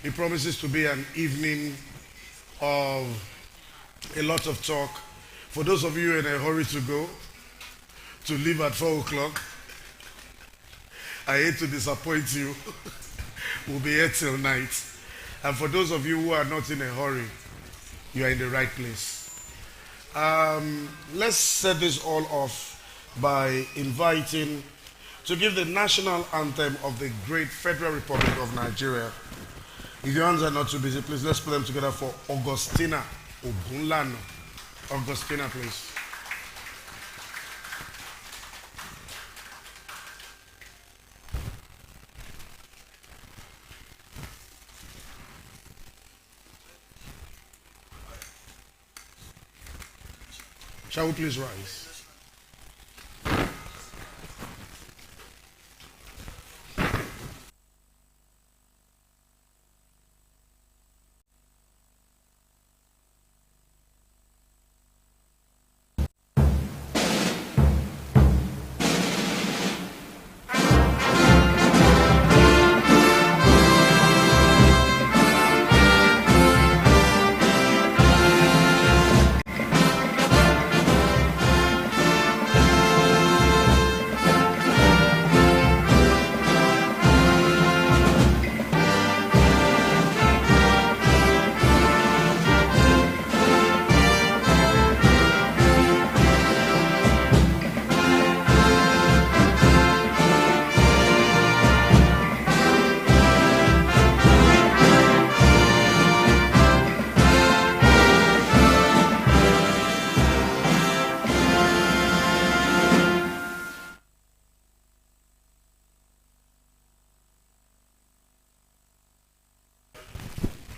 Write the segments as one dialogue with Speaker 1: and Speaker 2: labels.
Speaker 1: It promises to be an evening of a lot of talk. For those of you in a hurry to go, to leave at 4 o'clock, I hate to disappoint you. We'll be here till night. And for those of you who are not in a hurry, you are in the right place. Let's set this all off by inviting to give the national anthem of the great Federal Republic of Nigeria. If your hands are not too busy, please let's put them together for Augustina Ogunlano. Augustina, please. Shall we please rise?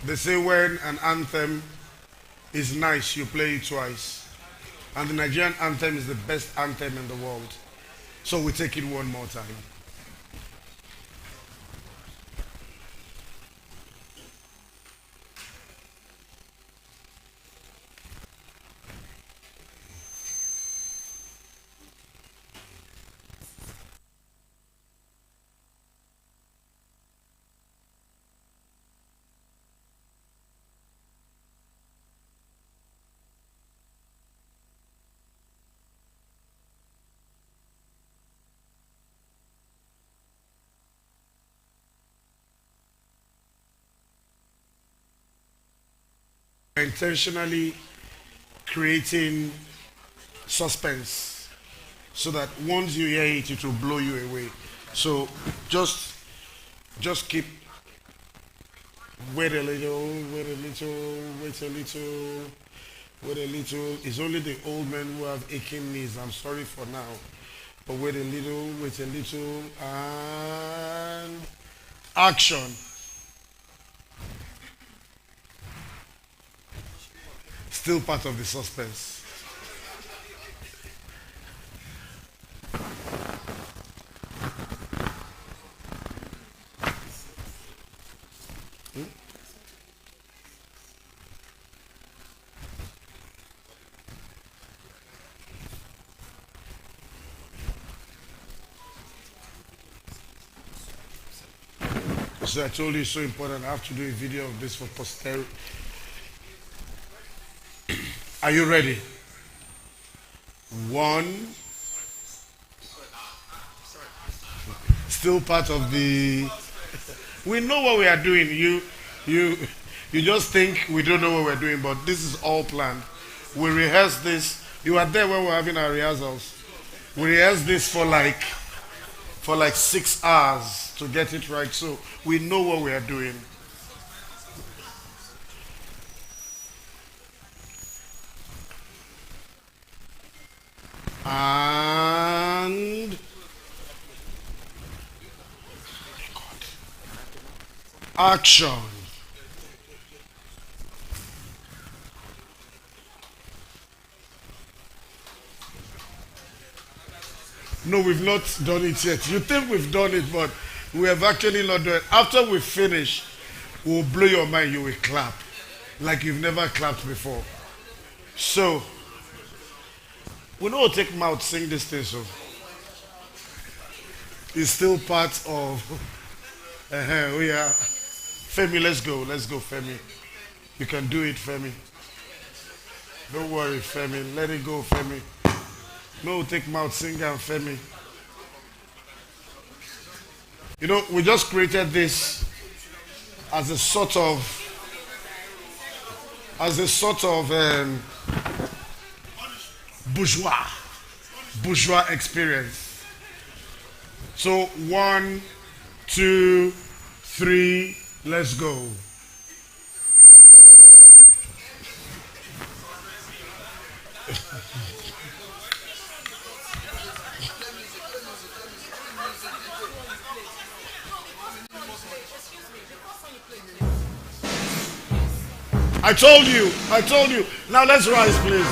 Speaker 1: They say when an anthem is nice, you play it twice. And the Nigerian anthem is the best anthem in the world. So we take it one more time. Intentionally creating suspense so that once you hear it, it will blow you away. So just keep wait a little, wait a little, wait a little, wait a little. It's only the old men who have aching knees. I'm sorry for now. But wait a little, and action. Still part of the suspense. So I told you it's so important. I have to do a video of this for posterity. Are you ready? One. Still part of the. We know what we are doing. You just think we don't know what we're doing, but this is all planned. We rehearsed this. You were there when we were having our rehearsals. We rehearsed this for like 6 hours to get it right. So we know what we are doing. And action. No, we've not done it yet. You think we've done it, but we have actually not done it. After we finish, we'll blow your mind. You will clap like you've never clapped before. So, we know take mouth sing this thing, so it's still part of we are Femi, let's go. Let's go, Femi. You can do it, Femi. Don't worry, Femi. Let it go, Femi. No, take mouth singer and Femi. You know, we just created this as a sort of bourgeois experience. So 1, 2, 3, let's go. I told you. Now let's rise, please.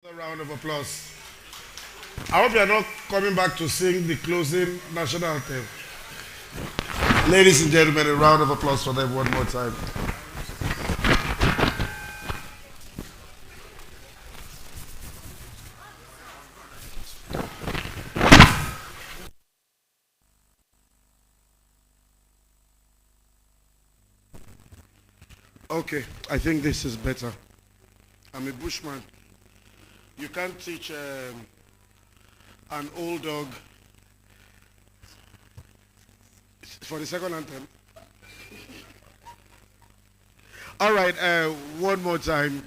Speaker 1: A round of applause. I hope you are not coming back to sing the closing national anthem. Ladies and gentlemen, a round of applause for them one more time. Okay, I think this is better. I'm a bushman. You can't teach an old dog for the second anthem. All right, one more time.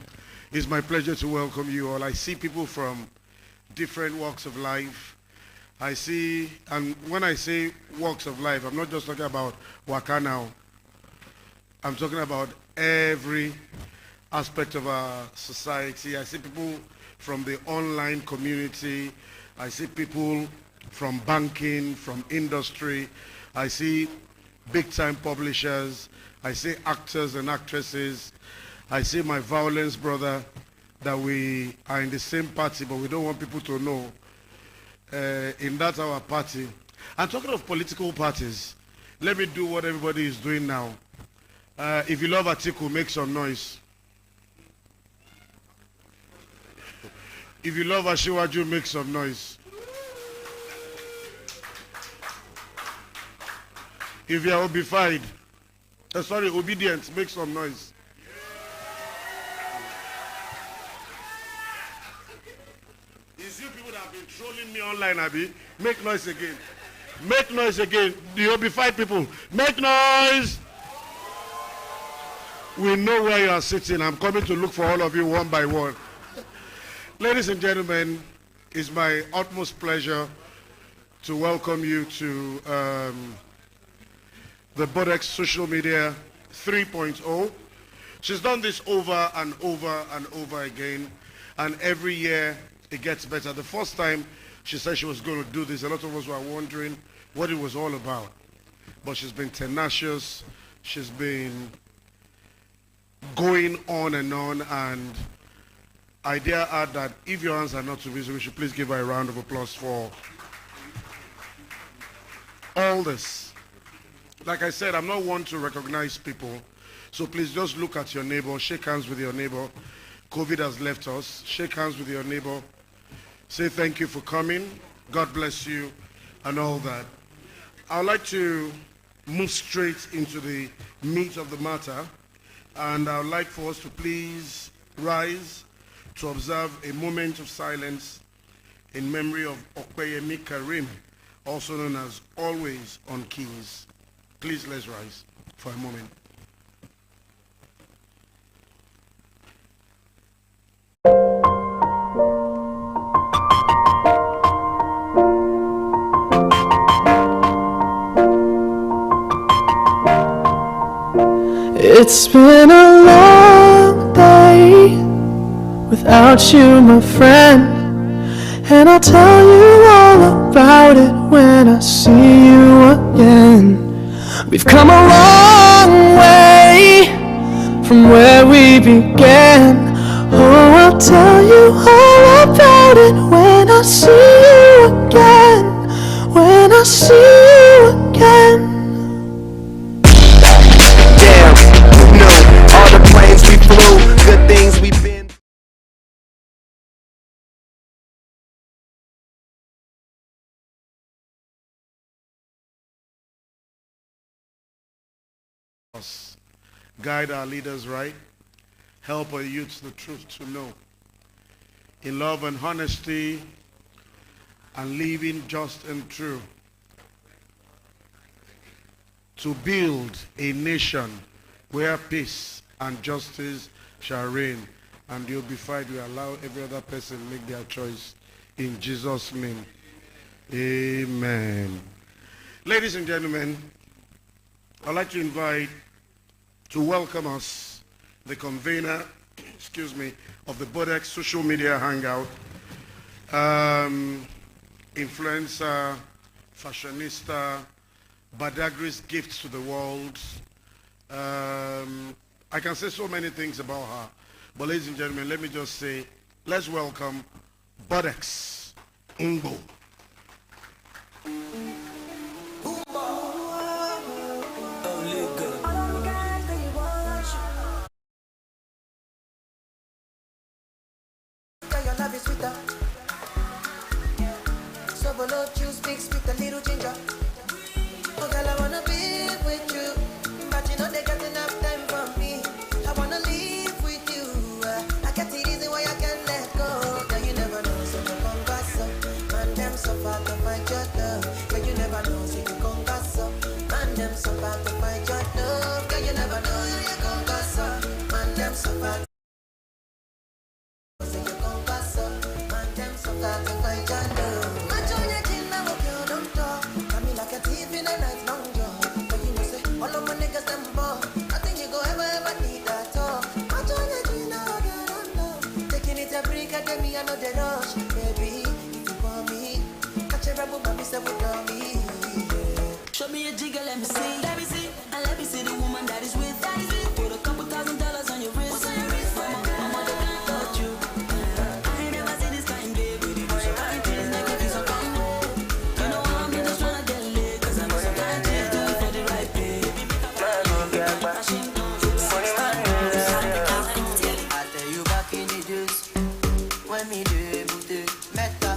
Speaker 1: It's my pleasure to welcome you all. I see people from different walks of life. I see, and when I say walks of life, I'm not just talking about Waka now. I'm talking about every aspect of our society. I see people from the online community. I see people from banking, from industry. I see big-time publishers. I see actors and actresses. I see my violence brother that we are in the same party, but we don't want people to know. In that our party. I'm talking of political parties. Let me do what everybody is doing now. If you love Atiku, make some noise. If you love Ashiwaju, make some noise. If you are obedient, make some noise. It's you people that have been trolling me online, Abi. Make noise again. Make noise again. The obified people, make noise. We know where you are sitting. I'm coming to look for all of you one by one. Ladies and gentlemen, it's my utmost pleasure to welcome you to the Bodex Social Media 3.0. She's done this over and over and over again, and every year it gets better. The first time she said she was going to do this, a lot of us were wondering what it was all about. But she's been tenacious, she's been going on, and I dare add that if your hands are not too busy, we should please give her a round of applause for all this. Like I said, I'm not one to recognize people, so please just look at your neighbor, shake hands with your neighbor. COVID has left us. Shake hands with your neighbor. Say thank you for coming. God bless you and all that. I'd like to move straight into the meat of the matter, and I'd like for us to please rise to observe a moment of silence in memory of Okweyemi Karim, also known as Always on Keys. Please let's rise for a moment.
Speaker 2: It's been a long day without you, my friend, and I'll tell you all about it when I see you again. We've come a long way from where we began. Oh, I'll tell you all about it when I see you again. When I see you again. All the planes we flew, good things we've been.
Speaker 1: Guide our leaders right, help our youths the truth to know, in love and honesty, and living just and true, to build a nation where peace and justice shall reign, and you'll be fine. We allow every other person make their choice in Jesus' name. Amen. Ladies and gentlemen, I'd like to invite to welcome us the convener, of the Bodex social media hangout, influencer, fashionista, Badagry's gifts to the world. I can say so many things about her, but ladies and gentlemen, let me just say, let's welcome Bodex Ngbo.
Speaker 3: Show me a jigger, let me see. Let me see. And let me see the woman that is with. Put a couple $1,000 on your wrist. What's on your wrist? Mama, they can't touch you. I ain't never seen this kind, baby. I ain't this nigga feel so calm. You know I'm just tryna get lit. Cause I know sometimes you do it for the right pay. I tell you back in the days when me do everything meta.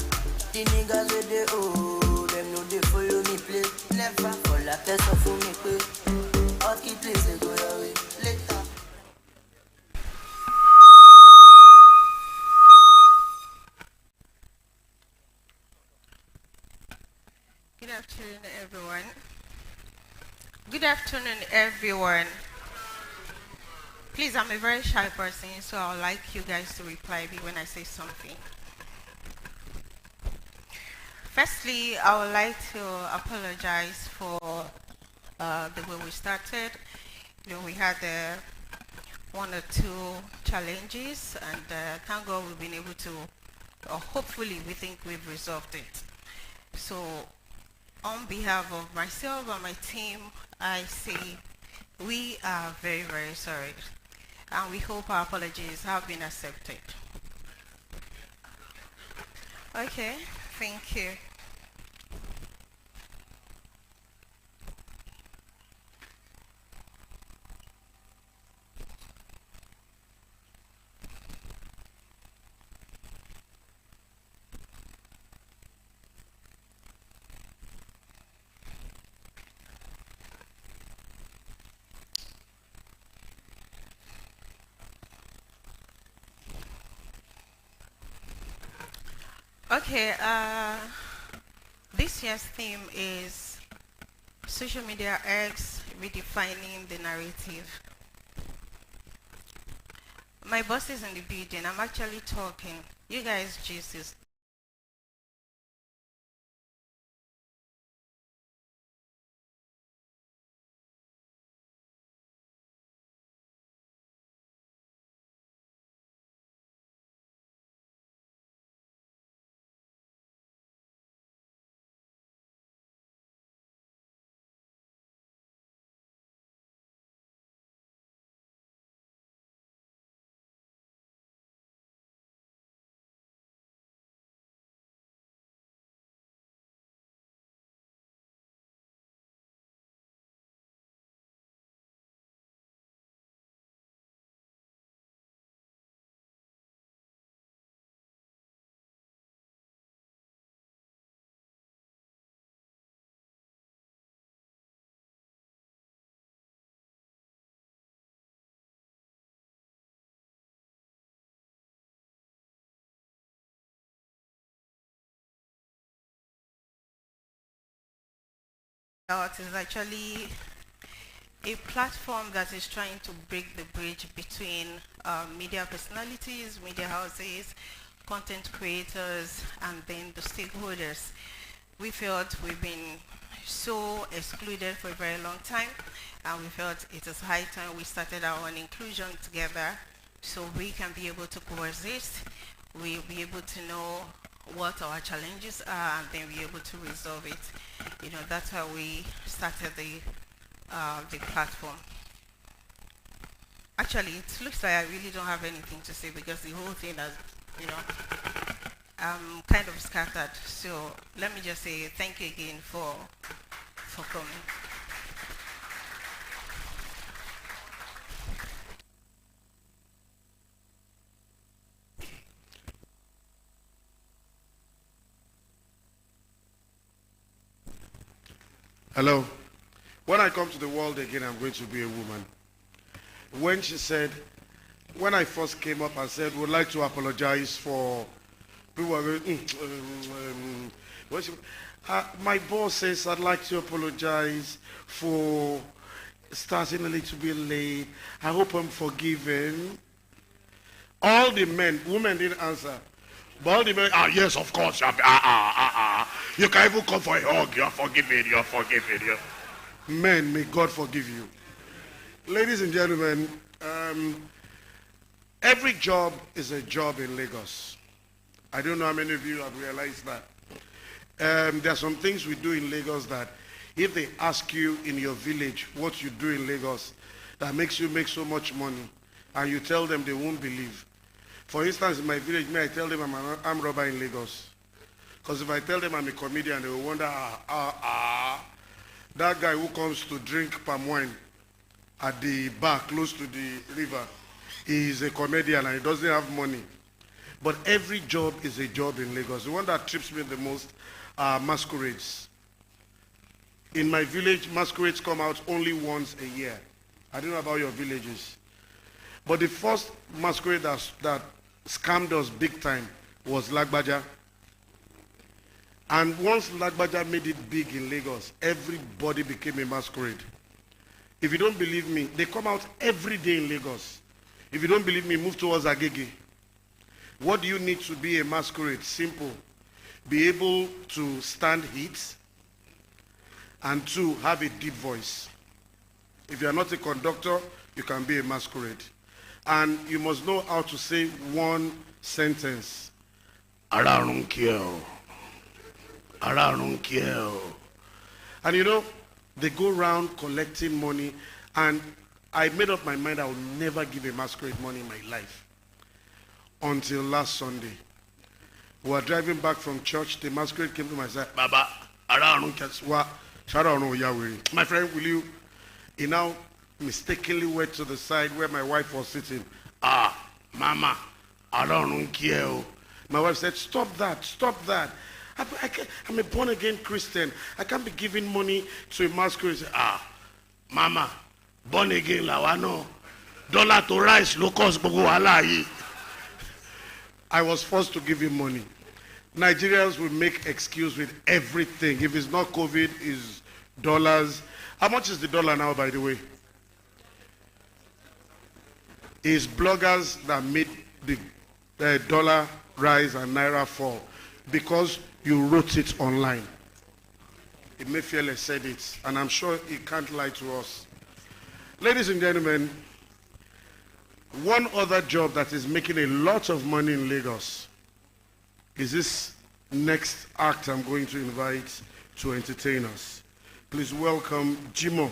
Speaker 3: The niggas with the oh, them know they follow me play. Never fall a test of me play. All keep place they go away later.
Speaker 4: Good afternoon, everyone. Good afternoon, everyone. Please, I'm a very shy person, so I would like you guys to reply me when I say something. Firstly, I would like to apologize for the way we started. We had one or two challenges, and thank God we've been able to, hopefully we think we've resolved it. So on behalf of myself and my team, I say we are very, very sorry. and we hope our apologies have been accepted. Okay, thank you. Okay, this year's theme is social media X redefining the narrative. My boss is in the building. I'm actually talking. You guys Jesus. Art is actually a platform that is trying to break the bridge between media personalities, media houses, content creators, and then the stakeholders. We felt we've been so excluded for a very long time, and we felt it is high time we started our own inclusion together so we can be able to coexist, we'll be able to know what our challenges are and then be able to resolve it. You know, that's how we started the platform. Actually, it looks like I really don't have anything to say because the whole thing has, you know, kind of scattered. So let me just say thank you again for coming.
Speaker 1: Hello. When I come to the world again, I'm going to be a woman. When she said, when I first came up and said, would like to apologize for people were going, my boss says I'd like to apologize for starting a little bit late. I hope I'm forgiven. All the men, women didn't answer. But all the men, yes, of course. You can even come for a hug. You're forgiven. You're forgiven. Men, may God forgive you. Ladies and gentlemen, every job is a job in Lagos. I don't know how many of you have realized that. There are some things we do in Lagos that if they ask you in your village what you do in Lagos that makes you make so much money and you tell them, they won't believe. For instance, in my village, I tell them I'm an armed robber in Lagos. Because if I tell them I'm a comedian, they will wonder, that guy who comes to drink palm wine at the bar close to the river is a comedian and he doesn't have money. But every job is a job in Lagos. The one that trips me the most are masquerades. In my village, masquerades come out only once a year. I don't know about your villages. But the first masquerade that scammed us big time was Lagbaja. And once Lagbaja made it big in Lagos, everybody became a masquerade. If you don't believe me, they come out every day in Lagos. If you don't believe me, move towards Agege. What do you need to be a masquerade? Simple. Be able to stand heat, and two, have a deep voice. If you are not a conductor, you can be a masquerade. And you must know how to say one sentence. I don't care. I don't care. And you know, they go around collecting money, and I made up my mind I would never give a masquerade money in my life. Until last Sunday. We were driving back from church. The masquerade came to my side. Baba, my friend, will you? He now mistakenly went to the side where my wife was sitting. Mama, I don't care. My wife said, stop that, stop that. I'm a born-again Christian. I can't be giving money to a masquerade. Mama, born again, lawano. Dollar to rice, locust, I was forced to give him money. Nigerians will make excuse with everything. If it's not COVID, it's dollars. How much is the dollar now, by the way? It's bloggers that made the dollar rise and naira fall because you wrote it online. Emefiele said it, and I'm sure he can't lie to us. Ladies and gentlemen, one other job that is making a lot of money in Lagos is this next act I'm going to invite to entertain us. Please welcome Jimo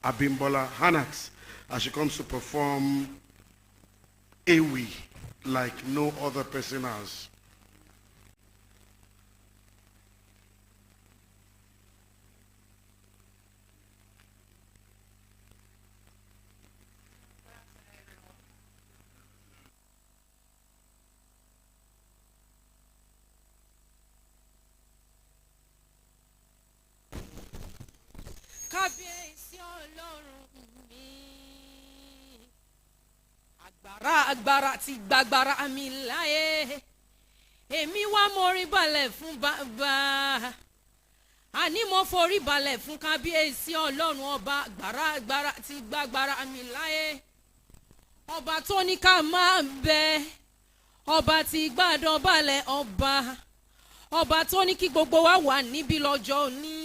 Speaker 1: Abimbola Hanat as she comes to perform Ewi like no other person has.
Speaker 5: Kábíyèsí Ọlọ́run mi, agbára ti gbàgbára mi láyé, èmi wá mórí balẹ̀ fún bàbá, àní mo forí balẹ̀ fún kábíyèsí Ọlọ́run ọba, agbára ti gbàgbára mi láyé, ọba tó ní ká máa bẹ, ọba tí gbàdán balẹ̀ ọba tó ní kí gbogbo wa wà níbí lọ́jọ́ òní.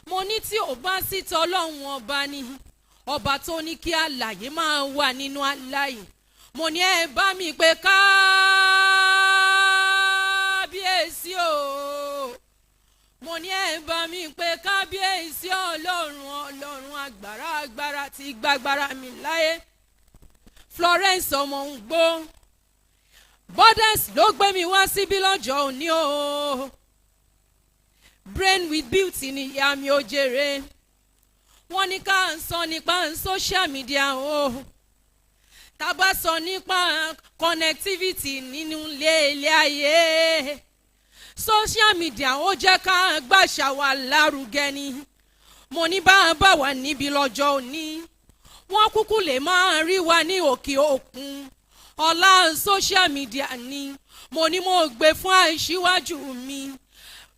Speaker 5: Mo ní tí ò bá sí tọlọ́run ọba ni, ọba tó ní kí alààyè máa wà nínú alààyè. Mo ní ẹ bá mi pé kábíyèsí o. Mo ní ẹ bá mi pé kábíyèsí Ọlọ́run agbára tí gbàgbára mi láyé. Florence ọmọ ń gbó. Bodex ló gbé mi wá síbí lọ́jọ́ òní o. Brain with beauty ni ìyá mi ó jèrè. Wọ́n ní ká ń sọ nípa social media o. Tá bá sọ nípa connectivity nínú ilé ayé. Social media ó jẹ́ ká gbàṣà wa lárugẹ ni. Mo ní bá wà níbi lọ́jọ́ òní. Wọ́n kúkú lè máa rí wa ní òkè òkun. Ọlá social media ni. Mo ní mo gbé fún aṣíwájú mi.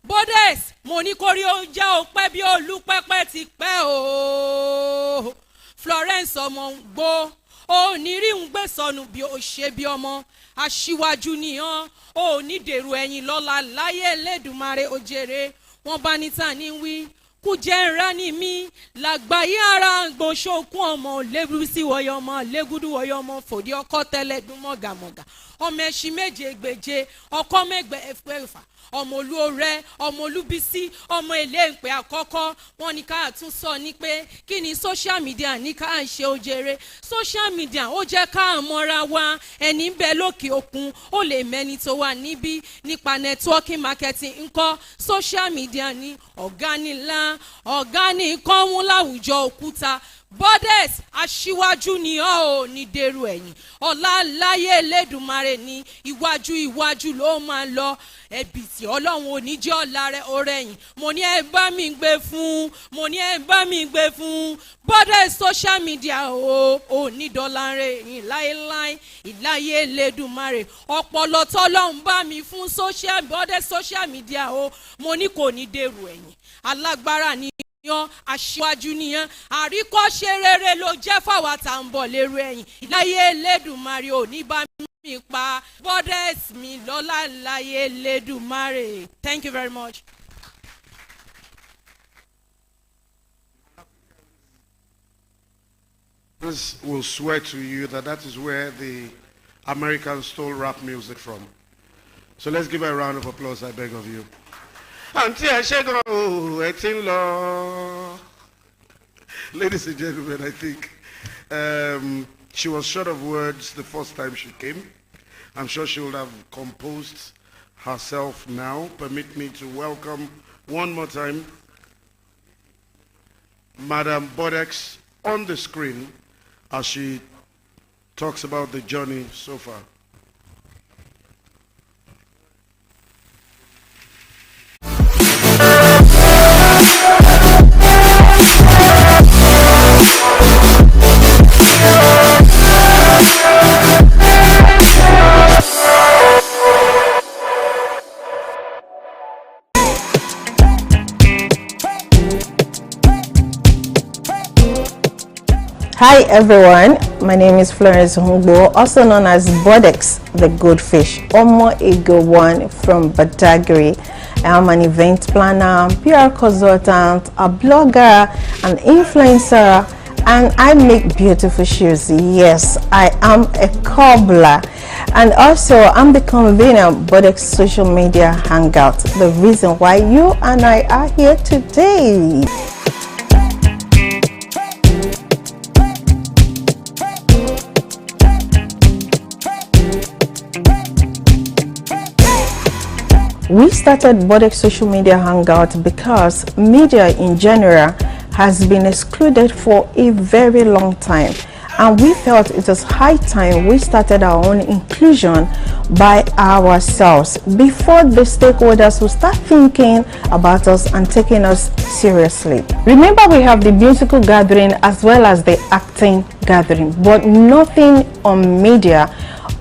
Speaker 5: Bodex, mo ní kórí oúnjẹ ò pẹ́ bí olúpẹ́pẹ́ ti pẹ́ o. Florence ọmọ ń gbó, ó ní rí ń gbé sọnù bí ó ṣe bí ọmọ. Aṣíwájú nìyàn, ó ní dèrò ẹ̀yìn lọ́la láyé Elédùmarè ó jèrè. Wọ́n bá ní ta ní wí, kújẹ́ ńlá ni mí, làgbáyé ara gbòǹṣokùn ọmọ lébùsí wọ̀yọ̀ ọmọ légúdú wọ̀yọ̀ ọmọ fòdí ọkọ̀ tẹ́lẹ̀ dún mọ̀gàmọ̀gà. Ọmọ ẹṣin méje gbèje, ọkọ̀ mẹ́gbẹ̀ẹ́ ẹ̀fẹ̀fà. Ọmọ olúorẹ, ọmọ olúbísí, ọmọ eléǹpẹ àkọ́kọ́. Wọ́n ní ká tún sọ ní pé kí ni social media ní ká ṣe òjèrè. Social media ó jẹ́ ká mọ́ra wa, ẹni ń bẹ lókè òkun ó lè mẹ́ni tó wà níbí nípa networking marketing ńkọ́. Social media ní ọ̀gá ńlá, ọ̀gá ní kọ́mú láwùjọ òkúta. Bodex aṣíwájú ni ọ́ ò ní dèrò ẹ̀yìn. Ọlá láyé Elédùmarè ní iwájú ló máa lọ. Ẹ̀bì tí Ọlọ́run ò ní jẹ́ ọ̀la rẹ̀ ó rẹ̀yìn. Mo ní ẹ bá mi gbé fún, mo ní ẹ bá mi gbé fún. Bodex social media ò ní dọ́là rẹ̀ yìn láéláé ìláyé Elédùmarè. Ọpọlọ tọ́lọ́run bá mi fún Bodex social media mo ní kò ní dèrò ẹ̀yìn. Alágbára ni yan aṣíwájú nìyẹn, àríkọ́ṣe rere ló jẹ́ fáwa tá ń bọ̀ lérò ẹ̀yìn. Ìláyé Elédùmarè ò ní bá mi pa Bodex mi lọ́lá ìláyé Elédùmarè. Thank you very much.
Speaker 1: This will swear to you that is where the Americans stole rap music from. So let's give her a round of applause, I beg of you. Auntie Ladies and gentlemen, I think She was short of words the first time she came. I'm sure she would have composed herself now. Permit me to welcome one more time Madam Bodex on the screen as she talks about the journey so far.
Speaker 6: Hi everyone, my name is Florence Hungbo, also known as Bodex the Goldfish, Omo Ego One from Badagry. I'm an event planner, PR consultant, a blogger, an influencer, and I make beautiful shoes. Yes, I am a cobbler. And also, I'm the convener of Bodex Social Media Hangout, the reason why you and I are here today. We started Bodex Social Media Hangout because media in general has been excluded for a very long time, and we felt it was high time we started our own inclusion by ourselves before the stakeholders will start thinking about us and taking us seriously. Remember, we have the musical gathering as well as the acting gathering, but nothing on media,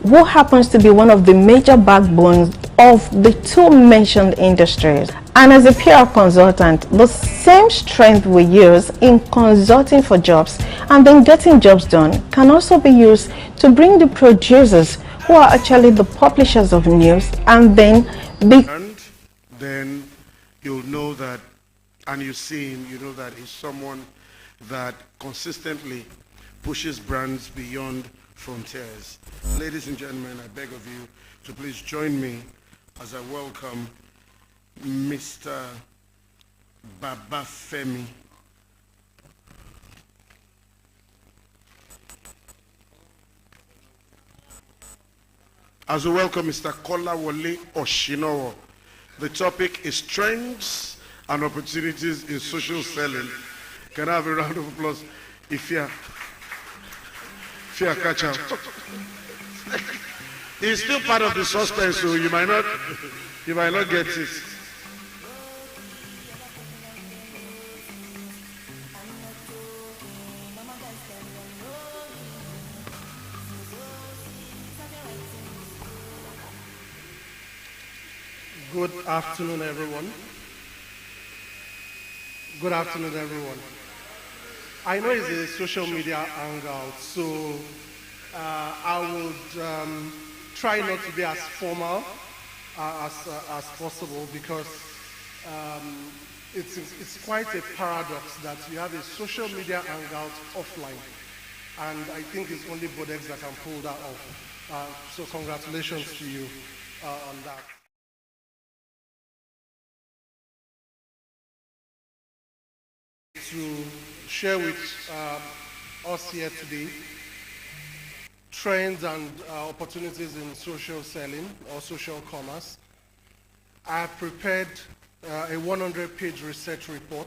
Speaker 6: who happens to be one of the major backbones of the two mentioned industries. And as a PR consultant, the same strength we use in consulting for jobs and then getting jobs done can also be used to bring the producers, who are actually the publishers of news, and then
Speaker 1: then you'll know that, and you see him, you know that he's someone that consistently pushes brands beyond frontiers. Ladies and gentlemen, I beg of you to please join me as I welcome Mr. Babafemi. As we welcome Mr. Kolawole Oshinowo. The topic is trends and opportunities in social selling. Can I have a round of applause? If you catch up. It's still part of the suspense, so you might not get it.
Speaker 7: Good afternoon, everyone. Good afternoon, everyone. I know it's a social media hangout, so I would try not to be as formal as possible, because it's quite a paradox that you have a social media hangout offline, and I think it's only Bodex that can pull that off. So congratulations to you on that. To share with us here today trends and opportunities in social selling or social commerce. I have prepared a 100-page research report,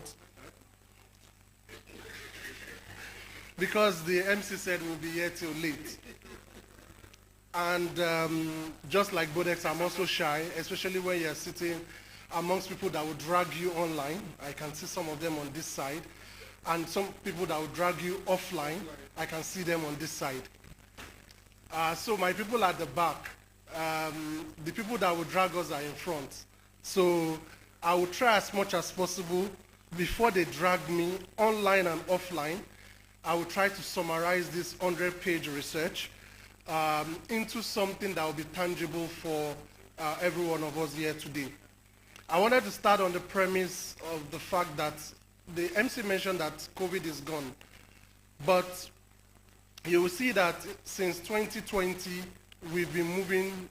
Speaker 7: because the MC said we'll be here till late. And just like Bodex, I'm also shy, especially when you're sitting amongst people that will drag you online. I can see some of them on this side. And some people that will drag you offline, I can see them on this side. So my people at the back, the people that will drag us are in front. So I will try as much as possible, before they drag me online and offline, I will try to summarize this 100-page research into something that will be tangible for every one of us here today. I wanted to start on the premise of the fact that the MC mentioned that COVID is gone, but you will see that since 2020, we've been moving,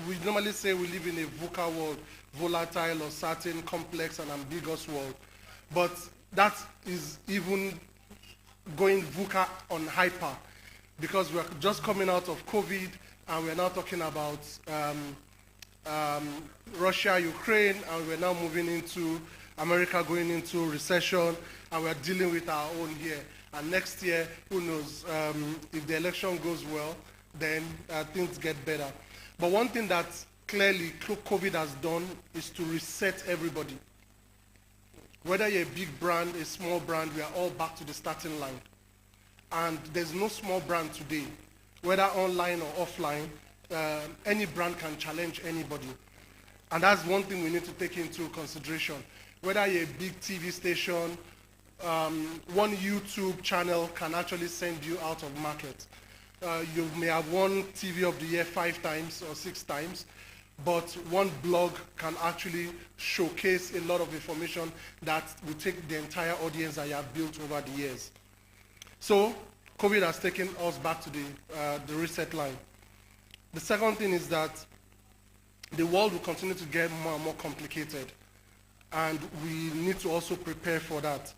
Speaker 7: we normally say we live in a VUCA world, volatile, uncertain, complex, and ambiguous world, but that is even going VUCA on hyper because we're just coming out of COVID and we're now talking about Russia, Ukraine, and we're now moving into America going into recession, and we're dealing with our own here. And next year, who knows, if the election goes well, then things get better. But one thing that clearly COVID has done is to reset everybody. Whether you're a big brand, a small brand, we are all back to the starting line. And there's no small brand today, whether online or offline, any brand can challenge anybody. And that's one thing we need to take into consideration. Whether you're a big TV station, one YouTube channel can actually send you out of market. You may have won TV of the year 5 times or 6 times, but one blog can actually showcase a lot of information that will take the entire audience that you have built over the years. So COVID has taken us back to the reset line. The second thing is that the world will continue to get more and more complicated, and we need to also prepare for that.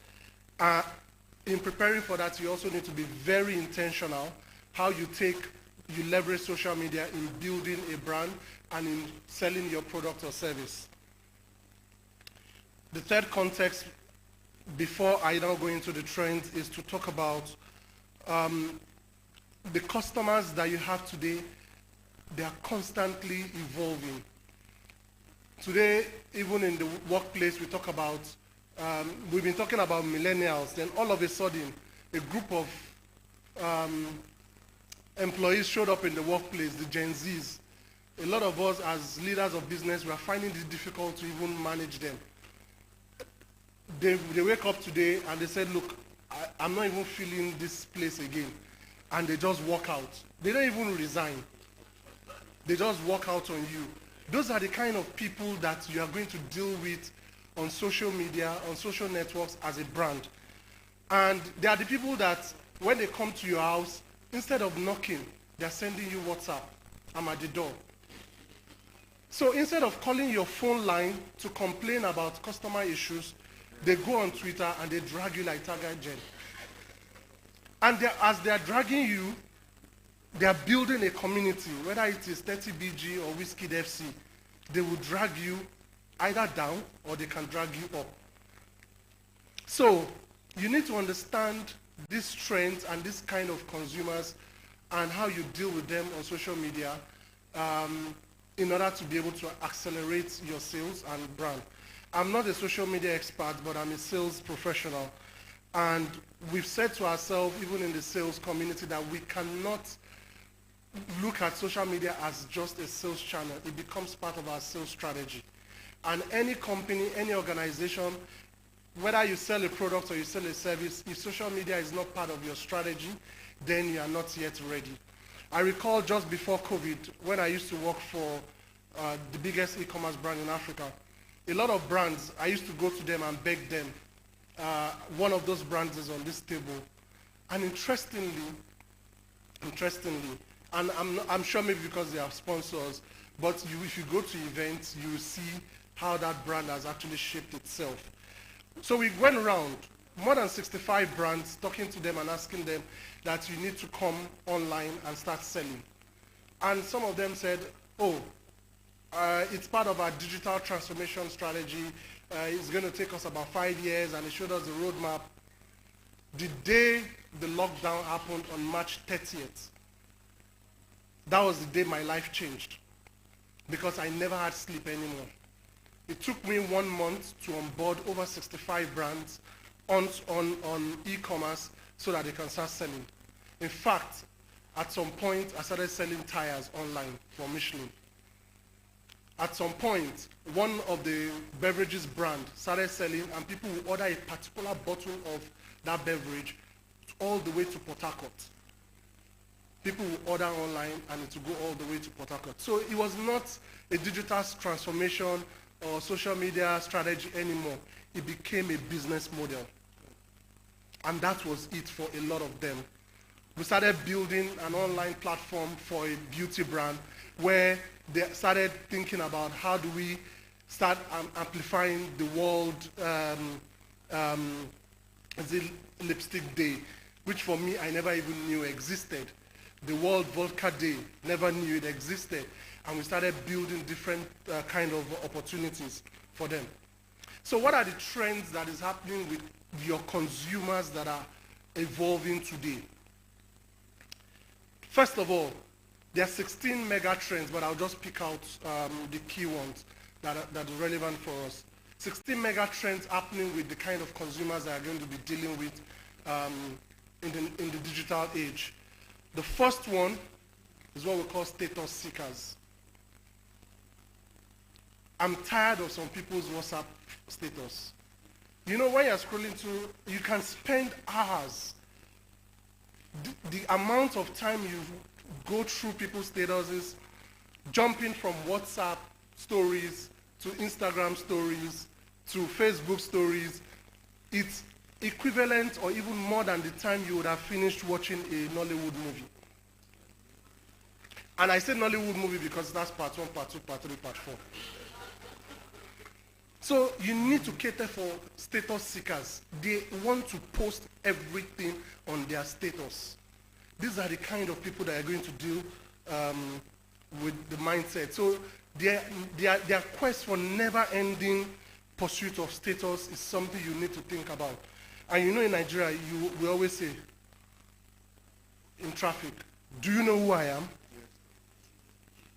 Speaker 7: In preparing for that, you also need to be very intentional how you leverage social media in building a brand and in selling your product or service. The third context, before I now go into the trends, is to talk about the customers that you have today. They are constantly evolving. Today, even in the workplace, we talk about, we've been talking about millennials, then all of a sudden, a group of employees showed up in the workplace, the Gen Zs. A lot of us as leaders of business, we are finding it difficult to even manage them. They wake up today and they said, look, I'm not even feeling this place again. And they just walk out. They don't even resign. They just walk out on you. Those are the kind of people that you are going to deal with on social media, on social networks as a brand. And they are the people that when they come to your house, instead of knocking, they're sending you WhatsApp. I'm at the door. So instead of calling your phone line to complain about customer issues, they go on Twitter and they drag you like Tiger Jen. And as they are dragging you, they are building a community, whether it is 30BG or Whiskey FC. They will drag you either down or they can drag you up. So you need to understand these trends and this kind of consumers and how you deal with them on social media in order to be able to accelerate your sales and brand. I'm not a social media expert, but I'm a sales professional. And we've said to ourselves, even in the sales community, that we cannot look at social media as just a sales channel. It becomes part of our sales strategy. And any company, any organization, whether you sell a product or you sell a service, if social media is not part of your strategy, then you are not yet ready. I recall just before COVID, when I used to work for the biggest e-commerce brand in Africa, a lot of brands, I used to go to them and beg them. One of those brands is on this table. And interestingly, and I'm sure maybe because they are sponsors, but if you go to events, you will see how that brand has actually shaped itself. So we went around, more than 65 brands, talking to them and asking them that you need to come online and start selling. And some of them said, oh, it's part of our digital transformation strategy. It's going to take us about 5 years, and they showed us the roadmap. The day the lockdown happened on March 30th, that was the day my life changed, because I never had sleep anymore. It took me 1 month to onboard over 65 brands on e-commerce so that they can start selling. In fact, at some point, I started selling tires online for Michelin. At some point, one of the beverages brand started selling, and people would order a particular bottle of that beverage all the way to Port Harcourt. People would order online and it would go all the way to Port Harcourt. So it was not a digital transformation or social media strategy anymore. It became a business model. And that was it for a lot of them. We started building an online platform for a beauty brand where they started thinking about how do we start amplifying the World Lipstick Day. which for me, I never even knew existed. The World Vodka Day, never knew it existed. And we started building different kind of opportunities for them. So what are the trends that is happening with your consumers that are evolving today? First of all, there are 16 mega trends, but I'll just pick out the key ones that are relevant for us. 16 mega trends happening with the kind of consumers that are going to be dealing with in the digital age. The first one is what we call status seekers. I'm tired of some people's WhatsApp status. You know, when you're scrolling through, you can spend hours. The amount of time you go through people's statuses, jumping from WhatsApp stories to Instagram stories to Facebook stories, it's equivalent or even more than the time you would have finished watching a Nollywood movie. And I say Nollywood movie because that's part 1, part 2, part 3, part 4. So you need to cater for status seekers. They want to post everything on their status. These are the kind of people that are going to deal with the mindset. So their quest for never-ending pursuit of status is something you need to think about. And you know, in Nigeria, we always say, in traffic, do you know who I am?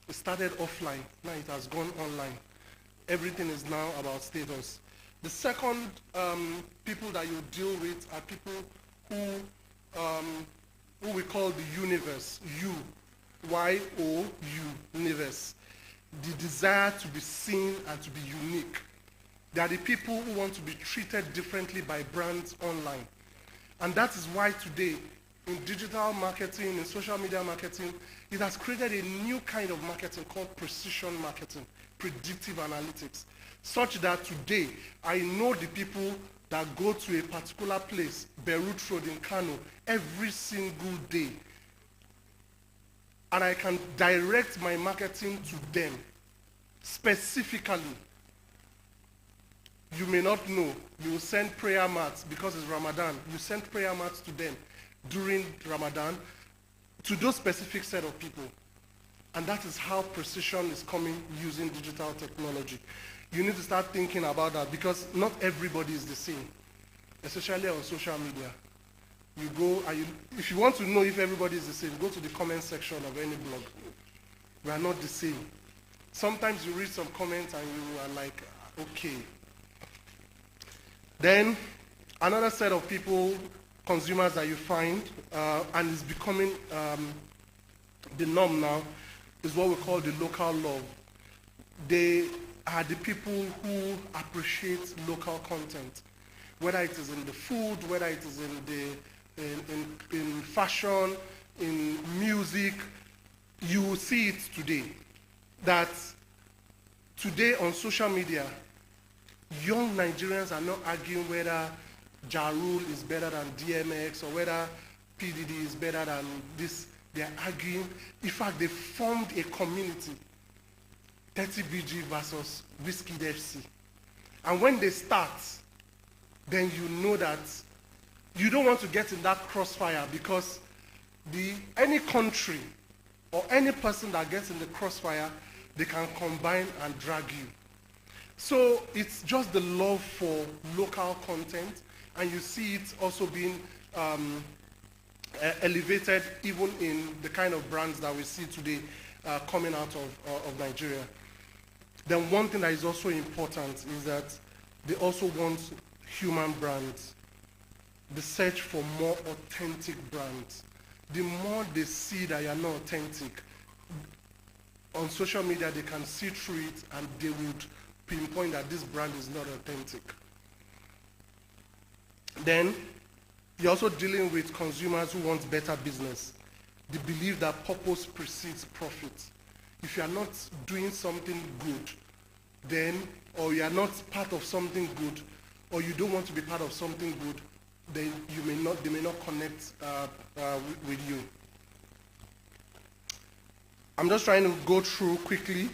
Speaker 7: It started offline, now it has gone online. Everything is now about status. The second people that you deal with are people who we call the universe, U, Y-O-U, universe. The desire to be seen and to be unique. They are the people who want to be treated differently by brands online. And that is why today, in digital marketing, in social media marketing, it has created a new kind of marketing called precision marketing, predictive analytics, such that today, I know the people that go to a particular place, Beirut Road in Kano, every single day. And I can direct my marketing to them, specifically. You may not know, you send prayer mats because it's Ramadan. You send prayer mats to them during Ramadan to those specific set of people. And that is how precision is coming using digital technology. You need to start thinking about that because not everybody is the same, especially on social media. You go, and if you want to know if everybody is the same, go to the comment section of any blog. We are not the same. Sometimes you read some comments and you are like, okay. Then another set of people, consumers that you find, and is becoming the norm now, is what we call the local love. They are the people who appreciate local content, whether it is in the food, whether it is in fashion, in music. You will see it today, that today on social media, young Nigerians are not arguing whether Ja Rule is better than DMX or whether PDD is better than this. They're arguing. In fact, they formed a community, 30BG versus Whiskey FC. And when they start, then you know that you don't want to get in that crossfire because any country or any person that gets in the crossfire, they can combine and drag you. So it's just the love for local content, and you see it also being elevated even in the kind of brands that we see today coming out of Nigeria. Then one thing that is also important is that they also want human brands. The search for more authentic brands. The more they see that you're not authentic, on social media they can see through it and they would pinpoint that this brand is not authentic. Then you're also dealing with consumers who want better business. They believe that purpose precedes profit. If you are not doing something good, then, or you are not part of something good, or you don't want to be part of something good, then they may not connect with you. I'm just trying to go through quickly.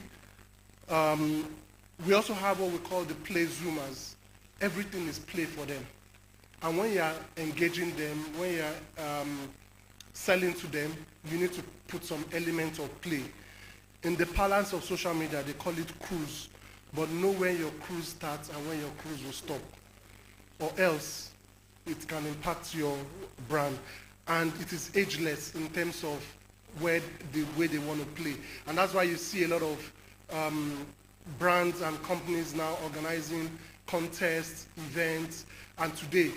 Speaker 7: We also have what we call the play zoomers. Everything is play for them. And when you're engaging them, when you're selling to them, you need to put some element of play. In the parlance of social media, they call it cruise, but know when your cruise starts and when your cruise will stop, or else it can impact your brand. And it is ageless in terms of where the way they want to play. And that's why you see a lot of brands and companies now organizing contests, events, and today,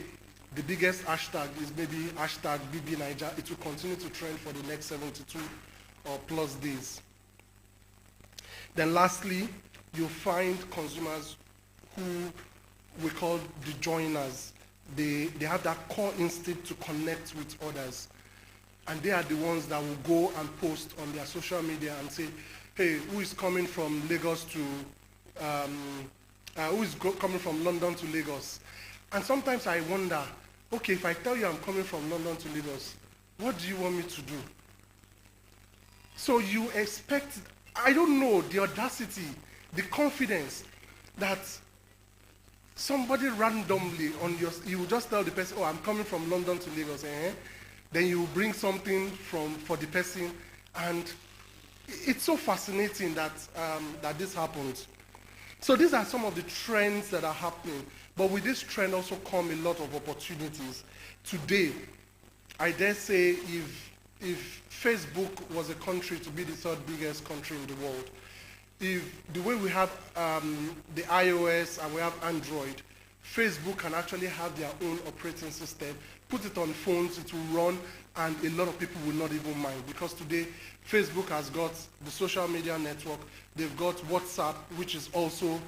Speaker 7: the biggest hashtag is maybe hashtag BBNaija. It will continue to trend for the next 72 or plus days. Then lastly, you'll find consumers who we call the joiners. They have that core instinct to connect with others. And they are the ones that will go and post on their social media and say, hey, who is coming from Lagos to, coming from London to Lagos? And sometimes I wonder, okay, if I tell you I'm coming from London to Lagos, what do you want me to do? So you expect, I don't know, the audacity, the confidence that somebody randomly on your, you will just tell the person, oh, I'm coming from London to Lagos, then you bring something for the person, and it's so fascinating that, that this happens. So these are some of the trends that are happening, but with this trend also come a lot of opportunities. Today, I dare say if Facebook was a country to be the third biggest country in the world, if the way we have the iOS and we have Android, Facebook can actually have their own operating system, put it on phones, it will run, and a lot of people will not even mind, because today Facebook has got the social media network, they've got WhatsApp, which is also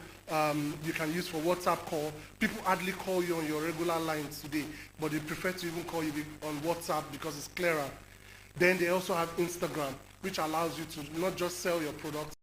Speaker 7: you can use for WhatsApp call. People hardly call you on your regular lines today, but they prefer to even call you on WhatsApp because it's clearer. Then they also have Instagram, which allows you to not just sell your products,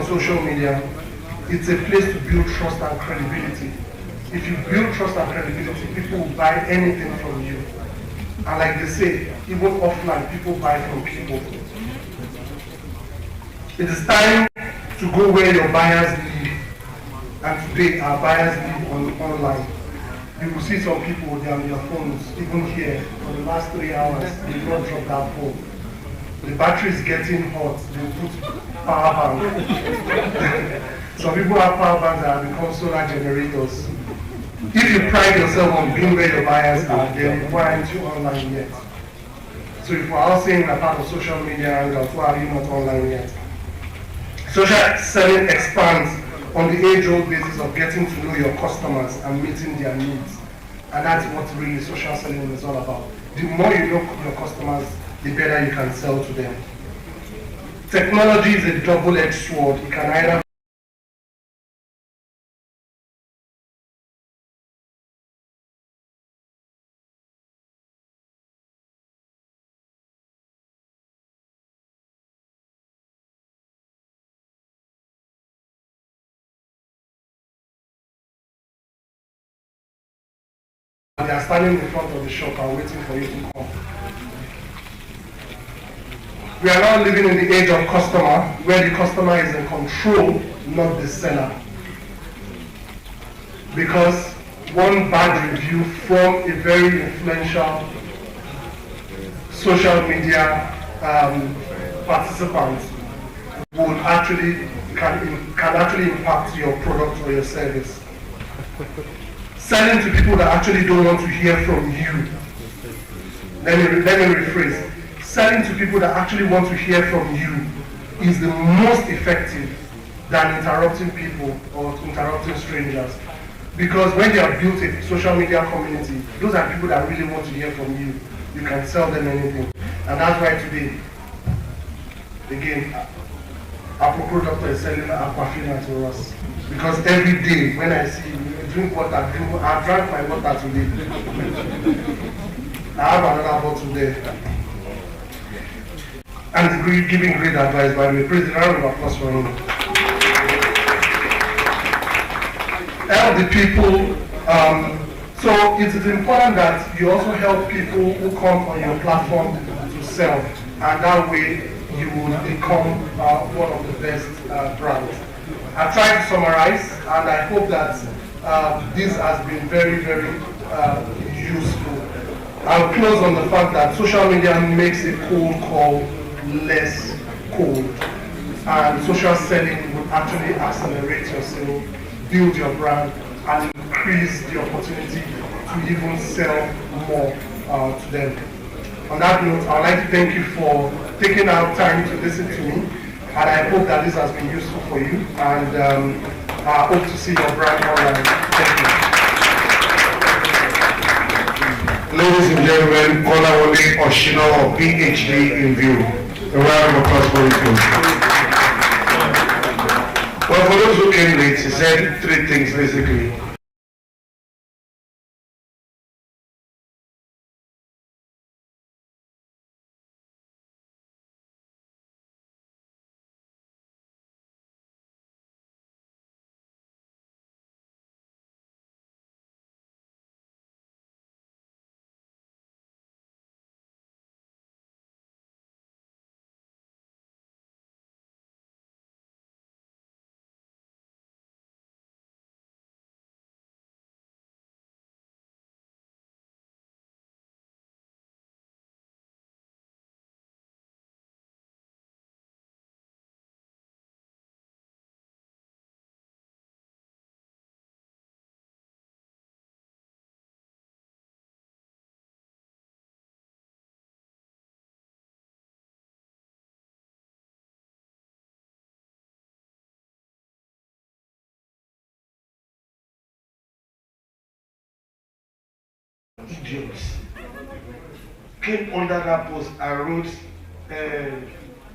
Speaker 7: social media, it's a place to build trust and credibility. If you build trust and credibility, people will buy anything from you. And like they say, even offline, people buy from people. It is time to go where your buyers live. And today, our buyers live online. You will see some people with their phones, even here, for the last 3 hours, they did not drop that phone. The battery is getting hot, they put power bank. Some people have power banks that have become solar generators. If you pride yourself on being where your buyers are, then why aren't you online yet? So if we're all saying a part of social media angles, why are you not online yet? Social selling expands on the age-old basis of getting to know your customers and meeting their needs. And that's what really social selling is all about. The more you know your customers, the better you can sell to them. Technology is a double-edged sword. It can either they are standing in front of the shop and waiting for you to come. We are now living in the age of customer, where the customer is in control, not the seller. Because one bad review from a very influential social media participant would can actually impact your product or your service. Selling to people that actually don't want to hear from you. Let me rephrase. Selling to people that actually want to hear from you is the most effective than interrupting people or interrupting strangers. Because when you have built a social media community, those are people that really want to hear from you. You can sell them anything. And that's why today, again, Apropos Doctor is selling Aquafina to us. Because every day when I see you drink water, I drank my water today. I have another bottle there. And he's giving great advice, by the way. Praise the round of applause for him. Help the people. So it is important that you also help people who come on your platform to sell. And that way you will become one of the best brands. I've tried to summarize, and I hope that this has been very, very useful. I'll close on the fact that social media makes a cold call less cold, and social selling will actually accelerate your sale, build your brand, and increase the opportunity to even sell more to them. On that note, I'd like to thank you for taking out time to listen to me, and I hope that this has been useful for you, and I hope to see your brand online. Thank you.
Speaker 8: Ladies and gentlemen, Kolawole Oshino, PhD in view. A round of applause for him. Well, for those who came late, he said 3 things basically. Idiots came under that post and wrote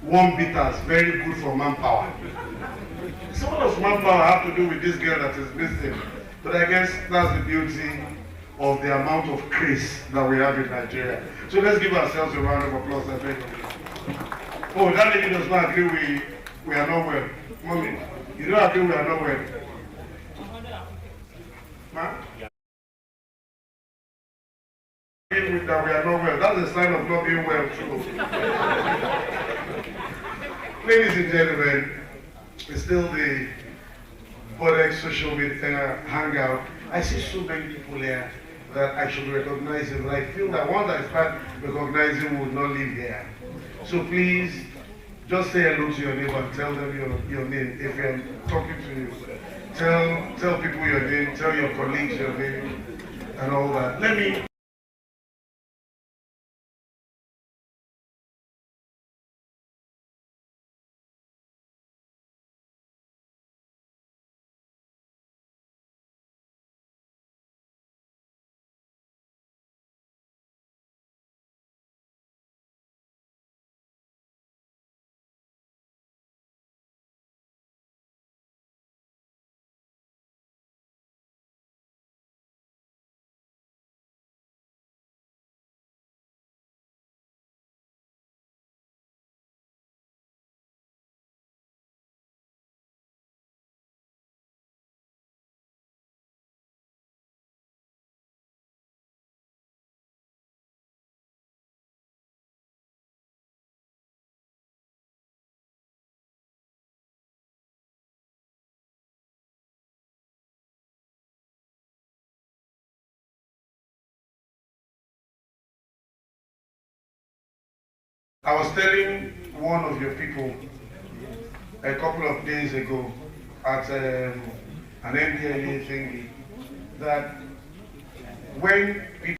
Speaker 8: warm bitters, very good for manpower. So what does manpower have to do with this girl that is missing? But I guess that's the beauty of the amount of craze that we have in Nigeria. So let's give ourselves a round of applause. I beg of you. Oh, that lady does not agree with We are not well. Mommy, you don't agree we are not well? Ma? With that we are not well. That's a sign of not being well too. Ladies and gentlemen, it's still the Bodex social media hangout. I see so many people here that I should recognize them. And I feel that once I start recognizing, we will not live here. So please, just say hello to your neighbor and tell them your name. If I'm talking to you, tell people your name, tell your colleagues your name, and all that. Let me. I was telling one of your people a couple of days ago at an NDLA thingy that when people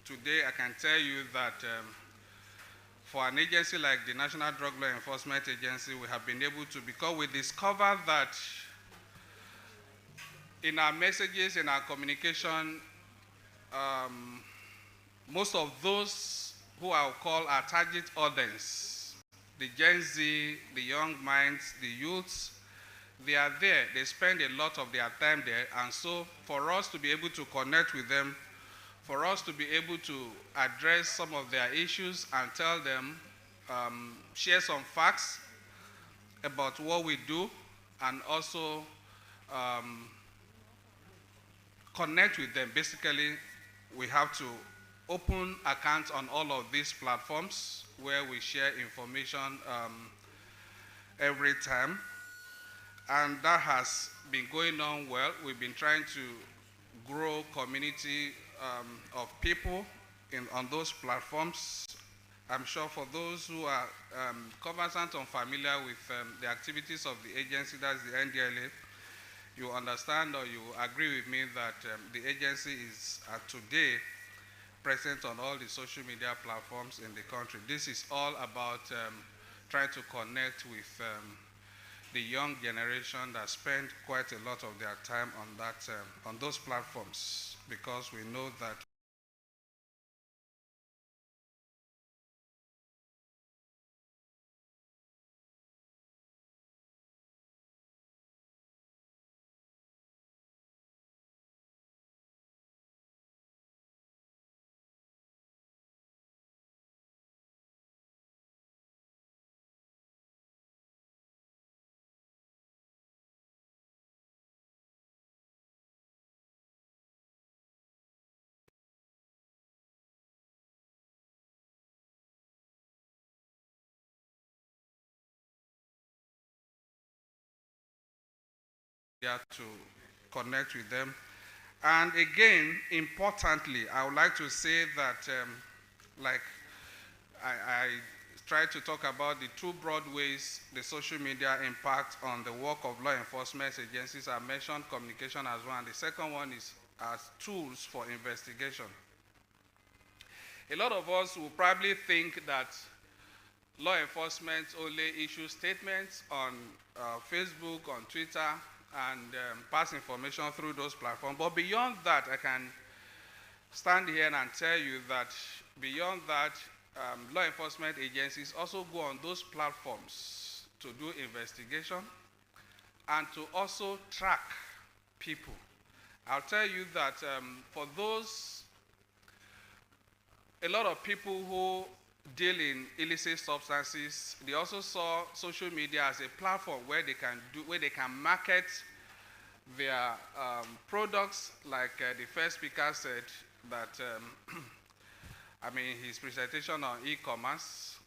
Speaker 9: today I can tell you that for an agency like the National Drug Law Enforcement Agency, we have been able to, because we discovered that in our messages, in our communication, most of those who I will call our target audience, the Gen Z, the young minds, the youths, they are there. They spend a lot of their time there. And so for us to be able to connect with them, for us to be able to address some of their issues and tell them, share some facts about what we do, and also connect with them. Basically, we have to open accounts on all of these platforms where we share information every time. And that has been going on well. We've been trying to grow community of people on those platforms. I'm sure for those who are conversant or familiar with the activities of the agency, that's the NDLA, you understand or you agree with me that the agency is today present on all the social media platforms in the country. This is all about trying to connect with the young generation that spend quite a lot of their time on that on those platforms, because we know that to connect with them. And again, importantly, I would like to say that like I try to talk about the two broad ways the social media impact on the work of law enforcement agencies. I mentioned communication as one. The second one is as tools for investigation. A lot of us will probably think that law enforcement only issues statements on Facebook, on Twitter, and pass information through those platforms. But beyond that, I can stand here and tell you that beyond that, law enforcement agencies also go on those platforms to do investigation and to also track people. I'll tell you that for those, a lot of people who deal in illicit substances, they also saw social media as a platform where they can market their products, like the first speaker said that I mean his presentation on e-commerce.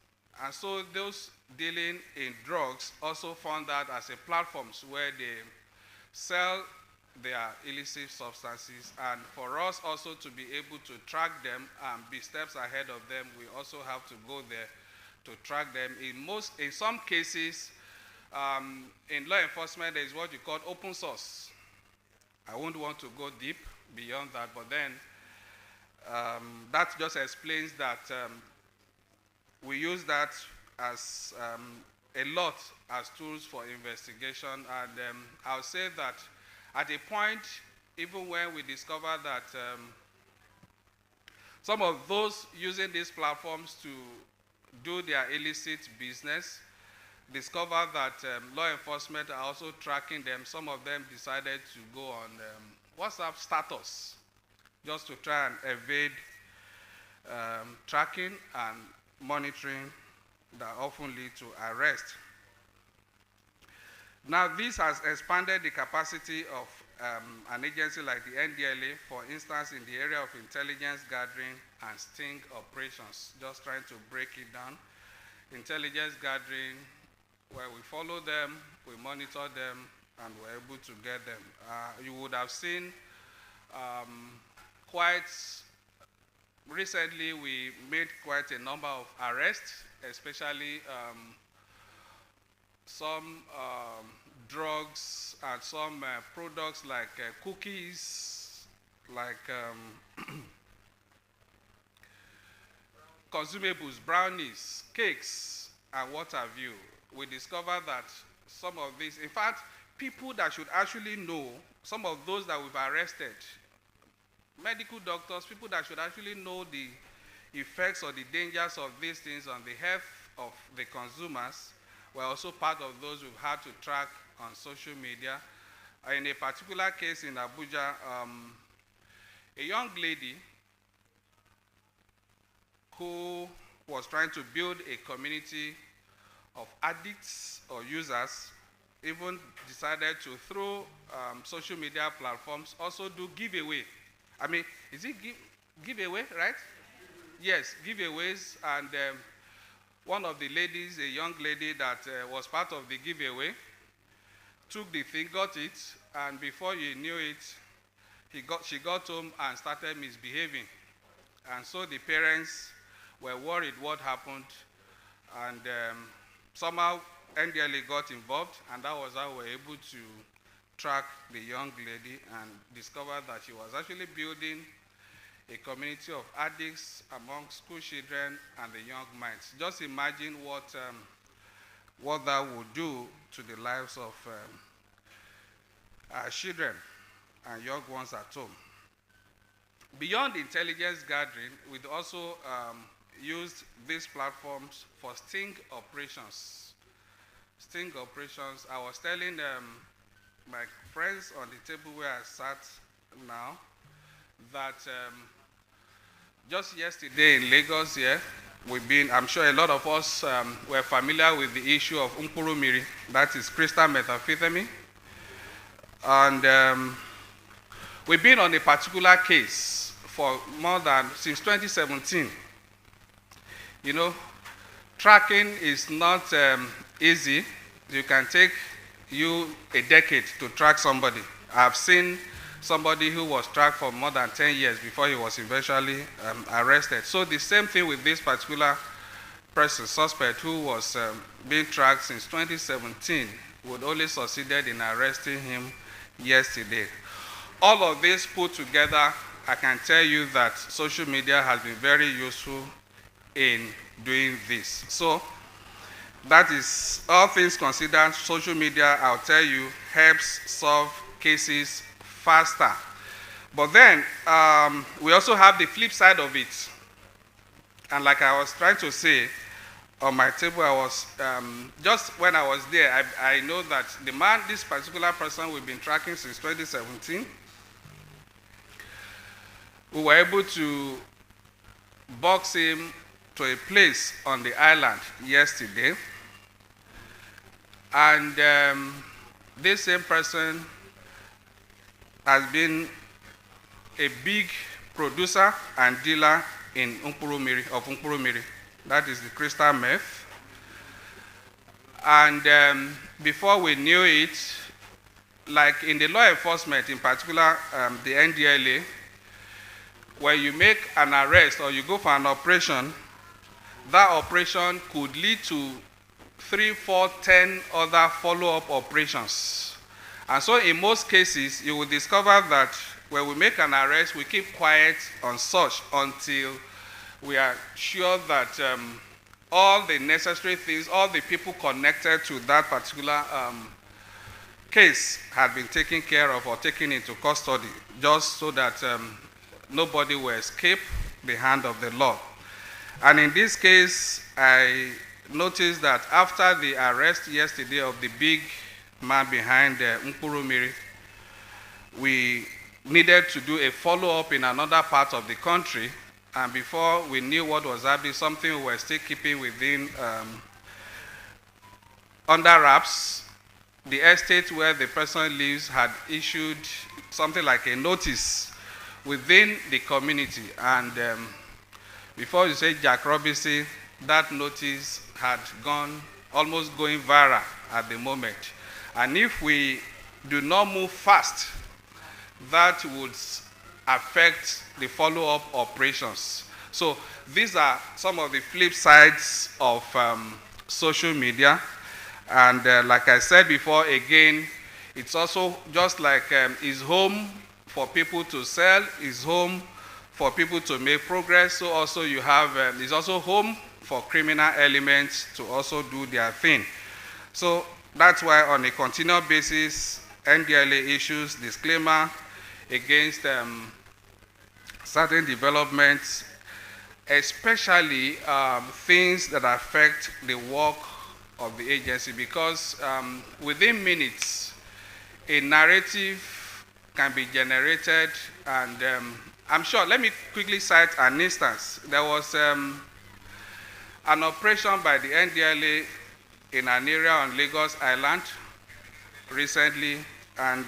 Speaker 9: And so those dealing in drugs also found that as a platforms where they sell their illicit substances, and for us also to be able to track them and be steps ahead of them, we also have to go there to track them. In some cases, in law enforcement, there is what you call open source. I won't want to go deep beyond that, but then that just explains that we use that as a lot as tools for investigation. And I'll say that at a point, even when we discover that some of those using these platforms to do their illicit business discover that law enforcement are also tracking them, some of them decided to go on WhatsApp status just to try and evade tracking and monitoring that often lead to arrest. Now, this has expanded the capacity of an agency like the NDLA, for instance, in the area of intelligence gathering and sting operations. Just trying to break it down. Intelligence gathering, where we follow them, we monitor them, and we're able to get them. You would have seen quite recently we made quite a number of arrests, especially some drugs and some products like cookies, like consumables, brownies, cakes, and what have you, we discover that some of these, in fact, people that should actually know, some of those that we've arrested, medical doctors, people that should actually know the effects or the dangers of these things on the health of the consumers, were also part of those we've had to track on social media. In a particular case in Abuja, a young lady who was trying to build a community of addicts or users even decided to, through social media platforms, also do giveaway. I mean, is it giveaway, right? Yes, giveaways. And one of the ladies, a young lady that was part of the giveaway, took the thing, got it, and before you knew it, she got home and started misbehaving. And so the parents were worried what happened, and somehow NDLA got involved, and that was how we were able to track the young lady and discover that she was actually building a community of addicts among school children and the young minds. Just imagine what that would do to the lives of our children and young ones at home. Beyond intelligence gathering, we also used these platforms for sting operations. Sting operations. I was telling my friends on the table where I sat now that just yesterday in Lagos here, I'm sure a lot of us were familiar with the issue of Mkpurumiri, that is crystal methamphetamine. And we've been on a particular case for since 2017. You know, tracking is not easy. You can take you a decade to track somebody. I've seen somebody who was tracked for more than 10 years before he was eventually arrested. So the same thing with this particular person, suspect, who was being tracked since 2017, would only succeeded in arresting him yesterday. All of this put together, I can tell you that social media has been very useful in doing this. So that is, all things considered, social media, I'll tell you, helps solve cases faster. But then we also have the flip side of it. And like I was trying to say, on my table, I was, just when I was there, I know that the man, this particular person we've been tracking since 2017, we were able to box him to a place on the island yesterday. And this same person has been a big producer and dealer in Mkpurumiri. That is the crystal meth. And before we knew it, like in the law enforcement, in particular the NDLA, when you make an arrest or you go for an operation, that operation could lead to 3, 4, 10 other follow-up operations. And so in most cases, you will discover that when we make an arrest, we keep quiet on such until we are sure that all the necessary things, all the people connected to that particular case had been taken care of or taken into custody, just so that nobody will escape the hand of the law. And in this case, I noticed that after the arrest yesterday of the big man behind Mkpurumiri, we needed to do a follow-up in another part of the country. And before we knew what was happening, something we were still keeping within under wraps. The estate where the person lives had issued something like a notice within the community. And before you say Jack Robinson, that notice had gone, almost going viral at the moment. And if we do not move fast, that would affect the follow-up operations. So these are some of the flip sides of social media. And like I said before, again, it's also just like it's home for people to sell, it's home for people to make progress. So also you have, it's also home for criminal elements to also do their thing. So that's why on a continual basis, NDLA issues disclaimer against certain developments, especially things that affect the work of the agency, because within minutes, a narrative can be generated, and I'm sure, let me quickly cite an instance. There was an operation by the NDLA in an area on Lagos Island recently, and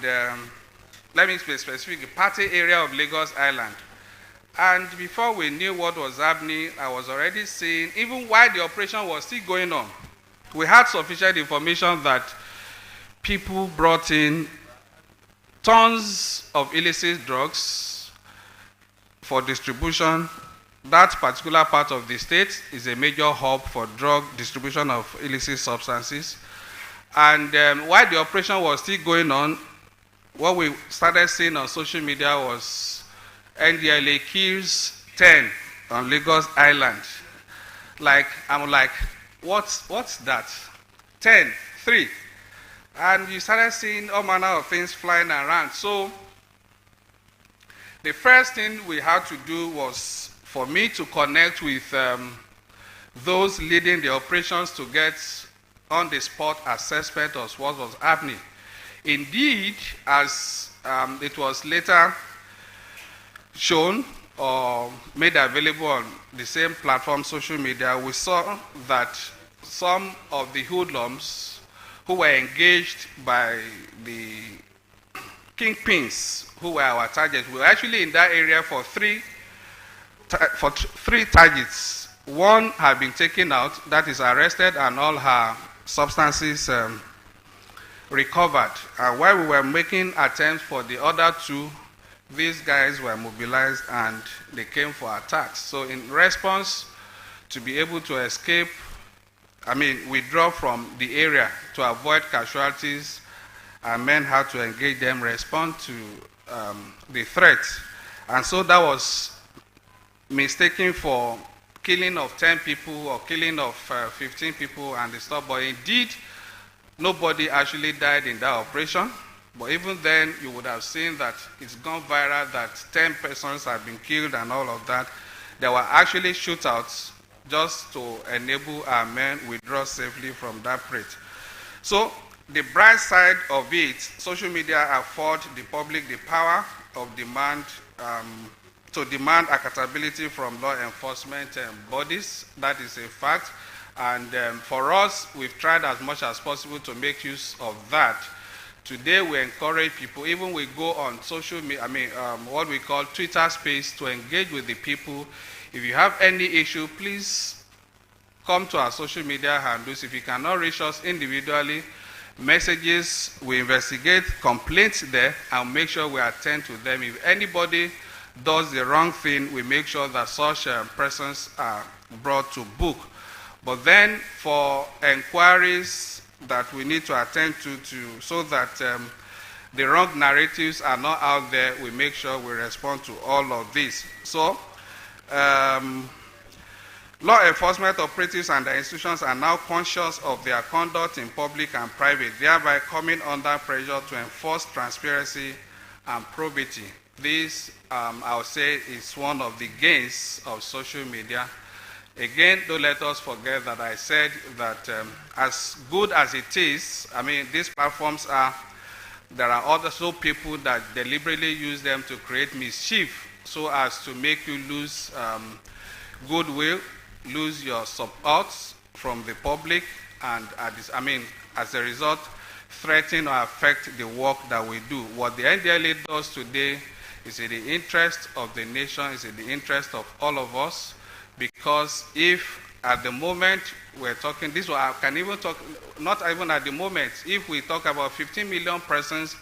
Speaker 9: let me be specific, the party area of Lagos Island. And before we knew what was happening, I was already seeing, even while the operation was still going on, we had sufficient information that people brought in tons of illicit drugs for distribution. That particular part of the state is a major hub for drug distribution of illicit substances. And while the operation was still going on, what we started seeing on social media was NDLA kills 10 on Lagos Island. I'm like, what's that? 10, 3. And you started seeing all manner of things flying around. So the first thing we had to do was for me to connect with those leading the operations to get on-the-spot assessment of what was happening. Indeed, as it was later shown or made available on the same platform, social media, we saw that some of the hoodlums who were engaged by the kingpins who were our targets were actually in that area for three targets. One had been taken out, that is arrested, and all her substances recovered. And while we were making attempts for the other 2, these guys were mobilized and they came for attacks. So in response to be able to escape, withdraw from the area to avoid casualties, our men had to engage them, respond to the threat. And so that was mistaken for killing of 10 people or killing of 15 people and the stuff. But indeed, nobody actually died in that operation. But even then, you would have seen that it's gone viral, that 10 persons have been killed and all of that. There were actually shootouts just to enable our men withdraw safely from that threat. So the bright side of it, social media afford the public the power of to demand accountability from law enforcement bodies. That is a fact. And for us, we've tried as much as possible to make use of that. Today, we encourage people, even we go on social media, what we call Twitter space, to engage with the people. If you have any issue, please come to our social media handles. If you cannot reach us individually, messages, we investigate complaints there and make sure we attend to them. If anybody does the wrong thing, we make sure that such persons are brought to book. But then for inquiries that we need to attend to so that the wrong narratives are not out there, we make sure we respond to all of this. So law enforcement operatives and the institutions are now conscious of their conduct in public and private, thereby coming under pressure to enforce transparency and probity. This, I would say, is one of the gains of social media. Again, don't let us forget that I said that as good as it is, these platforms there are also people that deliberately use them to create mischief so as to make you lose goodwill, lose your support from the public, and as a result, threaten or affect the work that we do. What the NDLA does today is in the interest of the nation, is in the interest of all of us, because if at the moment we're talking, this I can even talk, not even at the moment, if we talk about 15 million persons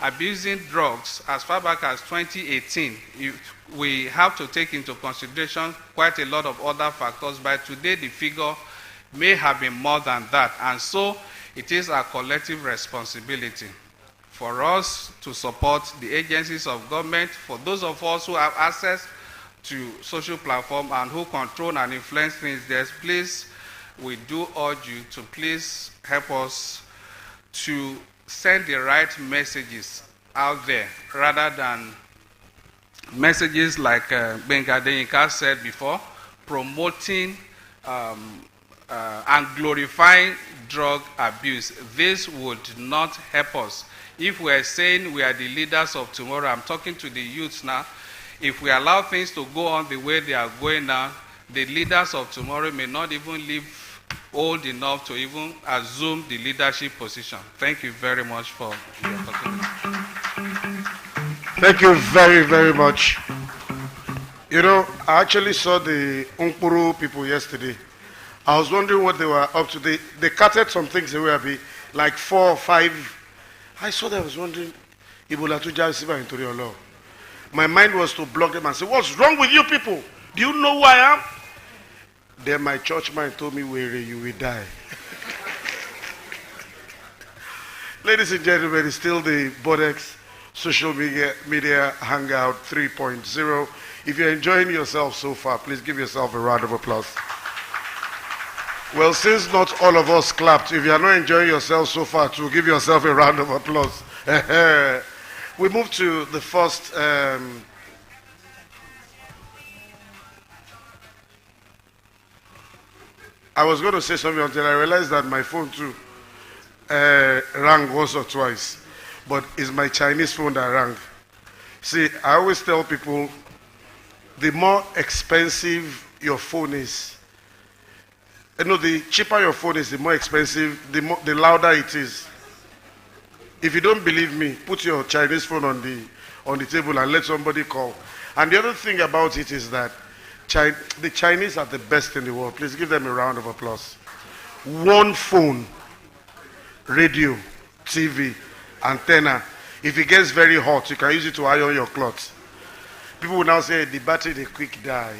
Speaker 9: abusing drugs as far back as 2018, we have to take into consideration quite a lot of other factors. By today, the figure may have been more than that. And so it is our collective responsibility for us to support the agencies of government, for those of us who have access to social platform and who control and influence things there, please, we do urge you to please help us to send the right messages out there rather than messages like Benga Denyika said before, promoting and glorifying drug abuse. This would not help us. If we are saying we are the leaders of tomorrow, I'm talking to the youth now, if we allow things to go on the way they are going now, the leaders of tomorrow may not even live old enough to even assume the leadership position. Thank you very much for your opportunity.
Speaker 1: Thank you very, very much. You know, I actually saw the Unkpuru people yesterday. I was wondering what they were up to. They cutted some things away, like 4 or 5. I saw them, I was wondering, my mind was to block them and say, what's wrong with you people? Do you know who I am? Then my church mind told me, where you will die. Ladies and gentlemen, it's still the Bodex Social Media Hangout 3.0. If you're enjoying yourself so far, please give yourself a round of applause. Well, since not all of us clapped, if you are not enjoying yourself so far, to give yourself a round of applause. We move to the first. I was going to say something until I realized that my phone too rang once or twice. But it's my Chinese phone that rang. See, I always tell people, the more expensive your phone is, the cheaper your phone is, the more expensive, the louder it is. If you don't believe me, put your Chinese phone on the table and let somebody call. And the other thing about it is that the Chinese are the best in the world. Please give them a round of applause. One phone, radio, TV, antenna. If it gets very hot, you can use it to iron your clothes. People will now say, the battery, they quick die.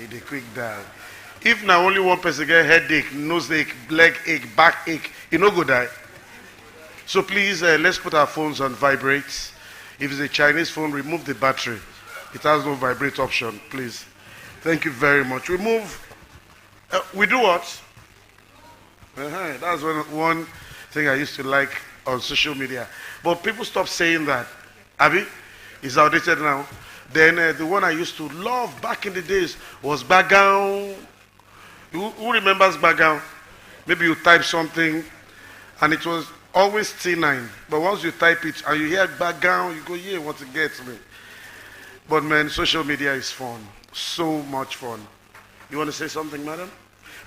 Speaker 1: If now only one person get headache, nose ache, leg ache, back ache, you no go die. So please, let's put our phones on vibrate. If it's a Chinese phone, remove the battery. It has no vibrate option, please. Thank you very much. We move. We do what? That's one thing I used to like on social media. But people stop saying that. Abi, it's outdated now. Then the one I used to love back in the days was Bagown. Who remembers Bagown? Maybe you type something and it was always T9. But once you type it and you hear Bagown, you go, yeah, what to get me. But man, social media is fun. So much fun. You want to say something, madam?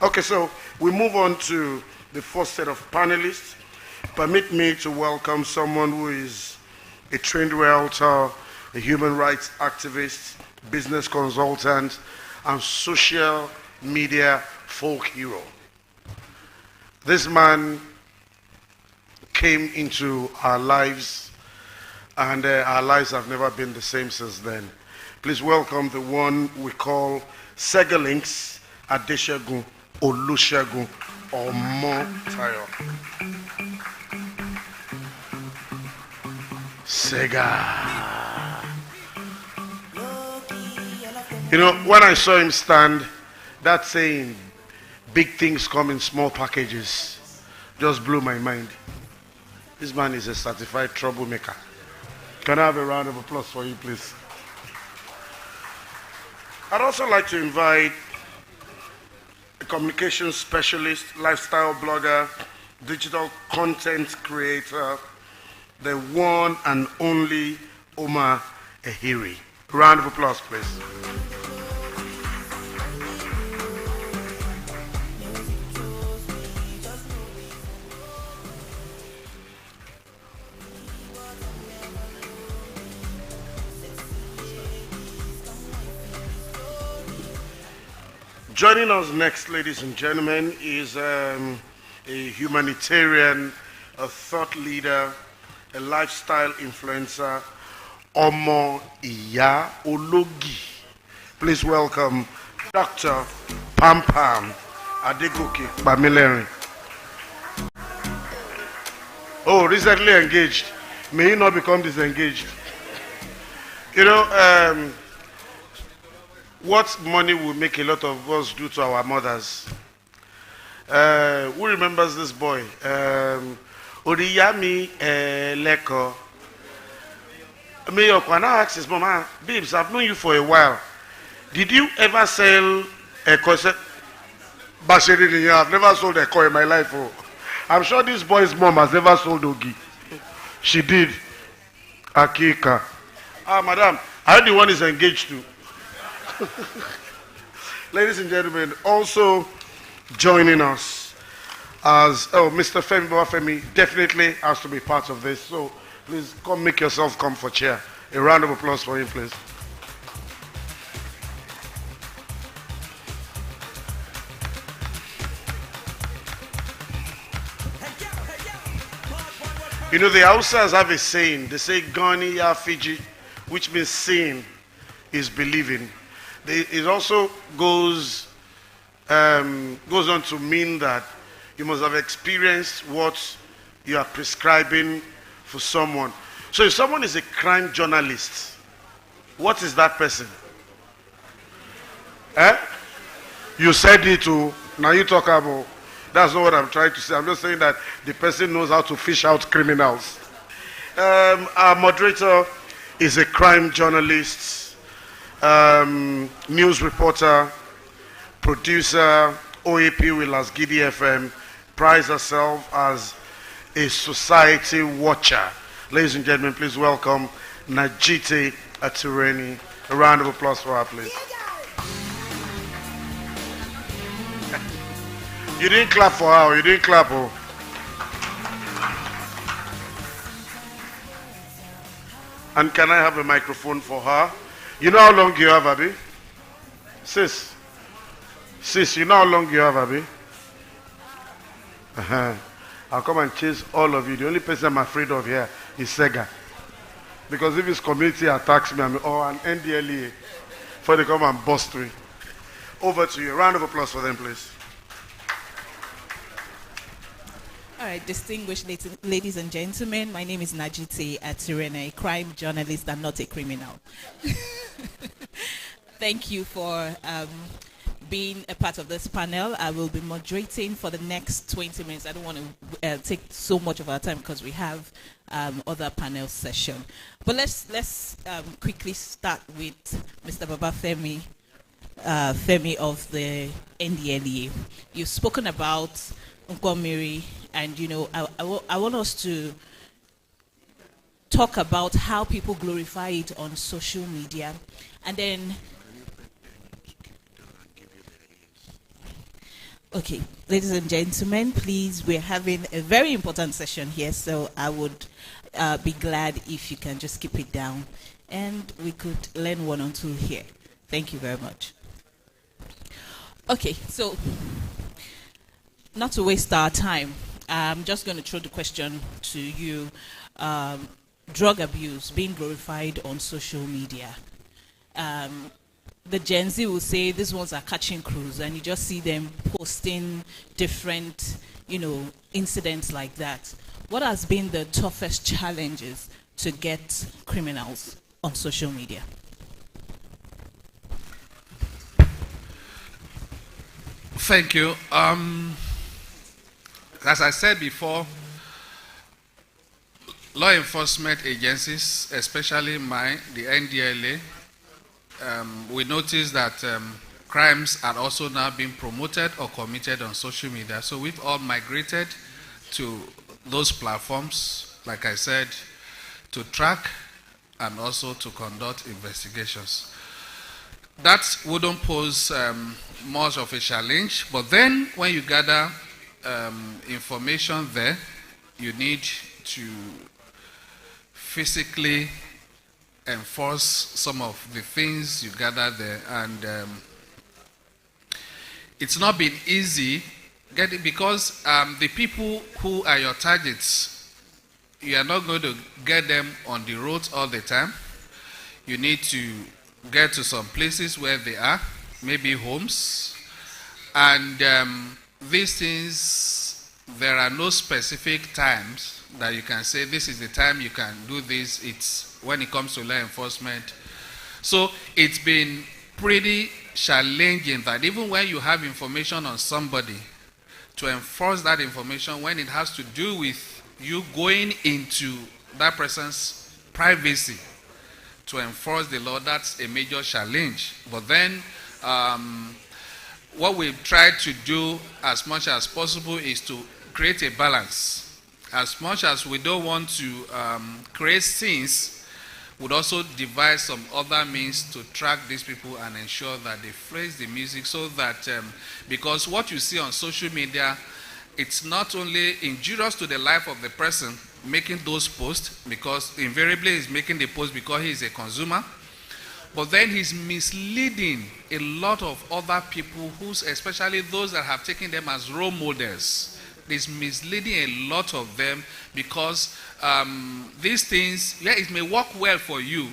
Speaker 1: Okay, so we move on to the first set of panelists. Permit me to welcome someone who is a trained realtor, a human rights activist, business consultant, and social media folk hero. This man came into our lives, and our lives have never been the same since then. Please welcome the one we call Segalinks Adeshagun Olusegun Omotayo. Sega. You know, when I saw him stand, that saying, big things come in small packages, just blew my mind. This man is a certified troublemaker. Can I have a round of applause for you, please? I'd also like to invite a communications specialist, lifestyle blogger, digital content creator, the one and only Omar Ehiri. Round of applause, please. Joining us next, ladies and gentlemen, is a humanitarian, a thought leader, a lifestyle influencer, Omo Iya Ologi. Please welcome Dr. Pam Pam Adegoke Bamilerin. Oh, recently engaged. May you not become disengaged. You know, what money will make a lot of us do to our mothers. Who remembers this boy? Oriyami Leko. Mayor Kwana asked his mama, babes, I've known you for a while. Did you ever sell a corset? Bashiri, I've never sold a coin in my life. Oh. I'm sure this boy's mom has never sold Ogi. She did. Akika. Ah, madam, I heard the one is engaged to. Ladies and gentlemen, also joining us as, Mr. Femi Babafemi definitely has to be part of this. So please come make yourself come for chair. A round of applause for him, please. You know, the Hausas have a saying. They say, Gani ya Fiji, which means seeing is believing. It also goes on to mean that you must have experienced what you are prescribing for someone. So if someone is a crime journalist, what is that person? You said it too. Now you talk about. That's not what I'm trying to say. I'm just saying that the person knows how to fish out criminals. Our moderator is a crime journalist, news reporter, producer, OAP with Las Gidi FM, prides herself as a society watcher. Ladies and gentlemen, please welcome Najite Atureni. A round of applause for her, please. You didn't clap for her, you didn't clap. Oh. And can I have a microphone for her? You know how long you have, Abby? Sis, you know how long you have, Abby? I'll come and chase all of you. The only person I'm afraid of here is Sega. Because if his community attacks me, an NDLEA, before they come and bust me. Over to you. A round of applause for them, please.
Speaker 10: All right, distinguished ladies and gentlemen, my name is Najite Atirene, a crime journalist and not a criminal. Thank you for being a part of this panel. I will be moderating for the next 20 minutes. I don't want to take so much of our time because we have other panel session. But let's quickly start with Mr. Babafemi, Femi of the NDLEA. You've spoken about Nkwamiri, and you know, I want us to talk about how people glorify it on social media, and then okay, ladies and gentlemen, please, we're having a very important session here, so I would be glad if you can just keep it down and we could learn one or two here. Thank you very much. Okay, so not to waste our time, I'm just going to throw the question to you. Drug abuse being glorified on social media. The Gen Z will say these ones are catching crews, and you just see them posting different, incidents like that. What has been the toughest challenges to get criminals on social media?
Speaker 9: Thank you. As I said before, law enforcement agencies, especially mine, the NDLA, we noticed that crimes are also now being promoted or committed on social media. So we've all migrated to those platforms, like I said, to track and also to conduct investigations. That wouldn't pose much of a challenge, but then when you gather information there, you need to physically enforce some of the things you gather there, and it's not been easy because the people who are your targets, you are not going to get them on the road all the time. You need to get to some places where they are, maybe homes, and these things, there are no specific times that you can say this is the time you can do this. It's when it comes to law enforcement. So it's been pretty challenging that even when you have information on somebody, to enforce that information when it has to do with you going into that person's privacy, to enforce the law, that's a major challenge. But then what we've tried to do as much as possible is to create a balance. As much as we don't want to create scenes, would also devise some other means to track these people and ensure that they phrase the music so that, because what you see on social media, it's not only injurious to the life of the person making those posts, because invariably he's making the post because he is a consumer, but then he's misleading a lot of other people, especially those that have taken them as role models. He's misleading a lot of them because these things, yeah, it may work well for you,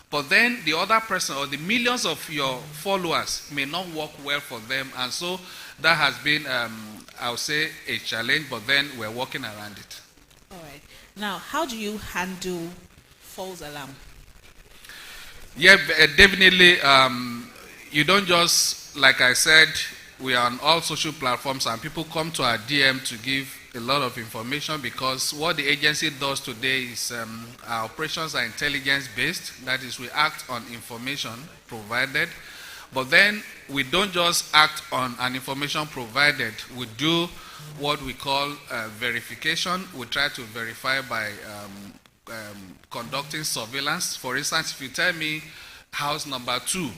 Speaker 9: but then the other person or the millions of your followers may not work well for them. And so that has been, I would say, a challenge, but then we're working around it.
Speaker 10: All right. Now, how do you handle false alarm?
Speaker 9: Yeah, definitely. You don't just, like I said, we are on all social platforms and people come to our DM to give a lot of information, because what the agency does today is our operations are intelligence based. That is, we act on information provided, but then we don't just act on an information provided. We do what we call verification. We try to verify by conducting surveillance. For instance, if you tell me house number 2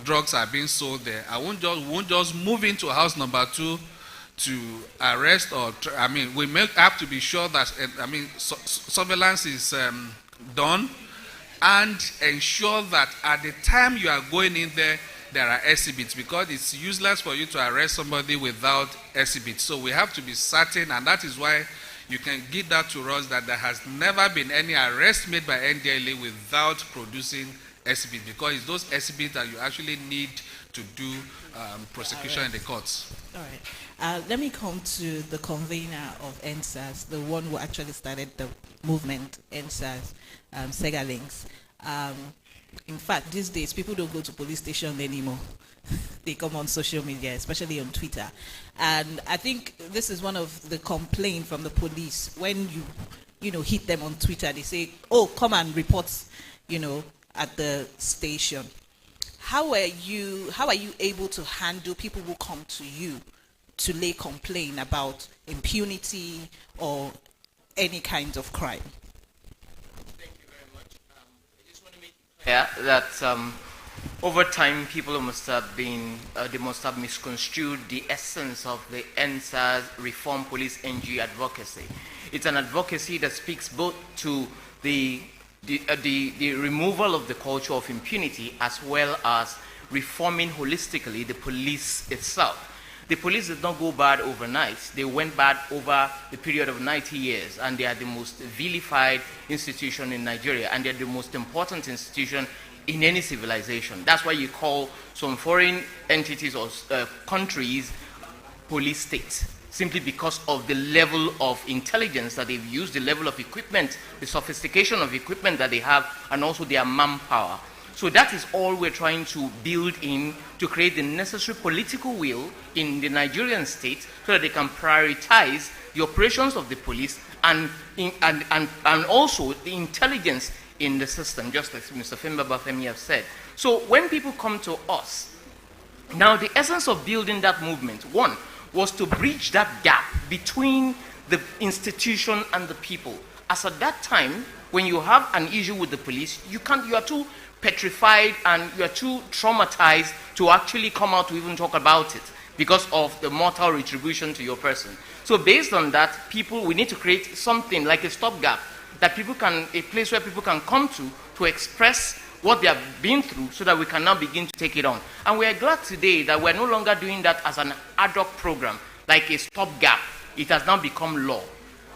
Speaker 9: drugs are being sold there, I won't just move into house number 2 to arrest or we have to be sure that surveillance is done and ensure that at the time you are going in there are exhibits, because it's useless for you to arrest somebody without exhibits. So we have to be certain, and that is why you can give that to us, that there has never been any arrest made by NDLA without producing exhibits, because it's those exhibits that you actually need to do prosecution in the courts.
Speaker 10: All right. Let me come to the convener of NSAS, the one who actually started the movement, NSAS, Sega Links. In fact, these days, people don't go to police stations anymore. They come on social media, especially on Twitter. And I think this is one of the complaints from the police. When you hit them on Twitter, they say, oh, come and report, at the station. How are you able to handle people who come to you to lay complaint about impunity or any kind of crime?
Speaker 11: Thank you very much. I just want to make it clear that over time people must have misconstrued the essence of the NSAS Reform Police NG advocacy. It's an advocacy that speaks both to the removal of the culture of impunity, as well as reforming holistically the police itself. The police did not go bad overnight. They went bad over the period of 90 years, and they are the most vilified institution in Nigeria, and they're the most important institution in any civilization. That's why you call some foreign entities or countries police states, simply because of the level of intelligence that they've used, the level of equipment, the sophistication of equipment that they have, and also their manpower. So that is all we're trying to build in to create the necessary political will in the Nigerian state so that they can prioritize the operations of the police and also the intelligence in the system, just as Mr. Femba Bafemi has said. So when people come to us, now the essence of building that movement, one, was to bridge that gap between the institution and the people. As at that time, when you have an issue with the police, you are too petrified and you are too traumatized to actually come out to even talk about it because of the mortal retribution to your person. So based on that, we need to create something like a stopgap that a place where people can come to express what they have been through, so that we can now begin to take it on. And we are glad today that we're no longer doing that as an ad hoc program, like a stopgap. It has now become law.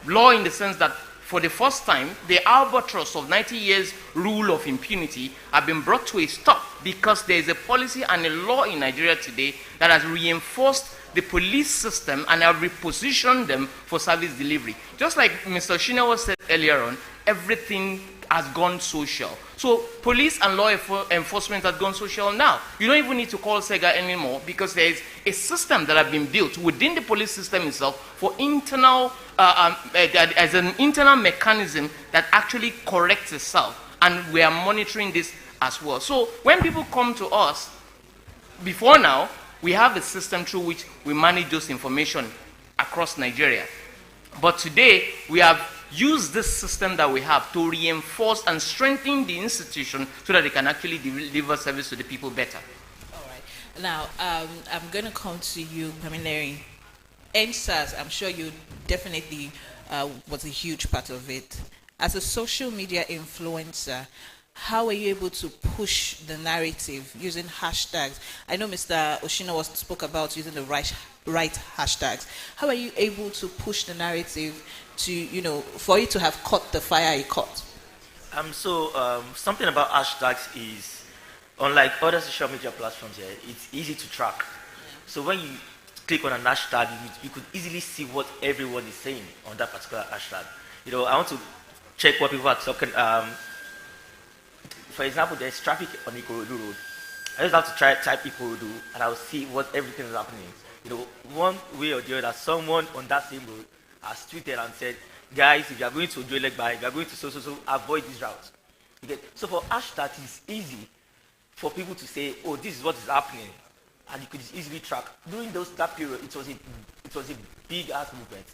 Speaker 11: Law in the sense that for the first time, the albatross of 90 years rule of impunity have been brought to a stop, because there is a policy and a law in Nigeria today that has reinforced the police system and have repositioned them for service delivery. Just like Mr. Shinawa said earlier on, everything has gone social. So police and law enforcement has gone social now. You don't even need to call SEGA anymore because there is a system that has been built within the police system itself for internal, as an internal mechanism that actually corrects itself. And we are monitoring this as well. So when people come to us, before now, we have a system through which we manage those information across Nigeria. But today, we have used this system that we have to reinforce and strengthen the institution so that they can actually deliver service to the people better.
Speaker 10: All right. Now, I'm going to come to you, Pamela. NSAS, I'm sure you definitely was a huge part of it. As a social media influencer, how are you able to push the narrative using hashtags? I know Mr. Oshino spoke about using the right hashtags. How are you able to push the narrative to, for it to have caught the fire it caught?
Speaker 12: Something about hashtags is, unlike other social media platforms here, it's easy to track. Yeah. So when you click on an hashtag, you could easily see what everyone is saying on that particular hashtag. I want to check what people are talking. For example, there's traffic on Ikorodu Road. I just have to type Ikorodu, and I'll see what everything is happening. One way or the other, someone on that same road has tweeted and said, guys, if you are going to Joelegba, if you are going to so, avoid this route. So for hashtags, it's easy for people to say, oh, this is what is happening, and you could easily track. During that period, it was a big ass movement.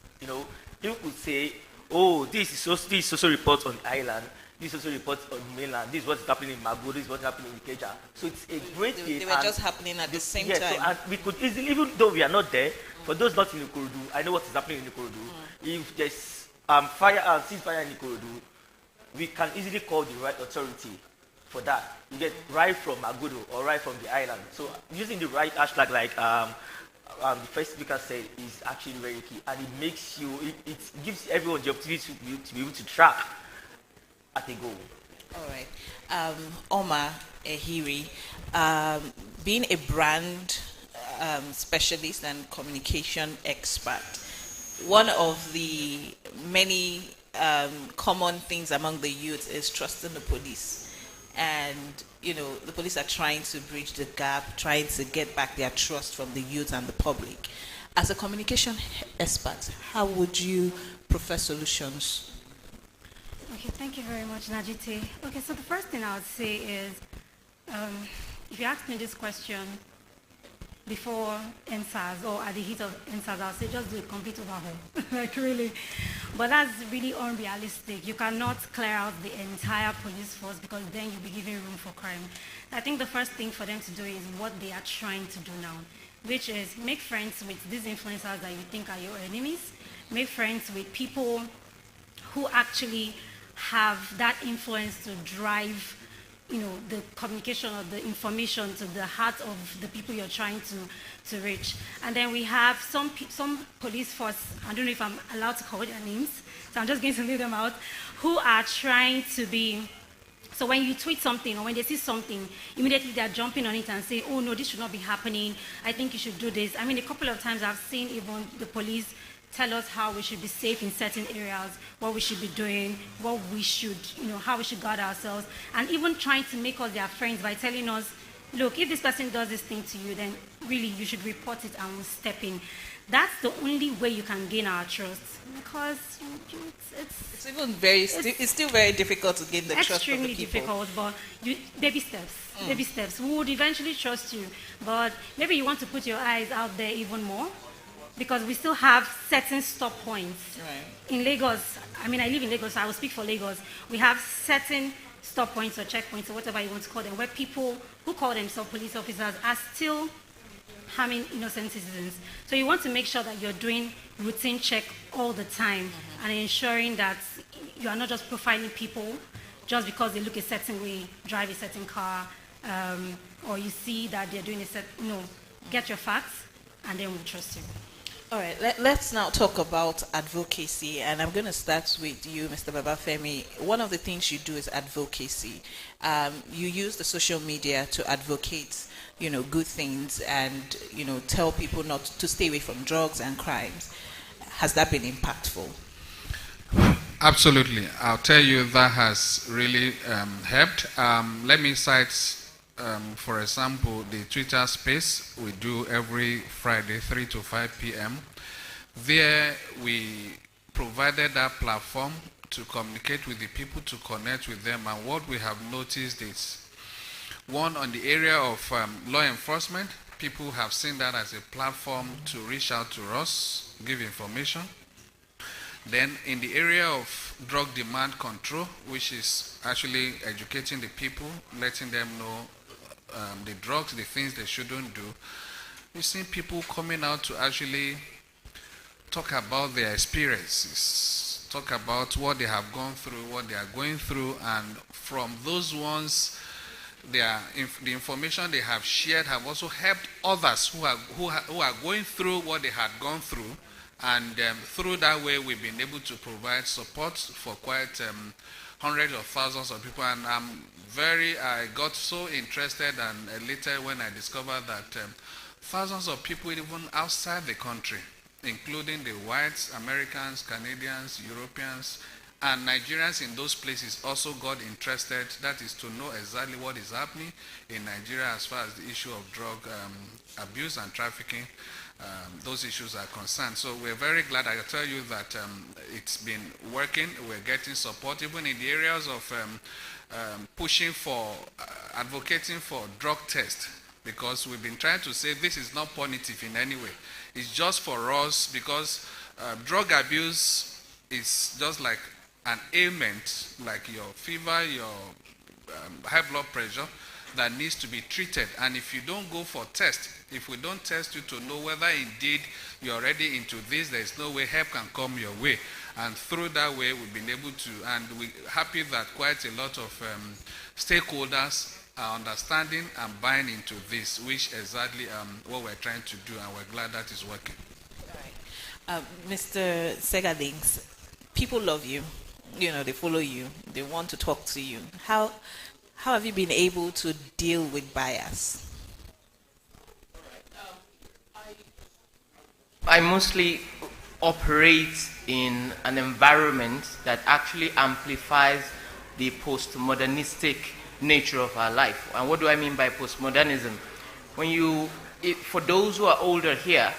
Speaker 12: People could say, oh, this is social report on the island. This also reports on the mainland. This is what's happening in Mago. This is what's happening in Ikeja. So it's a great thing.
Speaker 10: They were just happening at the same time.
Speaker 12: So, and we could easily, even though we are not there, for those not in Ikorodu, I know what is happening in Ikorodu. If there's ceasefire in Ikorodu, we can easily call the right authority for that. You get right from Magodo or right from the island. So using the right hashtag, like the first speaker said, is actually very key, and it makes it gives everyone the opportunity to be able to track at a goal.
Speaker 10: All right. Omar Ehiri, being a brand specialist and communication expert, one of the many common things among the youth is trusting the police. And, the police are trying to bridge the gap, trying to get back their trust from the youth and the public. As a communication expert, how would you prefer solutions?
Speaker 13: Okay, thank you very much, Najite. Okay, so the first thing I would say is, if you asked me this question before NSAS or at the heat of NSAS, I would say just do a complete overhaul, like really. But that's really unrealistic. You cannot clear out the entire police force because then you'll be giving room for crime. I think the first thing for them to do is what they are trying to do now, which is make friends with these influencers that you think are your enemies, make friends with people who actually have that influence to drive, the communication or the information to the heart of the people you're trying to reach. And then we have some police force, I don't know if I'm allowed to call their names, so I'm just going to leave them out, who are trying to be, so when you tweet something or when they see something, immediately they're jumping on it and say, oh no, this should not be happening, I think you should do this. I mean, a couple of times I've seen even the police tell us how we should be safe in certain areas, what we should be doing, what we should, how we should guard ourselves, and even trying to make us their friends by telling us, look, if this person does this thing to you, then really you should report it and we'll step in. That's the only way you can gain our trust, because it's
Speaker 10: still very difficult to gain the trust from the people.
Speaker 13: Extremely difficult, but baby steps. We would eventually trust you, but maybe you want to put your eyes out there even more, because we still have certain stop points. Right. In Lagos, I live in Lagos, so I will speak for Lagos. We have certain stop points or checkpoints or whatever you want to call them, where people who call themselves police officers are still harming innocent citizens. So you want to make sure that you're doing routine check all the time and ensuring that you are not just profiling people just because they look a certain way, drive a certain car, or you see that they're doing get your facts and then we'll trust you.
Speaker 10: All right, let's now talk about advocacy, and I'm going to start with you, Mr. Babafemi. One of the things you do is advocacy. You use the social media to advocate, good things and, tell people not to stay away from drugs and crimes. Has that been impactful?
Speaker 9: Absolutely. I'll tell you that has really helped. Let me cite, for example, the Twitter space we do every Friday, 3 to 5 p.m. There we provided that platform to communicate with the people, to connect with them. And what we have noticed is, one, on the area of law enforcement, people have seen that as a platform to reach out to us, give information. Then in the area of drug demand control, which is actually educating the people, letting them know the drugs, the things they shouldn't do, we've seen people coming out to actually talk about their experiences, talk about what they have gone through, what they are going through, and from those ones, the information they have shared have also helped others who are going through what they had gone through. And through that way, we've been able to provide support for quite hundreds of thousands of people. And I got so interested and elated when I discovered that thousands of people, even outside the country, including the whites, Americans, Canadians, Europeans, and Nigerians in those places also got interested. That is to know exactly what is happening in Nigeria as far as the issue of drug abuse and trafficking. Those issues are concerned. So we're very glad. I can tell you that it's been working. We're getting support even in the areas of pushing for, advocating for drug tests, because we've been trying to say this is not punitive in any way. It's just for us, because drug abuse is just like an ailment, like your fever, your high blood pressure, that needs to be treated. And if you don't go for test, if we don't test you to know whether indeed you're already into this, there's no way help can come your way. And through that way, we've been able to, and we're happy that quite a lot of stakeholders are understanding and buying into this, which exactly what we're trying to do, and we're glad that is working.
Speaker 10: All right. Mr. Segadings, people love you. You know, they follow you. They want to talk to you. How have you been able to deal with bias?
Speaker 11: I mostly operate in an environment that actually amplifies the postmodernistic nature of our life. And what do I mean by postmodernism? For those who are older here,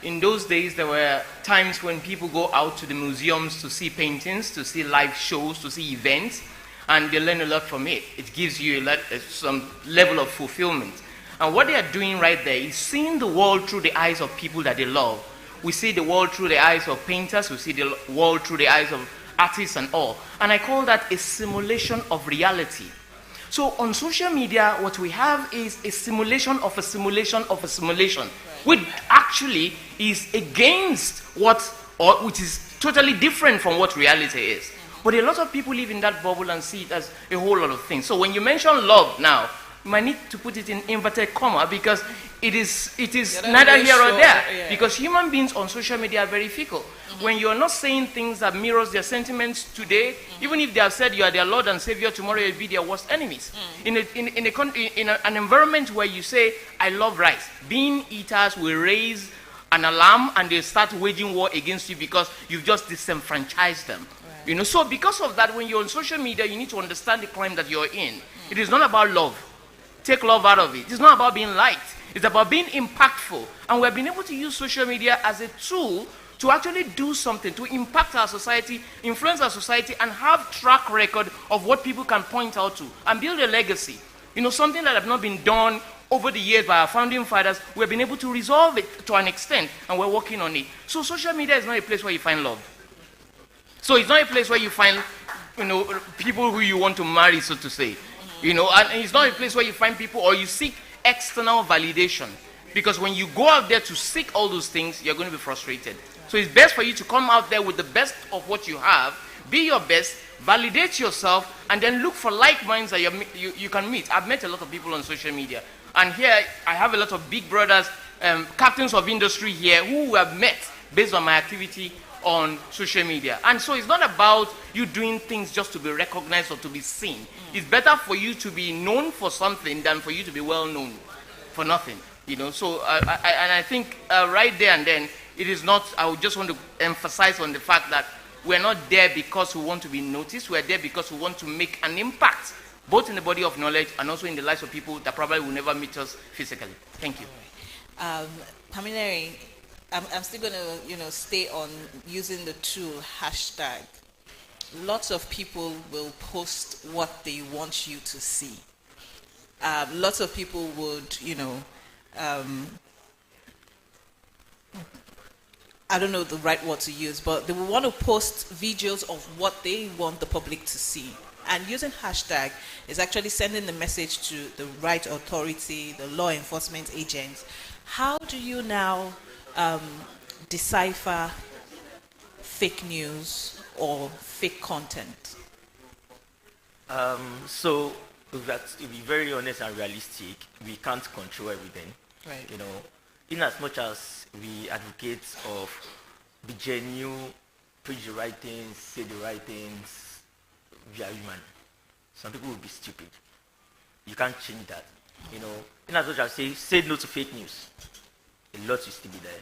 Speaker 11: in those days there were times when people go out to the museums to see paintings, to see live shows, to see events, and they learn a lot from it. It gives you some level of fulfillment. And what they are doing right there is seeing the world through the eyes of people that they love. We see the world through the eyes of painters, we see the world through the eyes of artists and all. And I call that a simulation of reality. So on social media, what we have is a simulation of a simulation of a simulation, which actually is against which is totally different from what reality is. But a lot of people live in that bubble and see it as a whole lot of things. So when you mention love now, you might need to put it in inverted comma, because it is neither here or there. Yeah. Because human beings on social media are very fickle. When you're not saying things that mirrors their sentiments today, even if they have said you are their Lord and Savior, tomorrow you'll be their worst enemies. In an environment where you say, I love rice, bean eaters will raise an alarm and they start waging war against you because you've just disenfranchised them. Right. You know, so because of that, when you're on social media, you need to understand the climate that you're in. It is not about love. Take love out of it. It's not about being liked. It's about being impactful. And we've been able to use social media as a tool to actually do something, to impact our society, influence our society, and have track record of what people can point out to and build a legacy. You know, something that have not been done over the years by our founding fathers, we've been able to resolve it to an extent, and we're working on it. So social media is not a place where you find love. So it's not a place where you find, people who you want to marry, so to say. And it's not a place where you find people or you seek external validation. Because when you go out there to seek all those things, you're going to be frustrated. So it's best for you to come out there with the best of what you have, be your best, validate yourself, and then look for like minds that you can meet. I've met a lot of people on social media. And here, I have a lot of big brothers, captains of industry here, who have met based on my activity on social media. And so it's not about you doing things just to be recognized or to be seen. It's better for you to be known for something than for you to be well known for nothing. So I think right there and then, it is not, I would just want to emphasize on the fact that We're not there because we want to be noticed. We're there because we want to make an impact, both in the body of knowledge and also in the lives of people that probably will never meet us physically. Thank you.
Speaker 10: Pamela, I'm still going to, stay on using the tool hashtag. Lots of people will post what they want you to see. Lots of people would, I don't know the right word to use, but they will want to post videos of what they want the public to see. And using hashtag is actually sending the message to the right authority, the law enforcement agents. How do you now decipher fake news or fake content?
Speaker 12: So, to be very honest and realistic, we can't control everything.
Speaker 10: Right.
Speaker 12: In as much as we advocate of be genuine, preach the right things, say the right things, we are human. Some people will be stupid. You can't change that. In as much as say no to fake news, a lot will still be there.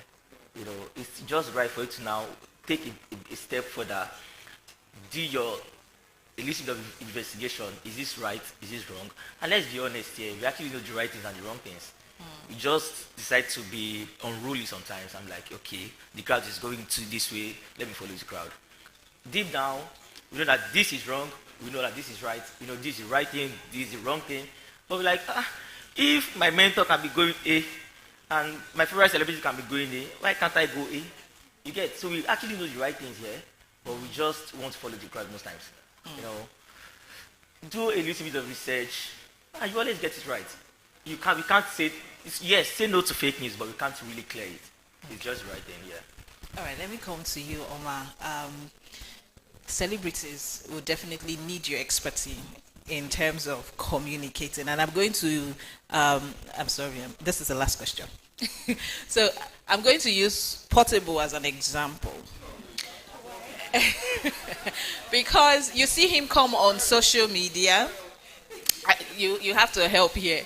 Speaker 12: It's just right for you to now take a step further, do your a little bit of investigation. Is this right? Is this wrong? And let's be honest here, we actually know the right things and the wrong things. We just decide to be unruly sometimes. I'm like, okay, the crowd is going to this way, let me follow the crowd. Deep down, we know that this is wrong, we know that this is right, this is the right thing, this is the wrong thing. But we're like, if my mentor can be going A, and my favorite celebrity can be going A, why can't I go A? You get, so we actually know the right things here, but we just want to follow the crowd most times. Do a little bit of research, and you always get it right. We can't say, yes, say no to fake news, but we can't really clear it. It's just the right thing, yeah.
Speaker 10: All right, let me come to you, Omar. Celebrities will definitely need your expertise in terms of communicating. And I'm going to, I'm sorry, this is the last question. So I'm going to use Portable as an example. Because you see him come on social media. You have to help here.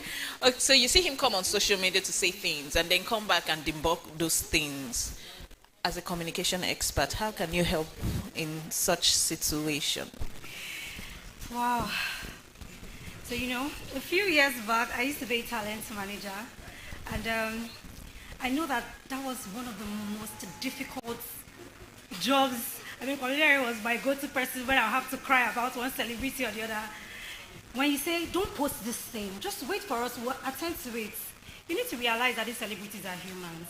Speaker 10: So you see him come on social media to say things and then come back and debunk those things. As a communication expert, how can you help in such situation?
Speaker 13: Wow. So, a few years back, I used to be a talent manager. And I know that was one of the most difficult jobs. Cornelia was my go-to person when I have to cry about one celebrity or the other. When you say, don't post this thing, just wait for us, we'll attend to it. You need to realize that these celebrities are humans.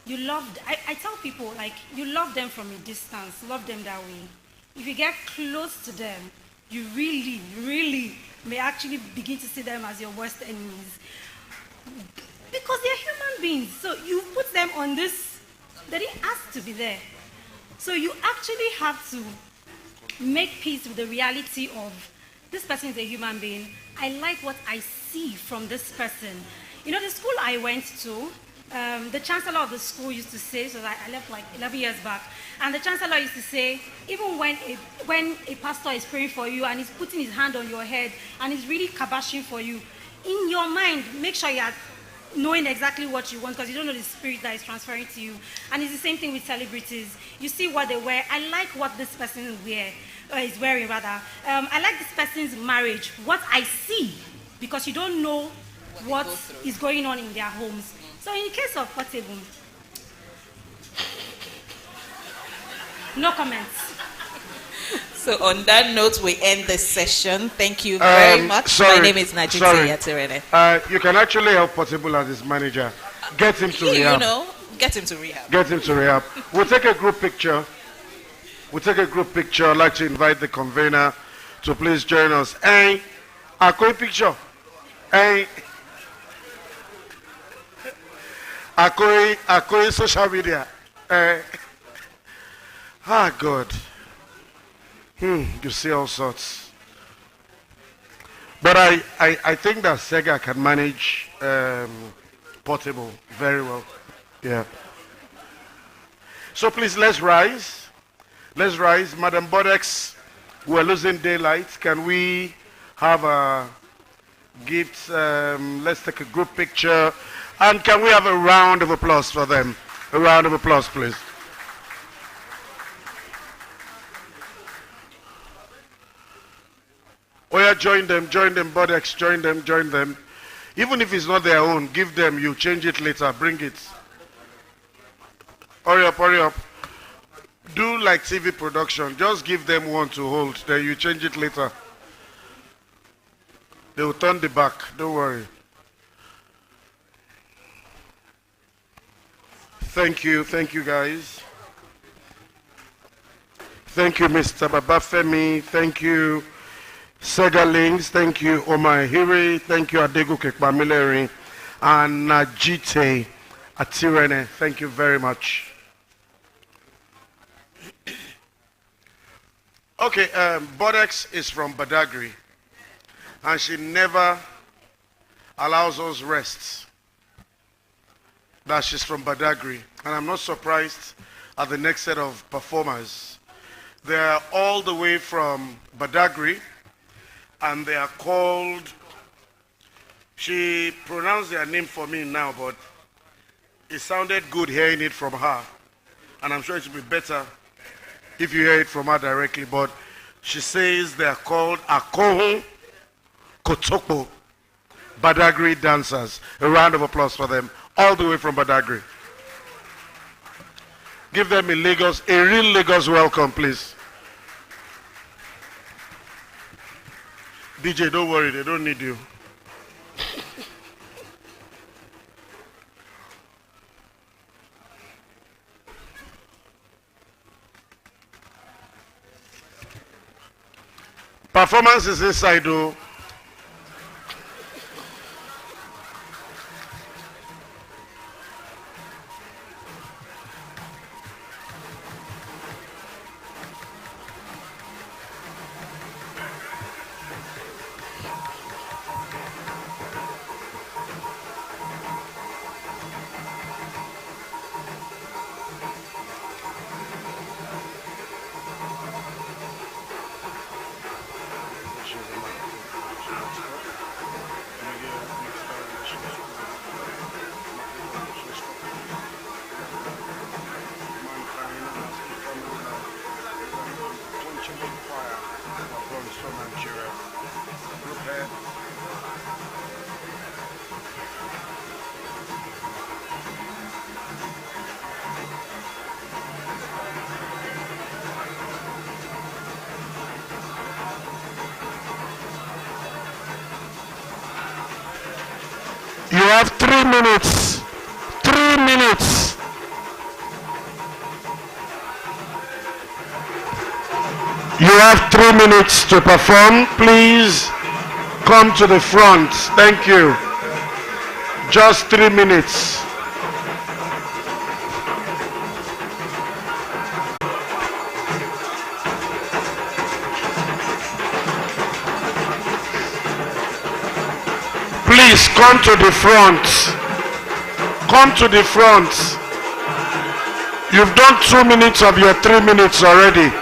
Speaker 13: I tell people, you love them from a distance, love them that way. If you get close to them, you really, really may actually begin to see them as your worst enemies. Because they're human beings, so you put them on this, they didn't ask to be there. So you actually have to make peace with the reality of this person is a human being. I like what I see from this person. The school I went to, the chancellor of the school used to say, so I left 11 years back, and the chancellor used to say, even when a pastor is praying for you and he's putting his hand on your head and he's really kabashing for you, in your mind, make sure you are knowing exactly what you want, because you don't know the spirit that is transferring to you. And it's the same thing with celebrities. You see what they wear. I like what this person is wearing, rather. I like this person's marriage, what I see, because you don't know what is going on in their homes. So in the case of Portable, no comments.
Speaker 10: So on that note, we end this session. Thank you very much.
Speaker 1: Sorry,
Speaker 10: My name is Najiti Yatirene.
Speaker 1: You can actually help Portable as his manager. Get him to rehab.
Speaker 10: Get him to rehab.
Speaker 1: Get him to rehab. We'll take a group picture. I'd like to invite the convener to please join us. Hey, a quick picture. Hey, a quick social media. God. You see all sorts. But I think that Sega can manage Portable very well. Yeah. So please, let's rise. Let's rise. Madam Bodex, we're losing daylight. Can we have a gift? Let's take a group picture. And can we have a round of applause for them? A round of applause, please. Oh yeah, join them, Bodex, join them. Even if it's not their own, give them, you change it later, bring it. Hurry up. Do like TV production, just give them one to hold, then you change it later. They will turn the back, don't worry. Thank you guys. Thank you, Mr. Babafemi. Thank you, Sega Links. Thank you, Omar Hiri. Thank you, Adegu Kekbamileri. And Najite Atirene. Thank you very much. Okay, Bodex is from Badagry. And she never allows us rest. That she's from Badagry. And I'm not surprised at the next set of performers. They are all the way from Badagry, and they are called, she pronounced their name for me now, but it sounded good hearing it from her. And I'm sure it will be better if you hear it from her directly, but she says they are called Akoho Kotoko Badagry dancers. A round of applause for them, all the way from Badagry. Give them a real Lagos welcome, please. DJ, don't worry, they don't need you. Performance is inside though. You have 3 minutes. 3 minutes. You have 3 minutes to perform. Please come to the front. Thank you. Just 3 minutes. Please come to the front. Come to the front. You've done 2 minutes of your 3 minutes already.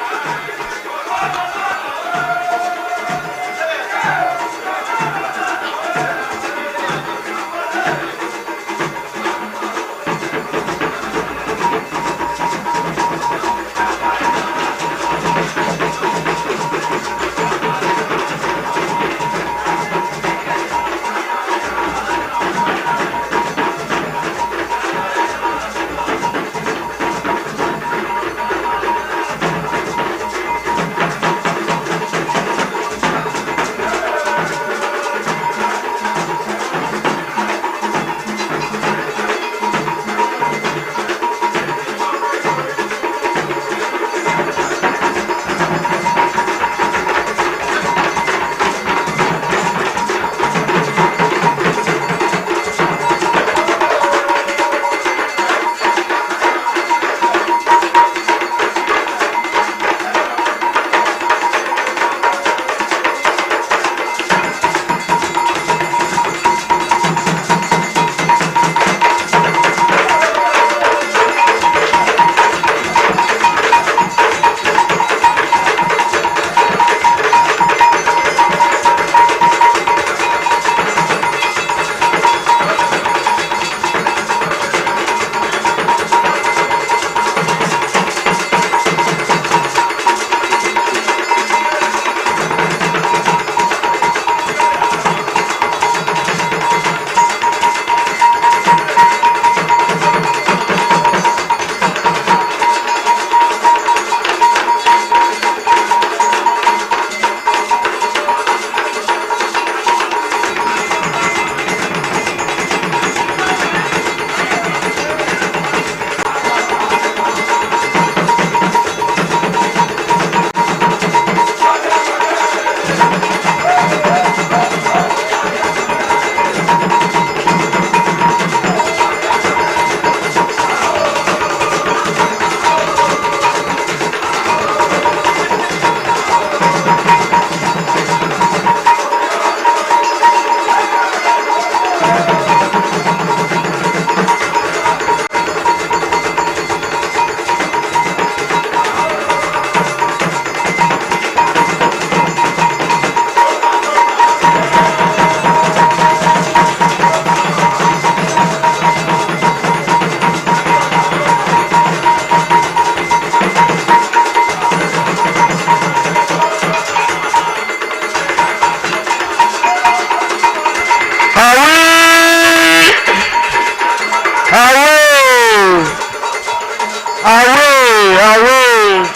Speaker 8: Away, away.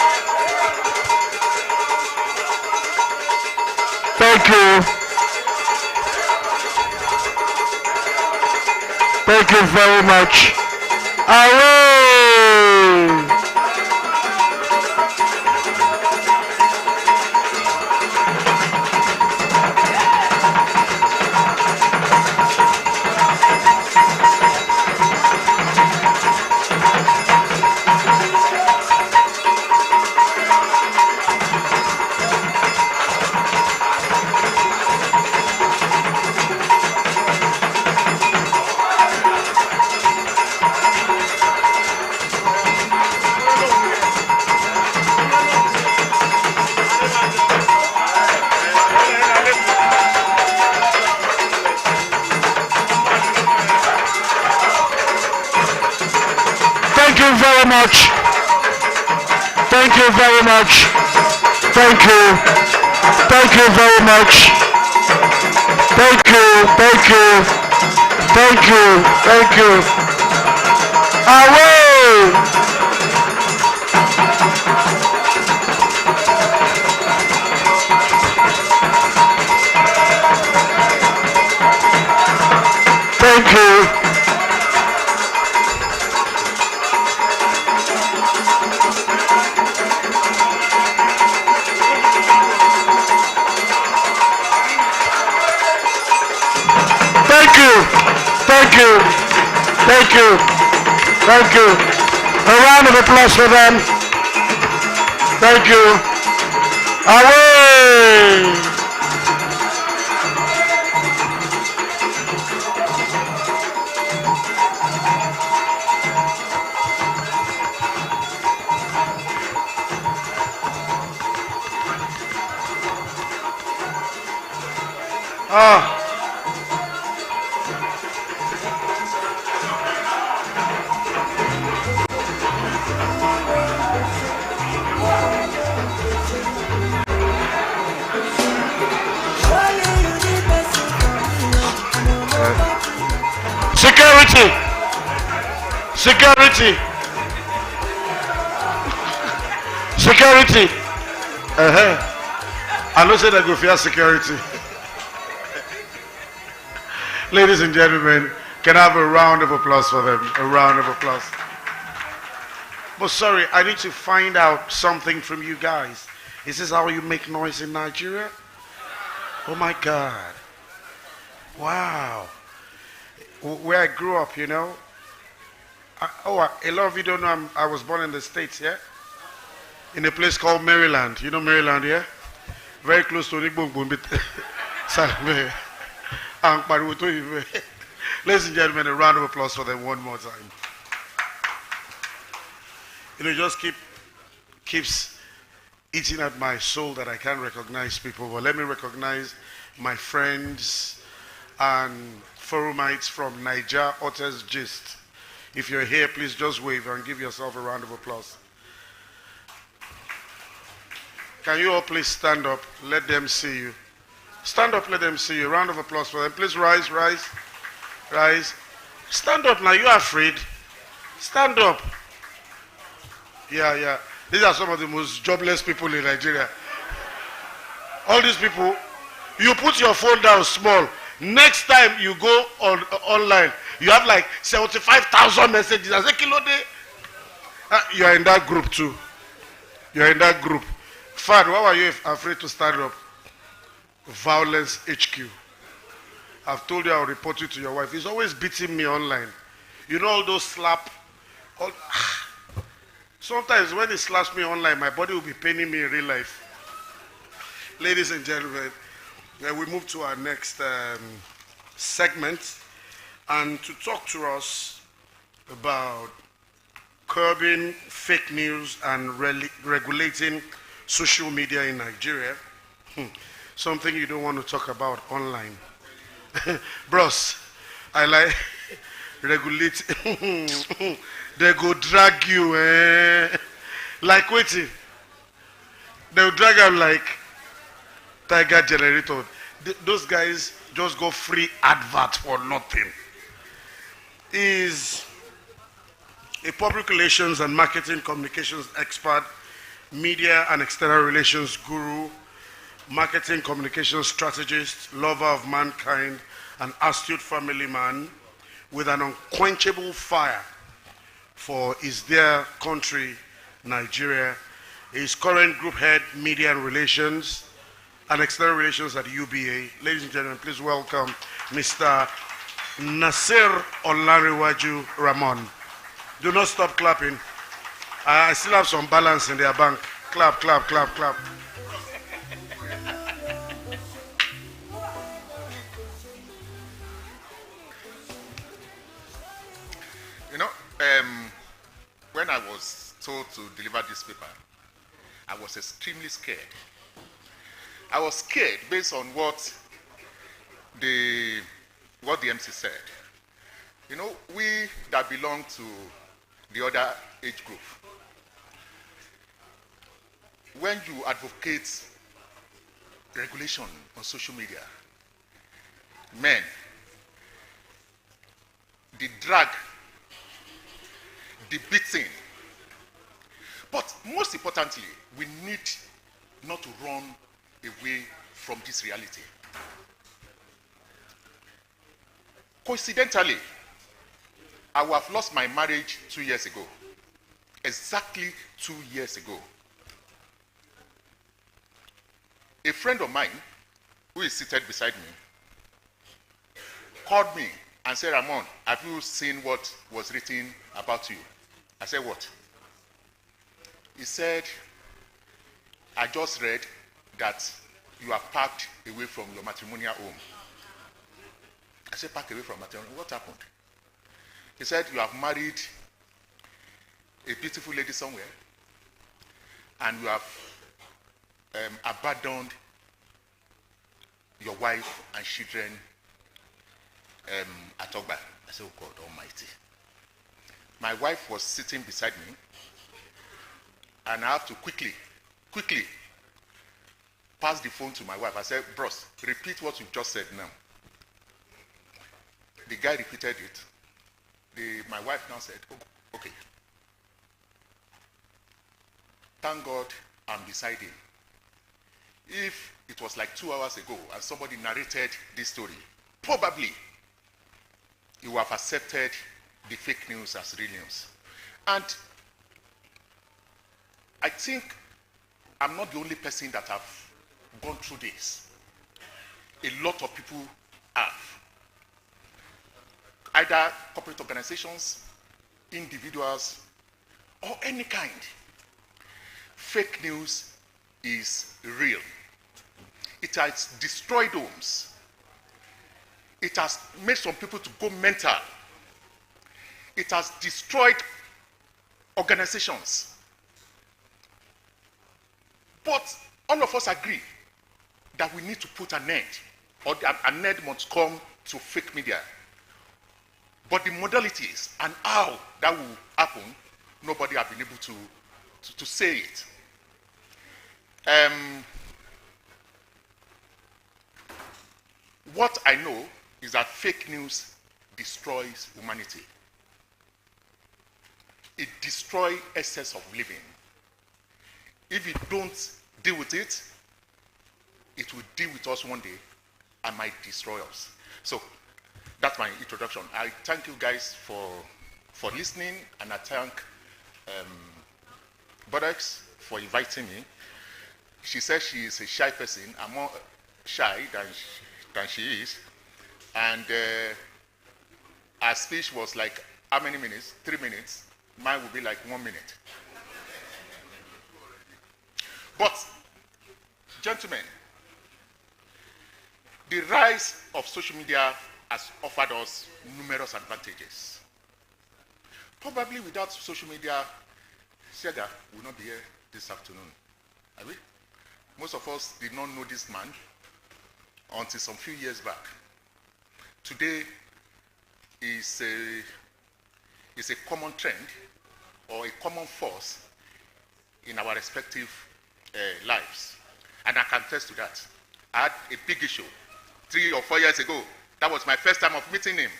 Speaker 8: Thank you. Thank you very much. Away. Thank you very much. Thank you very much. Thank you. Thank you very much. Thank you. Thank you. Thank you. Thank you. Away. Thank you. Thank you. Thank you. Thank you. Thank you. A round of applause for them. Thank you. Away. Ah. Security. Security. Security. I know say that go fear security. Ladies and gentlemen, can I have a round of applause for them? A round of applause. But sorry, I need to find out something from you guys. Is this how you make noise in Nigeria? Oh my God. Wow. Where I grew up, you know. A lot of you don't know I was born in the States, yeah? In a place called Maryland. You know Maryland, yeah? Very close to Nigbongbon. Ladies and gentlemen, a round of applause for them one more time. You know, it just keeps eating at my soul that I can't recognize people. But let me recognize my friends and forumites from Niger Otters Gist. If you're here, please just wave and give yourself a round of applause. Can you all please stand up? Let them see you. Stand up, let them see you. Round of applause for them. Please rise, rise, rise. Stand up now. You are afraid. Stand up. Yeah. These are some of the most jobless people in Nigeria. All these people, you put your phone down small. Next time you go online, you have like 75,000 messages. I say, Kilo day. You are in that group too. You are in that group. Fad, why were you afraid to stand up? Violence HQ. I've told you I'll report you to your wife. He's always beating me online. You know all those slap. Sometimes when he slaps me online, my body will be paining me in real life. Ladies and gentlemen, we move to our next segment, and to talk to us about curbing fake news and regulating social media in Nigeria. Something you don't want to talk about online. Bros, I like regulate. They go drag you, like waiting. They'll drag you like Tiger Generator. Those guys just go free advert for nothing. Is
Speaker 1: a public relations and marketing communications expert, media and external relations guru, marketing communications strategist, lover of mankind, an astute family man with an unquenchable fire for his dear country, Nigeria. He is current group head, media and relations and external relations at UBA. Ladies and gentlemen, please welcome Mr. Nasir Olariwaju Ramon. Do not stop clapping. I still have some balance in their bank. Clap, clap, clap, clap.
Speaker 14: You know, when I was told to deliver this paper, I was extremely scared. I was scared based on what the MC said. You know, we that belong to the other age group, when you advocate regulation on social media, men, the drag, the beating, but most importantly, we need not to run away from this reality. Coincidentally, I would have lost my marriage 2 years ago. Exactly 2 years ago. A friend of mine, who is seated beside me, called me and said, Ramon, have you seen what was written about you? I said, what? He said, I just read that you are packed away from your matrimonial home. I said, packed away from matrimonial, what happened? He said, you have married a beautiful lady somewhere, and you have abandoned your wife and children at Ogba. I said, oh God Almighty. My wife was sitting beside me, and I have to quickly pass the phone to my wife. I said, bros, repeat what you just said now. The guy repeated it. My wife now said, oh, okay. Thank God I'm beside him. If it was like 2 hours ago and somebody narrated this story, probably he would have accepted the fake news as real news. And I think I'm not the only person that have gone through this. A lot of people have. Either corporate organizations, individuals, or any kind. Fake news is real. It has destroyed homes. It has made some people to go mental. It has destroyed organizations. But all of us agree that we need to put an end, or an end must come to fake media. But the modalities and how that will happen, nobody has been able to say it. What I know is that fake news destroys humanity. It destroys essence of living. If you don't deal with it, it will deal with us one day and might destroy us. So that's my introduction. I thank you guys for listening, and I thank Bodex for inviting me. She says she is a shy person. I'm more shy than she is. And her speech was like, how many minutes? 3 minutes. Mine will be like 1 minute. But, gentlemen, the rise of social media has offered us numerous advantages. Probably without social media, Sega would not be here this afternoon. Are we? Most of us did not know this man until some few years back. Today is a common trend or a common force in our respective lives. And I can attest to that. I had a big issue 3 or 4 years ago. That was my first time of meeting him.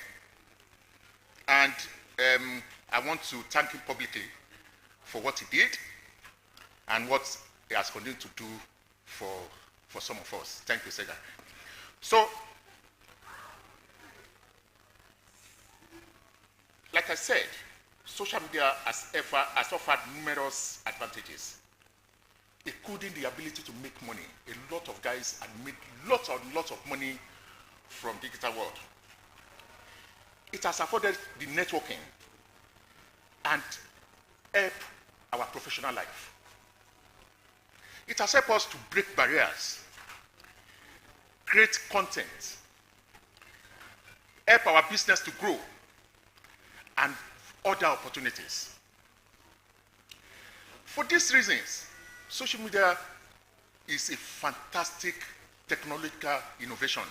Speaker 14: And I want to thank him publicly for what he did and what he has continued to do for some of us. Thank you, Sega. So, like I said, social media has offered numerous advantages, including the ability to make money. A lot of guys have made lots of money from digital world. It has afforded the networking and help our professional life. It has helped us to break barriers, create content, help our business to grow, and other opportunities. For these reasons, social media is a fantastic technological innovation.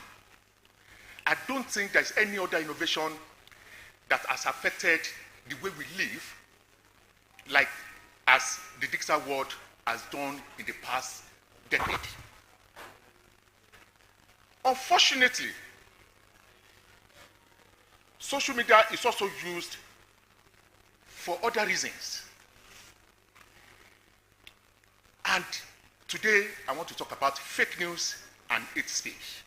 Speaker 14: I don't think there's any other innovation that has affected the way we live like as the digital world has done in the past decade. Unfortunately, social media is also used for other reasons. And today, I want to talk about fake news and hate speech.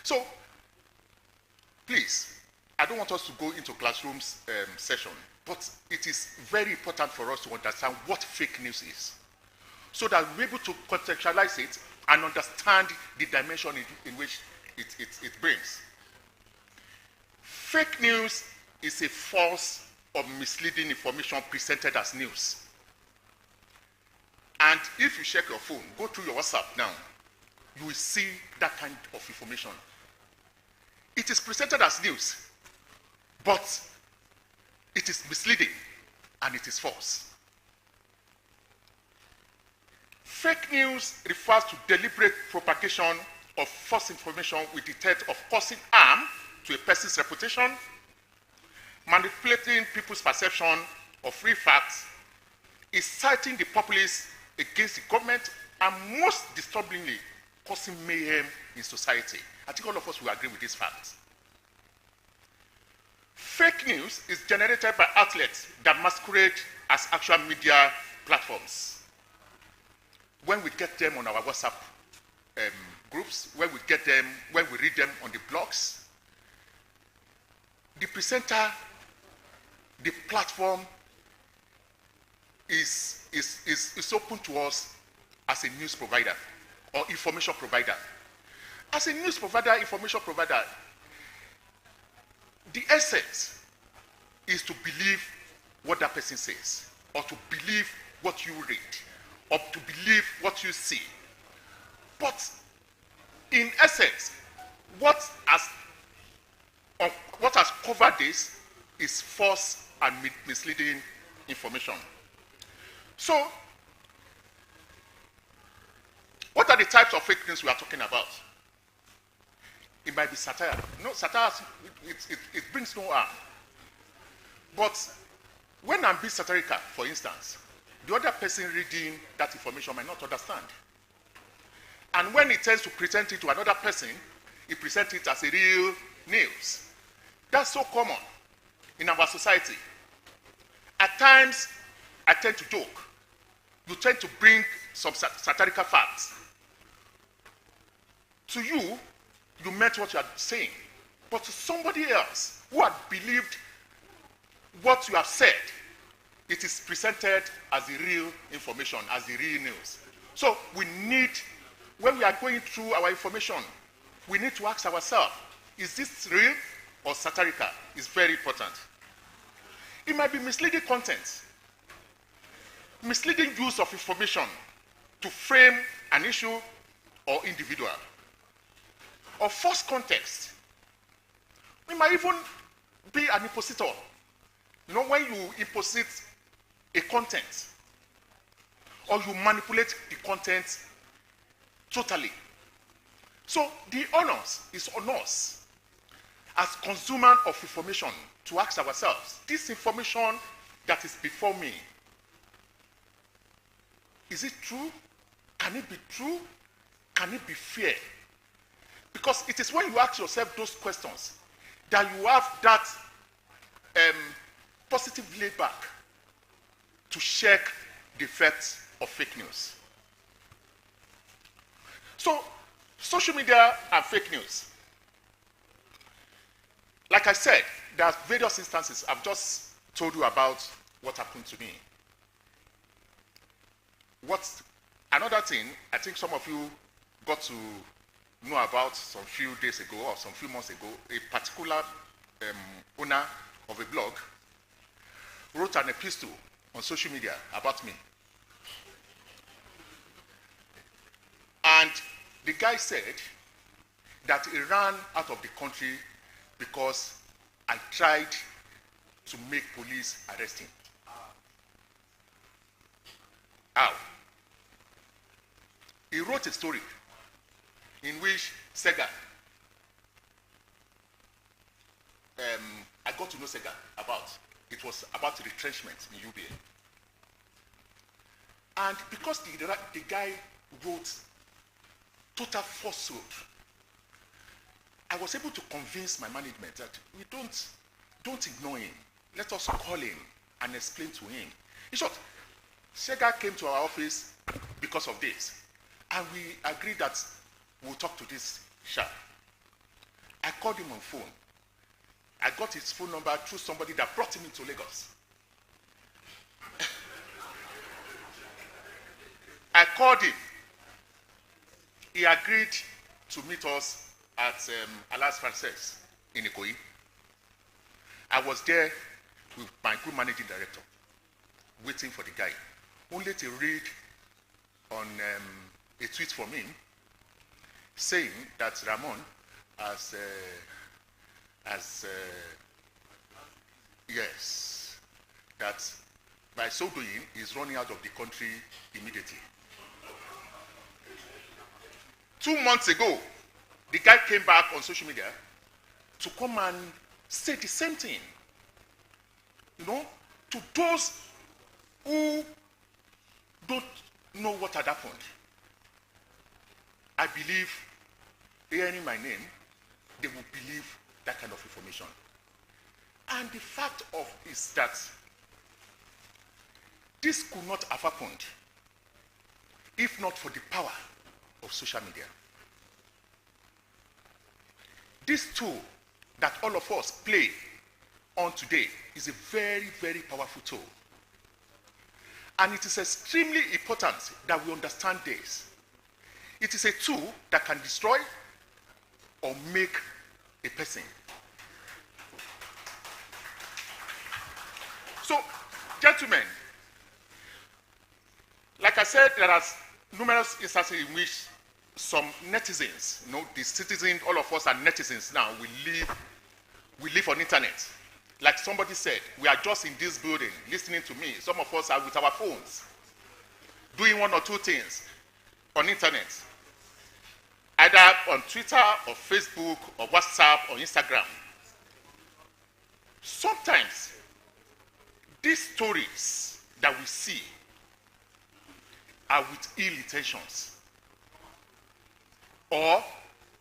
Speaker 14: So, please, I don't want us to go into classrooms session, but it is very important for us to understand what fake news is, so that we're able to contextualize it and understand the dimension in which it brings. Fake news is a false or misleading information presented as news. And if you check your phone, go through your WhatsApp now, you will see that kind of information. It is presented as news, but it is misleading and it is false. Fake news refers to deliberate propagation of false information with the intent of causing harm to a person's reputation, manipulating people's perception of free facts, inciting the populace against the government, and most disturbingly, causing mayhem in society. I think all of us will agree with these facts. Fake news is generated by outlets that masquerade as actual media platforms. When we get them on our WhatsApp groups, when we read them on the blogs, the presenter, the platform is open to us as a news provider or information provider. As a news provider, information provider, the essence is to believe what that person says, or to believe what you read, or to believe what you see. But in essence, what has covered this is false and misleading information. So, what are the types of fake news we are talking about? It might be satire. No, satire, it brings no harm. But when I'm being satirical, for instance, the other person reading that information might not understand. And when it tends to present it to another person, it presents it as a real news. That's so common in our society. At times, I tend to joke. You tend to bring some satirical facts. To you, you meant what you are saying. But to somebody else who had believed what you have said, it is presented as the real information, as the real news. So we need, when we are going through our information, we need to ask ourselves, is this real or satirical? It's very important. It might be misleading content, misleading use of information to frame an issue or individual, or false context. We might even be an impositor. You know, when you imposite a content, or you manipulate the content totally. So the onus is on us as consumers of information to ask ourselves, this information that is before me, is it true? Can it be true? Can it be fair? Because it is when you ask yourself those questions that you have that positively back to check the effects of fake news. So, social media and fake news. Like I said, there are various instances. I've just told you about what happened to me. Another thing, I think some of you got to know about some few days ago or some few months ago, a particular owner of a blog wrote an epistle on social media about me. And the guy said that he ran out of the country because I tried to make police arrest him. How? He wrote a story in which Sega, I got to know Sega it was about retrenchment in UBA. And because the guy wrote total falsehood, I was able to convince my management that we don't ignore him. Let us call him and explain to him. In short, Sega came to our office because of this. And we agreed that we'll talk to this chap. I called him on phone. I got his phone number through somebody that brought him into Lagos. I called him. He agreed to meet us at Alas Frances in Ikoyi. I was there with my group managing director, waiting for the guy, only to read on a tweet from him saying that Ramon yes, that by so doing, he's running out of the country immediately. 2 months ago, the guy came back on social media to come and say the same thing. You know, to those who don't know what had happened. I believe, hearing my name, they will believe that kind of information. And the fact of is that this could not have happened if not for the power of social media. This tool that all of us play on today is a very, very powerful tool. And it is extremely important that we understand this. It is a tool that can destroy or make a person. So, gentlemen, like I said, there are numerous instances in which some netizens, you know, the citizens, all of us are netizens now, we live on internet. Like somebody said, we are just in this building listening to me. Some of us are with our phones, doing one or two things on internet, either on Twitter or Facebook or WhatsApp or Instagram. Sometimes these stories that we see are with ill intentions or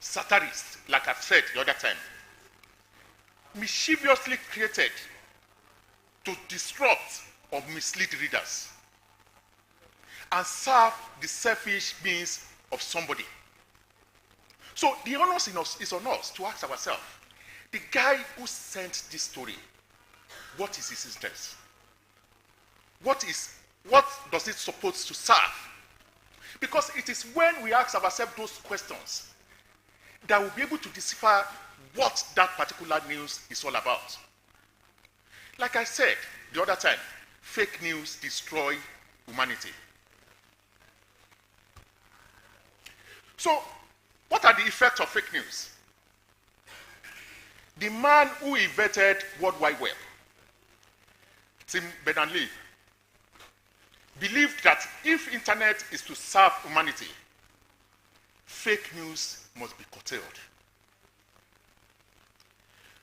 Speaker 14: satirists, like I said the other time, mischievously created to disrupt or mislead readers and serve the selfish means of somebody. So the onus is on us to ask ourselves, the guy who sent this story, what is his interest? What does it supposed to serve? Because it is when we ask ourselves those questions that we'll be able to decipher what that particular news is all about. Like I said the other time, fake news destroy humanity. So, what are the effects of fake news? The man who invented World Wide Web, Tim Berners-Lee, believed that if internet is to serve humanity, fake news must be curtailed.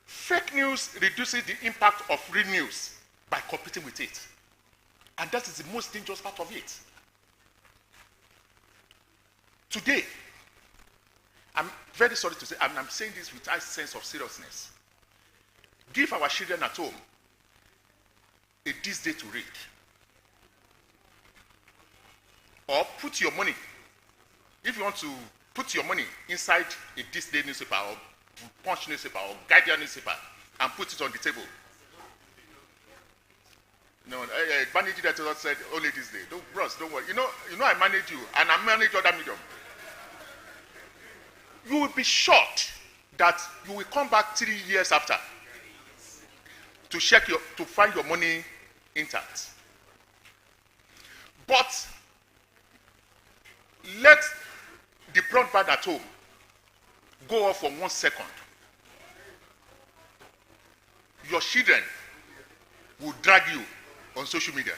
Speaker 14: Fake news reduces the impact of real news by competing with it. And that is the most dangerous part of it. Today, I'm very sorry to say, and I'm saying this with a sense of seriousness. Give our children at home this day to read. Or put your money, if you want to put your money inside a this day newspaper or Punch newspaper or Guardian newspaper and put it on the table. No, managing director said only this day. Don't, bros, don't worry. You know I manage you and I manage other medium. You will be shocked that you will come back 3 years after to check to find your money intact. But let the broadband at home go off for 1 second. Your children will drag you on social media.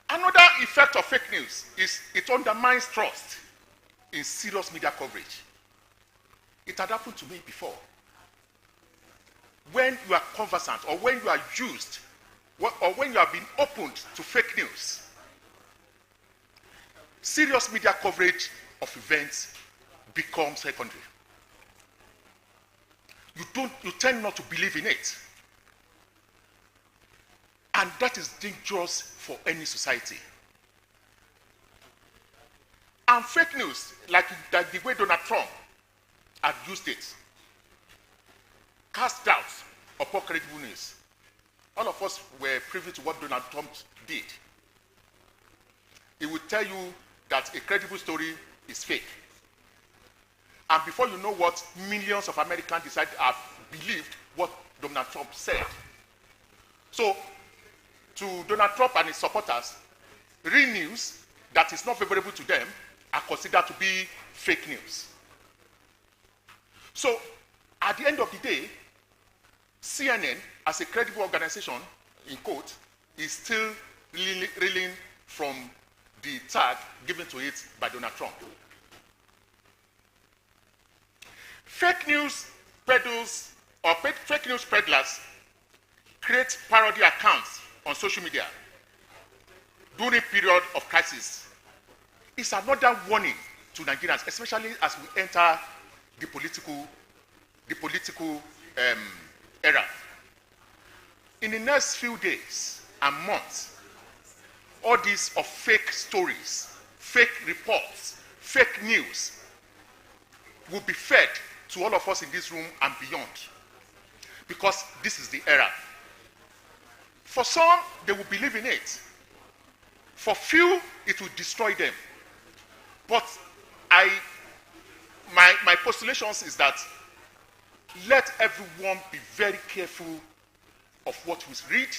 Speaker 14: Another effect of fake news is it undermines trust in serious media coverage. It had happened to me before. When you are conversant or when you are used or when you have been opened to fake news, serious media coverage of events becomes secondary. You tend not to believe in it. And that is dangerous for any society. And fake news, like the way Donald Trump had used it, cast doubt upon credible news. All of us were privy to what Donald Trump did. He would tell you that a credible story is fake. And before you know what, millions of Americans have believed what Donald Trump said. So, to Donald Trump and his supporters, real news that is not favorable to them are considered to be fake news. So, at the end of the day, CNN, as a credible organization, in quote, is still reeling from the tag given to it by Donald Trump. Fake news peddlers or fake news peddlers create parody accounts on social media during period of crisis. It's another warning to Nigerians, especially as we enter the political era. In the next few days and months, all these of fake stories, fake reports, fake news will be fed to all of us in this room and beyond, because this is the era. For some, they will believe in it. For few, it will destroy them. But my postulations is that let everyone be very careful of what we read,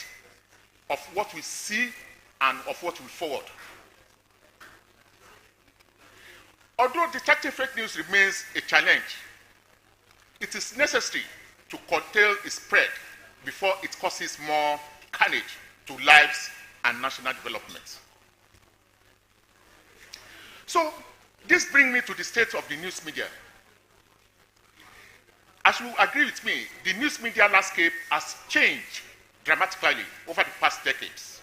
Speaker 14: of what we see, and of what we forward. Although detecting fake news remains a challenge, it is necessary to curtail its spread before it causes more carnage to lives and national development. So, this brings me to the state of the news media. As you agree with me, the news media landscape has changed dramatically over the past decades.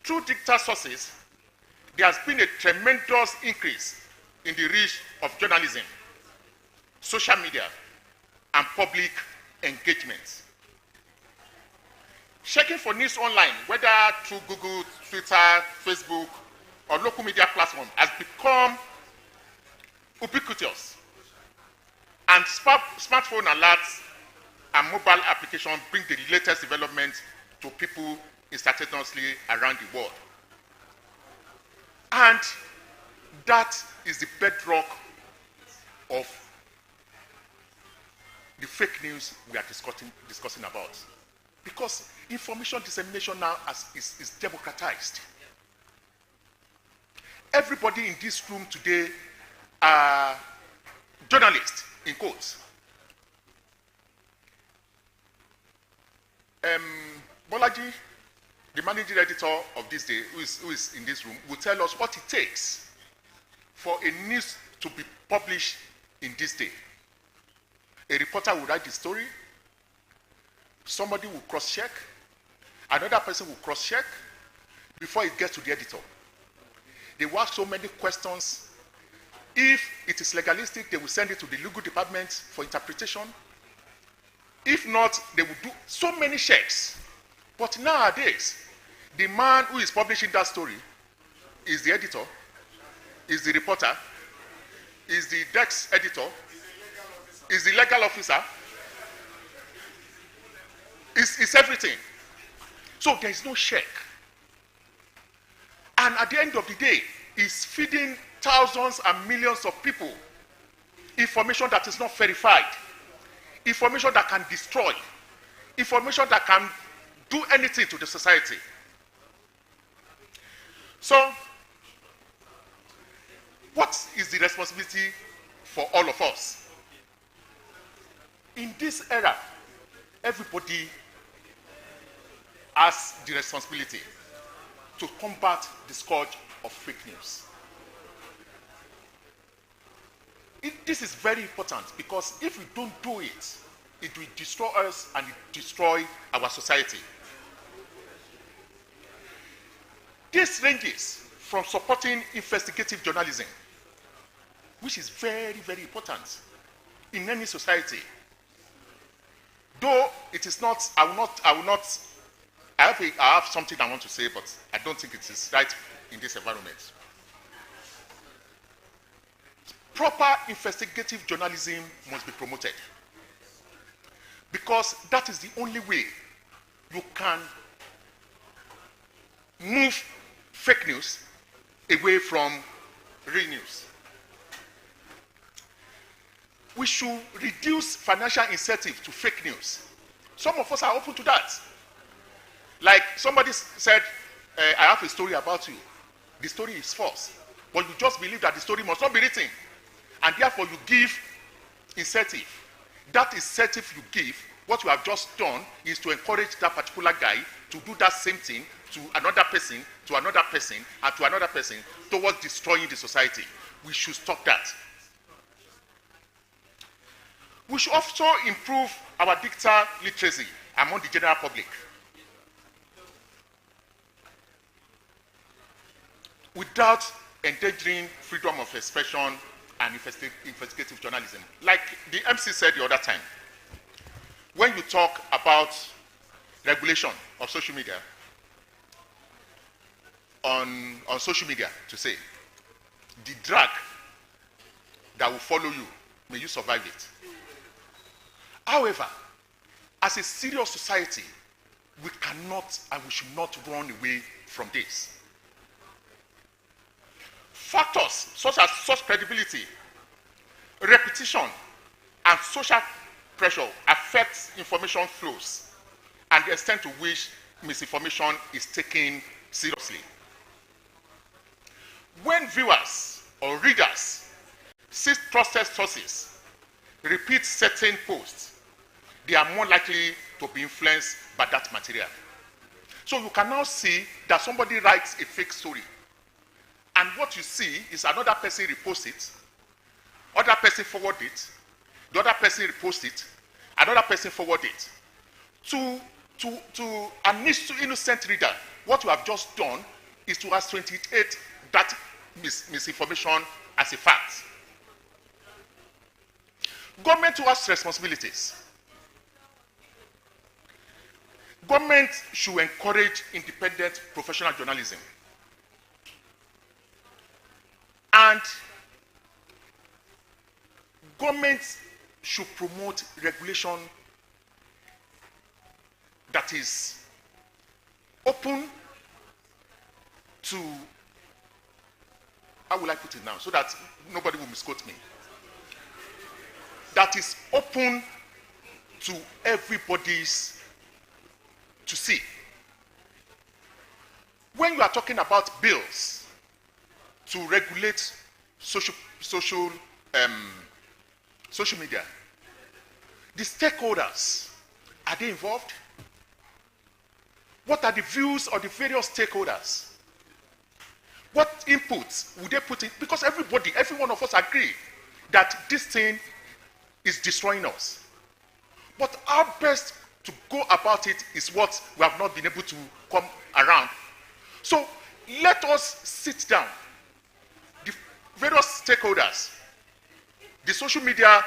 Speaker 14: Through digital sources, there has been a tremendous increase in the reach of journalism, social media, and public engagement. Checking for news online, whether through Google, Twitter, Facebook, or local media platforms, has become ubiquitous. And smartphone alerts and mobile applications bring the latest developments to people instantaneously around the world. And that is the bedrock of the fake news we are discussing about. Because information dissemination now is democratized. Everybody in this room today are journalists, in quotes. Bolaji, the managing editor of this day, who is in this room, will tell us what it takes for a news to be published in this day. A reporter will write the story, somebody will cross-check, another person will cross-check before it gets to the editor. They will ask so many questions. If it is legalistic, they will send it to the legal department for interpretation. If not, they would do so many checks. But nowadays, the man who is publishing that story is the editor, is the reporter, is the desk editor, is the legal officer, is everything. So there is no check. And at the end of the day, it's feeding thousands and millions of people information that is not verified, information that can destroy, information that can do anything to the society. So, what is the responsibility for all of us? In this era, everybody has the responsibility to combat the scourge of fake news. This is very important because if we don't do it, it will destroy us and it destroy our society. This ranges from supporting investigative journalism, which is very, very important in any society. Though it is not, I have something I want to say, but I don't think it is right in this environment. Proper investigative journalism must be promoted because that is the only way you can move fake news away from real news. We should reduce financial incentive to fake news. Some of us are open to that. Like somebody said, I have a story about you. The story is false, but you just believe that the story must not be written. And therefore you give incentive. That incentive you give, what you have just done is to encourage that particular guy to do that same thing to another person, to another person, and to another person towards destroying the society. We should stop that. We should also improve our digital literacy among the general public. Without endangering freedom of expression and investigative journalism. Like the MC said the other time, when you talk about regulation of social media, on social media, to say, the drag that will follow you, may you survive it. However, as a serious society, we cannot and we should not run away from this. Factors such as source credibility, repetition, and social pressure affect information flows and the extent to which misinformation is taken seriously. When viewers or readers see trusted sources repeat certain posts, they are more likely to be influenced by that material. So you can now see that somebody writes a fake story, and what you see is another person repost it, other person forward it, the other person repost it, another person forward it. To an innocent reader, what you have just done is to accentuate that misinformation as a fact. Government has responsibilities. Government should encourage independent professional journalism. And government should promote regulation that is open to, how will I put it now, so that nobody will misquote me. That is open to everybody's to see. When you are talking about bills to regulate social media, the stakeholders, are they involved? What are the views of the various stakeholders? What inputs would they put in? Because every one of us agree that this thing is destroying us. But how best to go about it is what we have not been able to come around. So let us sit down, the various stakeholders, the social media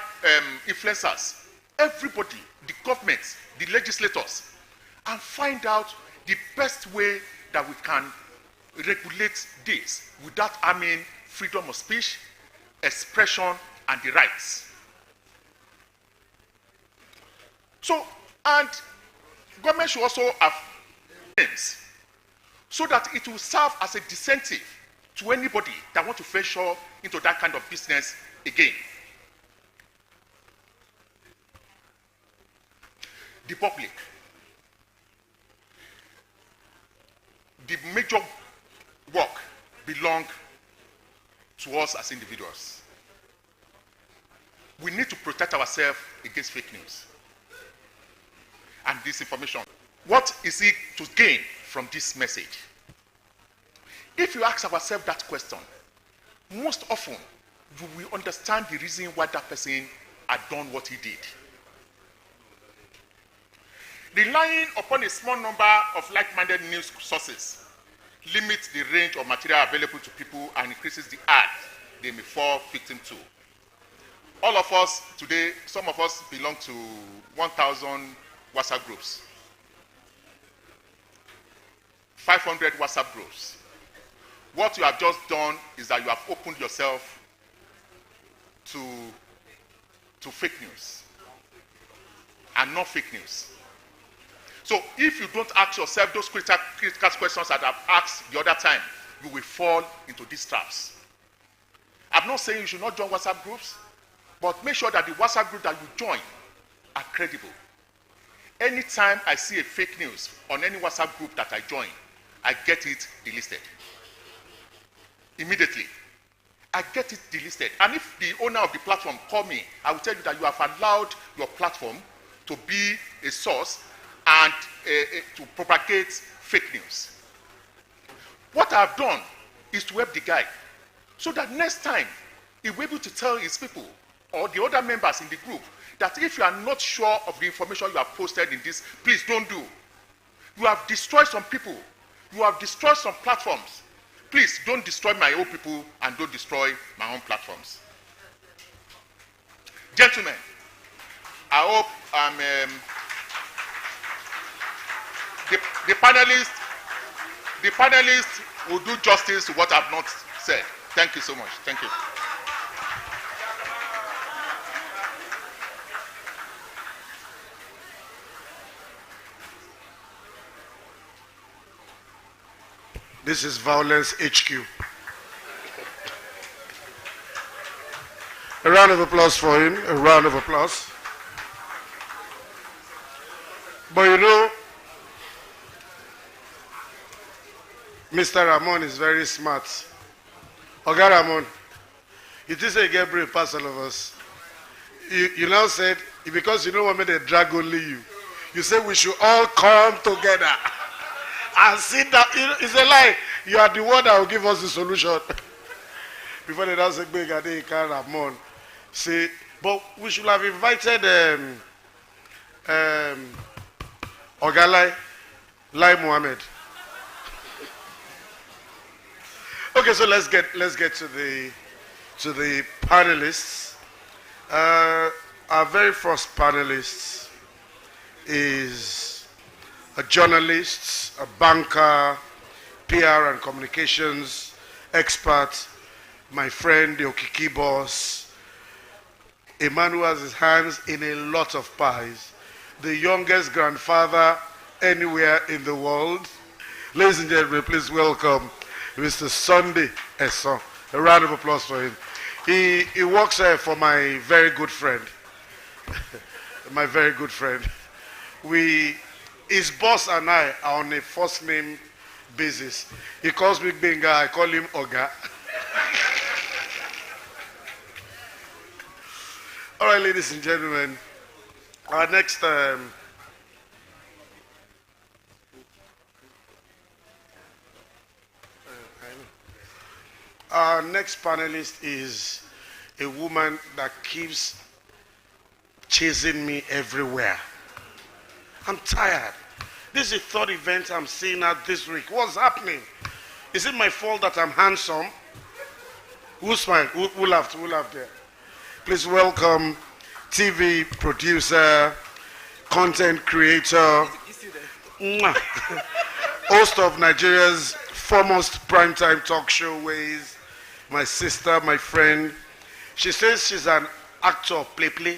Speaker 14: influencers, everybody, the government, the legislators, and find out the best way that we can regulate this without harming freedom of speech, expression, and the rights. So, and government should also have aims so that it will serve as a disincentive to anybody that want to venture into that kind of business again. The public. The major work belongs to us as individuals. We need to protect ourselves against fake news and disinformation. What is it to gain from this message? If you ask ourselves that question, most often we will understand the reason why that person had done what he did. Relying upon a small number of like-minded news sources limits the range of material available to people and increases the ad they may fall victim to. All of us today, some of us belong to 1,000 WhatsApp groups, 500 WhatsApp groups. What you have just done is that you have opened yourself to fake news and not fake news. So if you don't ask yourself those critical questions that I've asked the other time, you will fall into these traps. I'm not saying you should not join WhatsApp groups, but make sure that the WhatsApp group that you join are credible. Anytime I see a fake news on any WhatsApp group that I join, I get it delisted. Immediately. I get it delisted. And if the owner of the platform call me, I will tell you that you have allowed your platform to be a source and to propagate fake news. What I've done is to help the guy so that next time he'll be able to tell his people or the other members in the group that if you are not sure of the information you have posted in this, please don't do. You have destroyed some people. You have destroyed some platforms. Please don't destroy my own people and don't destroy my own platforms. Gentlemen, I hope the panelists will do justice to what I've not said. Thank you so much. Thank you.
Speaker 1: This is Violence HQ. A round of applause for him. A round of applause. But you know, Mr. Ramon is very smart. Oga Ramon, you just say get brave past all of us. You now said, because you don't want me to drag only you. You said we should all come together and sit down. It's a lie. You are the one that will give us the solution. Before they don't say, Ramon, say, but we should have invited Ogalai, Lai Mohammed. Okay, so let's get to the panelists. Our very first panelist is a journalist, a banker, PR and communications expert, my friend, the Okiki boss, a man who has his hands in a lot of pies, the youngest grandfather anywhere in the world. Ladies and gentlemen, please welcome Mr. Sunday Esson. A round of applause for him. He works for my very good friend. My very good friend. His boss and I are on a first name basis. He calls me Benga, I call him Oga. All right, ladies and gentlemen, our next panelist is a woman that keeps chasing me everywhere. I'm tired. This is the third event I'm seeing her this week. What's happening? Is it my fault that I'm handsome? Who smiled? Who laughed? Who laughed there? Please welcome TV producer, content creator, host of Nigeria's foremost primetime talk show, Ways, my sister, my friend. She says she's an actor of play.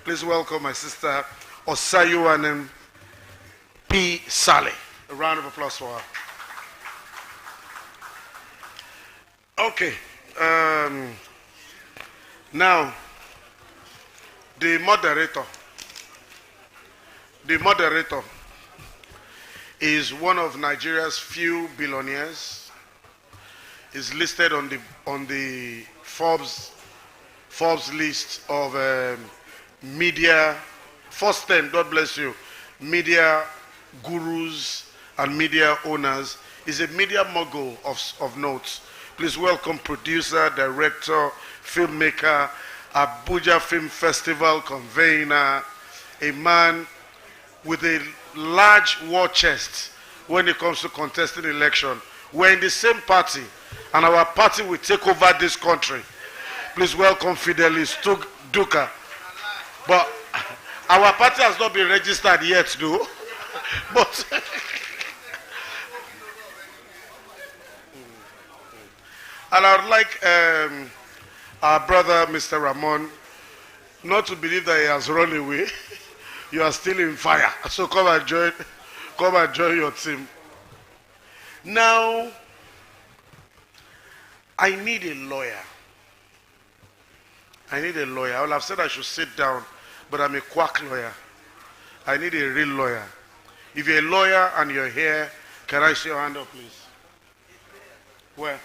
Speaker 1: Please welcome my sister, Osayuanem P. Saleh. A round of applause for her. Okay. Now, the moderator is one of Nigeria's few billionaires. Is listed on the Forbes list of media first 10. God bless you. Media gurus and media owners. Is a media mogul of note. Please welcome producer, director, filmmaker, Abuja Film Festival convener, a man with a large war chest when it comes to contesting election. We're in the same party, and our party will take over this country. Please welcome Fidelis Duka. But our party has not been registered yet, though. But and I would like our brother, Mr. Ramon, not to believe that he has run away. You are still in fire. So come and join your team. Now, I need a lawyer. I would have said I should sit down, but I'm a quack lawyer. I need a real lawyer. If you're a lawyer and you're here, can I see your hand up, please? Where?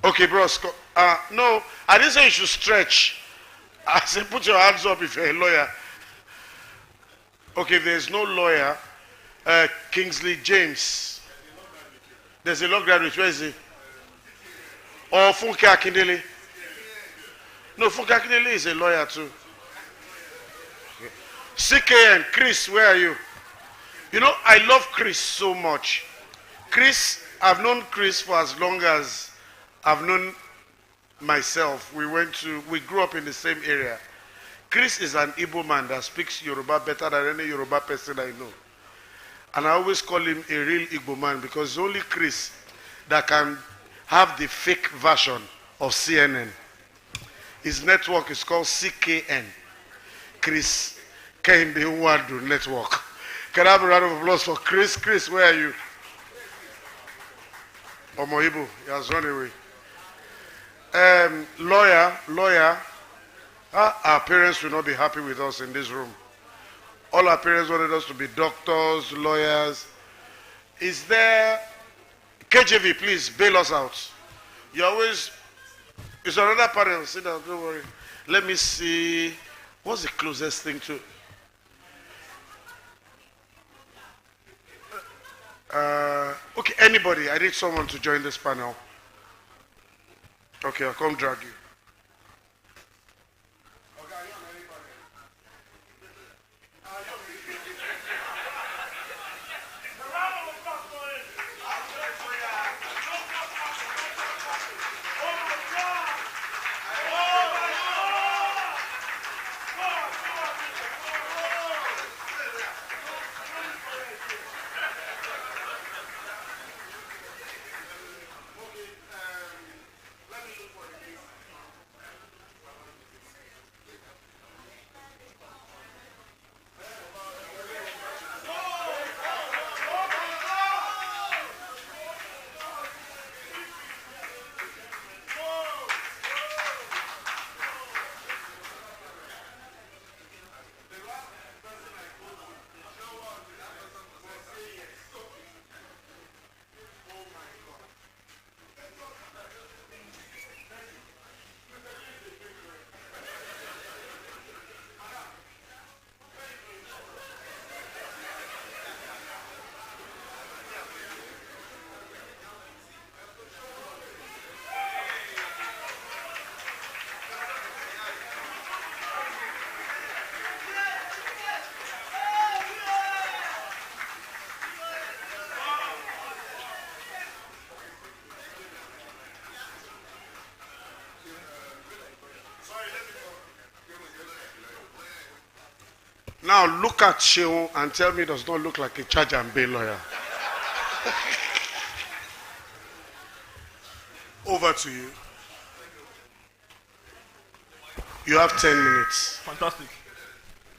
Speaker 1: Okay, bros. No, I didn't say you should stretch. I said put your hands up if you're a lawyer. Okay, if there's no lawyer, Kingsley James. There's a law graduate. Where is he? Or Funke Akindele. No, Funke Akindele is a lawyer too. CKN, Chris, where are you? You know, I love Chris so much. Chris, I've known Chris for as long as I've known myself. We grew up in the same area. Chris is an Igbo man that speaks Yoruba better than any Yoruba person I know. And I always call him a real Igbo man because it's only Chris that can have the fake version of CNN. His network is called CKN. Chris Kehinde Nwadu Network. Can I have a round of applause for Chris? Chris, where are you? Omoibo, he has run away. Lawyer, our parents will not be happy with us in this room. All our parents wanted us to be doctors, lawyers. Is there, KJV, please bail us out. You always, it's another panel, sit down, don't worry. Let me see, what's the closest thing to, okay, anybody, I need someone to join this panel. Okay, I'll come drag you. Now look at Sheon and tell me it does not look like a charge and bail lawyer. Over to you. You have 10 minutes.
Speaker 15: Fantastic.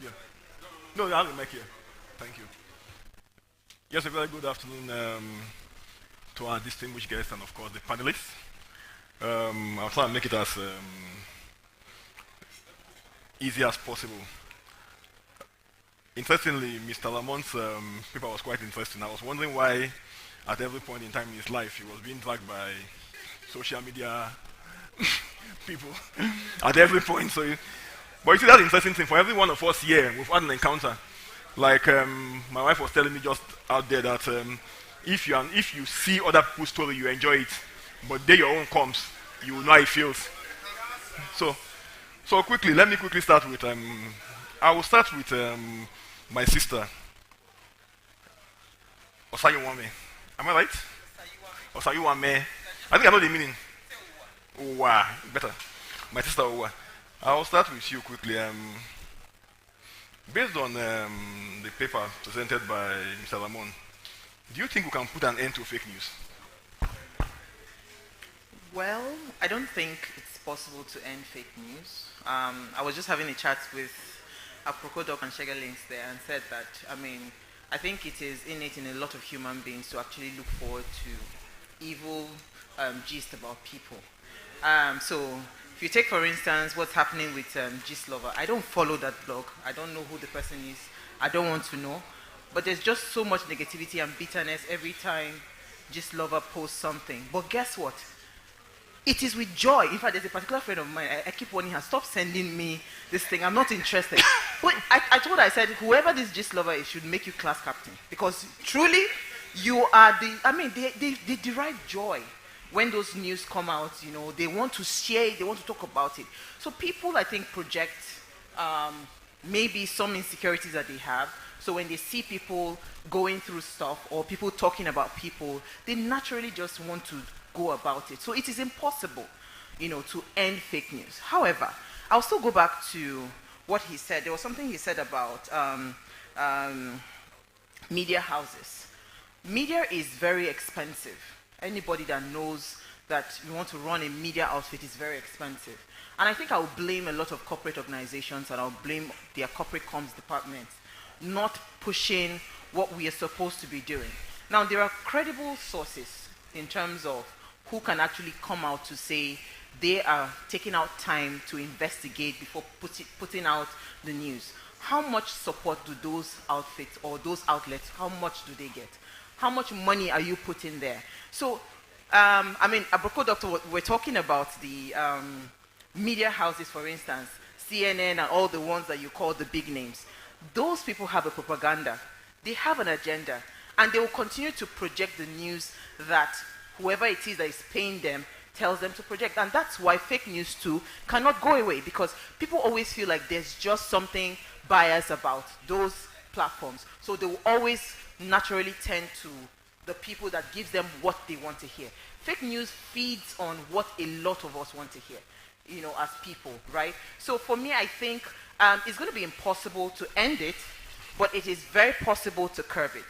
Speaker 15: Yeah. No, I have the mic here. Thank you. Yes, a very good afternoon to our distinguished guests and, of course, the panelists. I'll try and make it as easy as possible. Interestingly, Mr. Lamont's paper was quite interesting. I was wondering why, at every point in time in his life, he was being dragged by social media people at every point. So, but you see, that's the interesting thing. For every one of us here, we've had an encounter. Like my wife was telling me just out there that if you see other people's story, you enjoy it, but then your own comes, you will know how it feels. So quickly, let me quickly start with. I will start with my sister, Osayuwame. Am I right? Osayuwame. I think I know the meaning. Owa, better. My sister Owa. I will start with you quickly. Based on the paper presented by Mr. Lamont, do you think we can put an end to fake news?
Speaker 16: Well, I don't think it's possible to end fake news. I was just having a chat with Aprokodoc and Shegelins there and said that, I think it is innate in a lot of human beings to actually look forward to evil gist about people. So if you take, for instance, what's happening with Gist Lover, I don't follow that blog. I don't know who the person is. I don't want to know. But there's just so much negativity and bitterness every time Gist Lover posts something. But guess what? It is with joy. In fact, there's a particular friend of mine, I keep warning her, stop sending me this thing. I'm not interested. But I said, whoever this Gist Lover is should make you class captain. Because truly, you are they derive joy. When those news come out, they want to share it, they want to talk about it. So people, I think, project maybe some insecurities that they have. So when they see people going through stuff or people talking about people, they naturally just want to go about it. So it is impossible, to end fake news. However, I'll still go back to what he said. There was something he said about media houses. Media is very expensive. Anybody that knows that you want to run a media outfit is very expensive. And I think I will blame a lot of corporate organizations and I'll blame their corporate comms departments not pushing what we are supposed to be doing. Now, there are credible sources in terms of who can actually come out to say they are taking out time to investigate before putting out the news. How much support do those outfits or those outlets, how much do they get? How much money are you putting there? So, Abroko Doctor, we're talking about the media houses, for instance, CNN and all the ones that you call the big names. Those people have a propaganda. They have an agenda. And they will continue to project the news that whoever it is that is paying them tells them to project. And that's why fake news too cannot go away, because people always feel like there's just something biased about those platforms. So they will always naturally tend to the people that gives them what they want to hear. Fake news feeds on what a lot of us want to hear, as people, right? So for me, I think it's going to be impossible to end it, but it is very possible to curb it.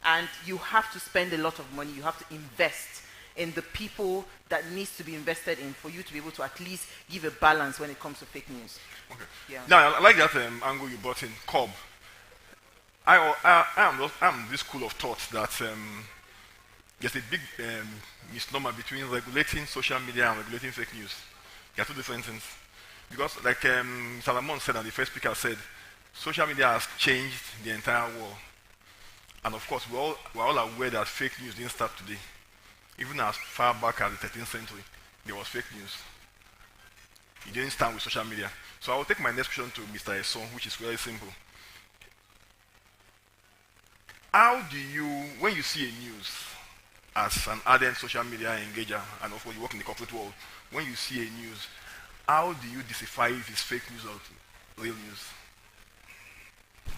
Speaker 16: And you have to spend a lot of money. You have to invest in the people that needs to be invested in for you to be able to at least give a balance when it comes to fake news.
Speaker 15: Okay.
Speaker 16: Yeah.
Speaker 15: Now, I like that angle you brought in, COB. I'm this school of thought that there's a big misnomer between regulating social media and regulating fake news. There are two different things. Because like Salomon said and the first speaker said, social media has changed the entire world. And of course, we're all aware that fake news didn't start today. Even as far back as the 13th century, there was fake news. It didn't start with social media. So I will take my next question to Mr. Esson, which is very simple. How do you, when you see a news, as an ardent social media engager, and of course you work in the corporate world, when you see a news, how do you decipher if it's fake news or real news?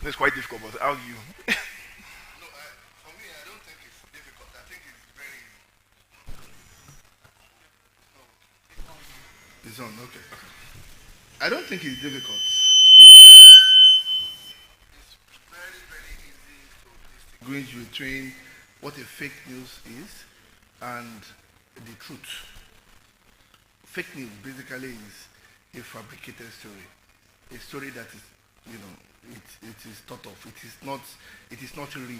Speaker 15: It's quite difficult, but how do you?
Speaker 14: For me, I don't think it's difficult. I think it's very easy. It's on, okay. I don't think it's difficult. It's
Speaker 8: distinguish between what a fake news is and the truth. Fake news basically is a fabricated story, a story that is, it is thought of. It is not real.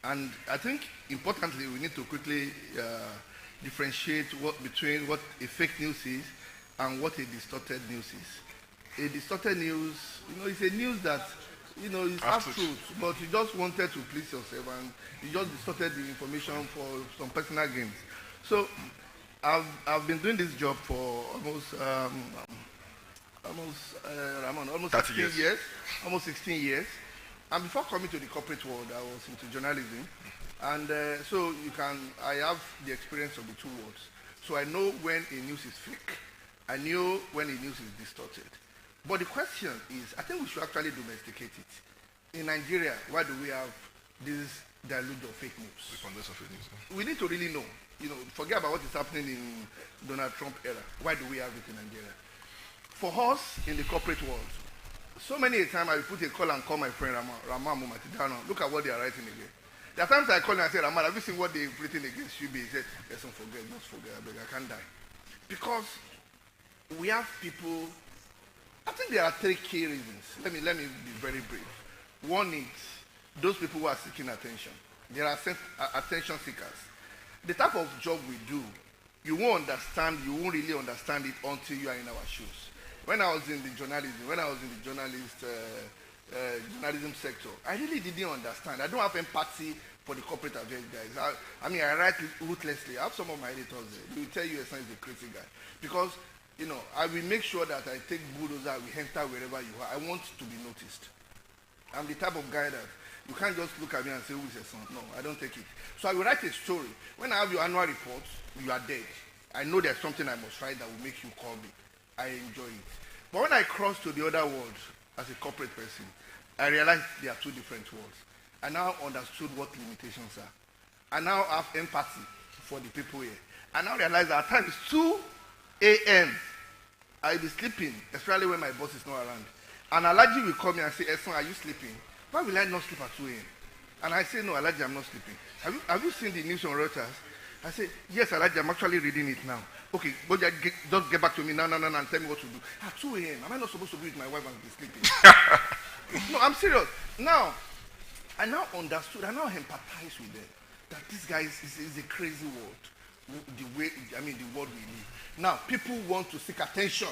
Speaker 8: And I think importantly, we need to quickly differentiate between what a fake news is and what a distorted news is. A distorted news, it's a news that, it's half truth, but you just wanted to please yourself and you just distorted the information for some personal gains. So I've been doing this job for almost 16 years. Almost 16 years. And before coming to the corporate world, I was into journalism. And so I have the experience of the two worlds. So I know when a news is fake. I know when a news is distorted. But the question is, I think we should actually domesticate it. In Nigeria, why do we have this deluge of fake news?
Speaker 15: The foundation of fake news.
Speaker 8: We need to really know. Forget about what is happening in Donald Trump era. Why do we have it in Nigeria? For us, in the corporate world, so many a time I put a call and call my friend Ramon Matidano. Look at what they are writing again. There are times I call and I say, Raman, have you seen what they've written against you? He said, yes, don't forget, just forget, I can't die. Because we have people, I think there are three key reasons. Let me be very brief. One is those people who are seeking attention. There are attention seekers. The type of job we do, you won't really understand it until you are in our shoes. When I was in the journalism sector, I really didn't understand. I don't have empathy for the corporate affairs guys. I write ruthlessly. I have some of my editors there. They will tell you Esan is a crazy guy. Because, I will make sure that I take bulldozer, we enter wherever you are. I want to be noticed. I'm the type of guy that you can't just look at me and say, who is Esan? No, I don't take it. So I will write a story. When I have your annual report, you are dead. I know there's something I must write that will make you call me. I enjoy it. But when I cross to the other world as a corporate person, I realized there are two different worlds. I now understood what limitations are. I now have empathy for the people here. I now realize that at times 2 a.m. I'll be sleeping, especially when my boss is not around. And Alaji will call me and say, Esan, are you sleeping? Why will I not sleep at 2 a.m.? And I say, no, Alaji, I'm not sleeping. Have you seen the news on Reuters? I say, yes, Alaji, I'm actually reading it now. Okay, but just get back to me now and tell me what to do. At 2 a.m., am I not supposed to be with my wife and be sleeping? No, I'm serious. Now, I now understood, I now empathize with them. That this guy is a crazy world. The world we live. Now, people want to seek attention.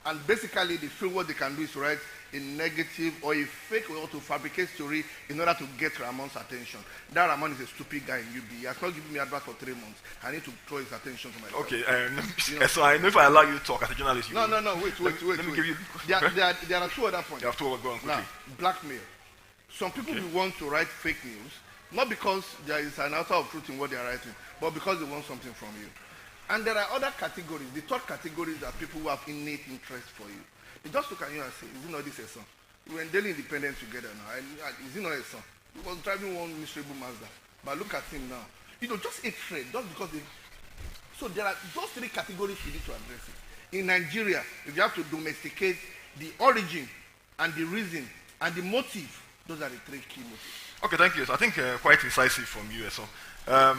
Speaker 8: And basically, they feel what they can do is write a negative or a fake or to fabricate story in order to get Ramon's attention. That Ramon is a stupid guy in UB. He has not given me advice for 3 months. I need to draw his attention to myself.
Speaker 15: Okay, so I know if I allow you to talk as a journalist,
Speaker 8: No, wait. Let me give you... There are two other points.
Speaker 15: You have two other, go on quickly.
Speaker 8: Now, blackmail. Some people will want to write fake news, not because there is an outer of truth in what they are writing, but because they want something from you. And there are other categories. The third category are people who have innate interest for you. They just look at you and say, is it not this Esan? We were in daily independence together now. Is it not Esan? He was driving one miserable Mazda. But look at him now. Just hatred, just because they... So there are those three categories we need to address it. In Nigeria, if you have to domesticate the origin and the reason and the motive, those are the three key motives.
Speaker 15: Okay, thank you. So I think quite incisive from you, Esan. I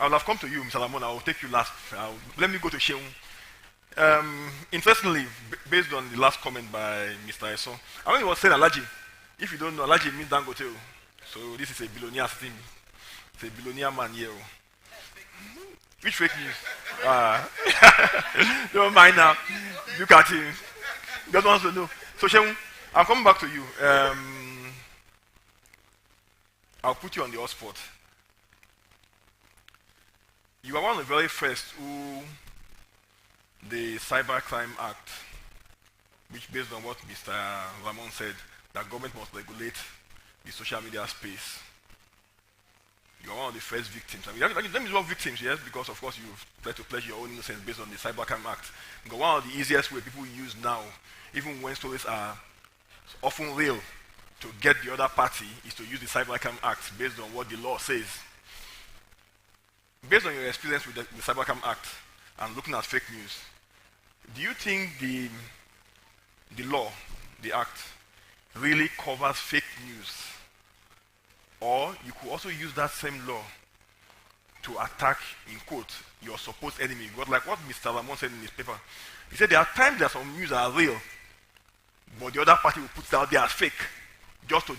Speaker 15: will have come to you, Mr. Lamon. I will take you last. Let me go to Sheung. Interestingly, based on the last comment by Mr. Esan, I mean, he was saying Alaji. If you don't know, Alaji means Dangote. So this is a billionaire thing. It's a billionaire man here. Which fake news? Don't mind now. Look at him. Just wants to know. So Sheung, I'm coming back to you. I'll put you on the hot spot. You are one of the very first who the Cybercrime Act, which based on what Mr. Ramon said, that government must regulate the social media space. You are one of the first victims. I mean, let me use victims, yes, because of course you've tried to pledge your own innocence based on the Cybercrime Act. But one of the easiest way people use now, even when stories are often real, to get the other party is to use the Cybercrime Act based on what the law says. Based on your experience with the Cybercrime Act and looking at fake news, do you think the law, the act, really covers fake news? Or you could also use that same law to attack, in quote, your supposed enemy. But like what Mr. Lamont said in his paper, he said there are times that some news are real, but the other party will put it out there as fake, just to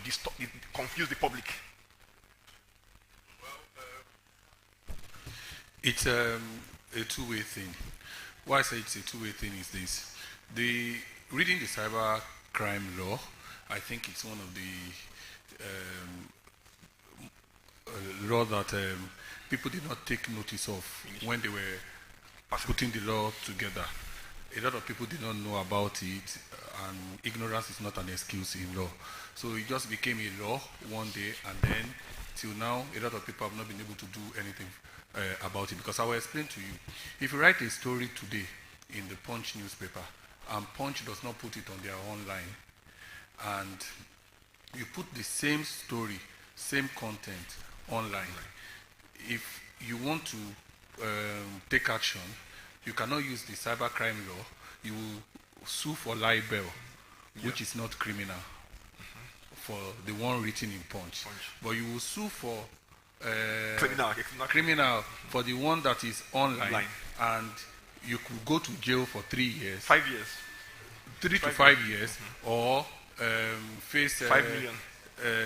Speaker 15: confuse the public.
Speaker 17: It's a two-way thing. Why I say it's a two-way thing is this. Reading the cyber crime law, I think it's one of the law that people did not take notice of when they were putting the law together. A lot of people did not know about it, and ignorance is not an excuse in law. So it just became a law one day, and then till now, a lot of people have not been able to do anything about it. Because I will explain to you. If you write a story today in the Punch newspaper, and Punch does not put it on their online, and you put the same story, same content online, if you want to take action, you cannot use the cybercrime law. You will sue for libel, which is not criminal, for the one written in Punch. But you will sue for criminal for the one that is online, and you could go to jail for 3 years.
Speaker 15: 5 years.
Speaker 17: 3 to 5 years, or face
Speaker 15: 5 million.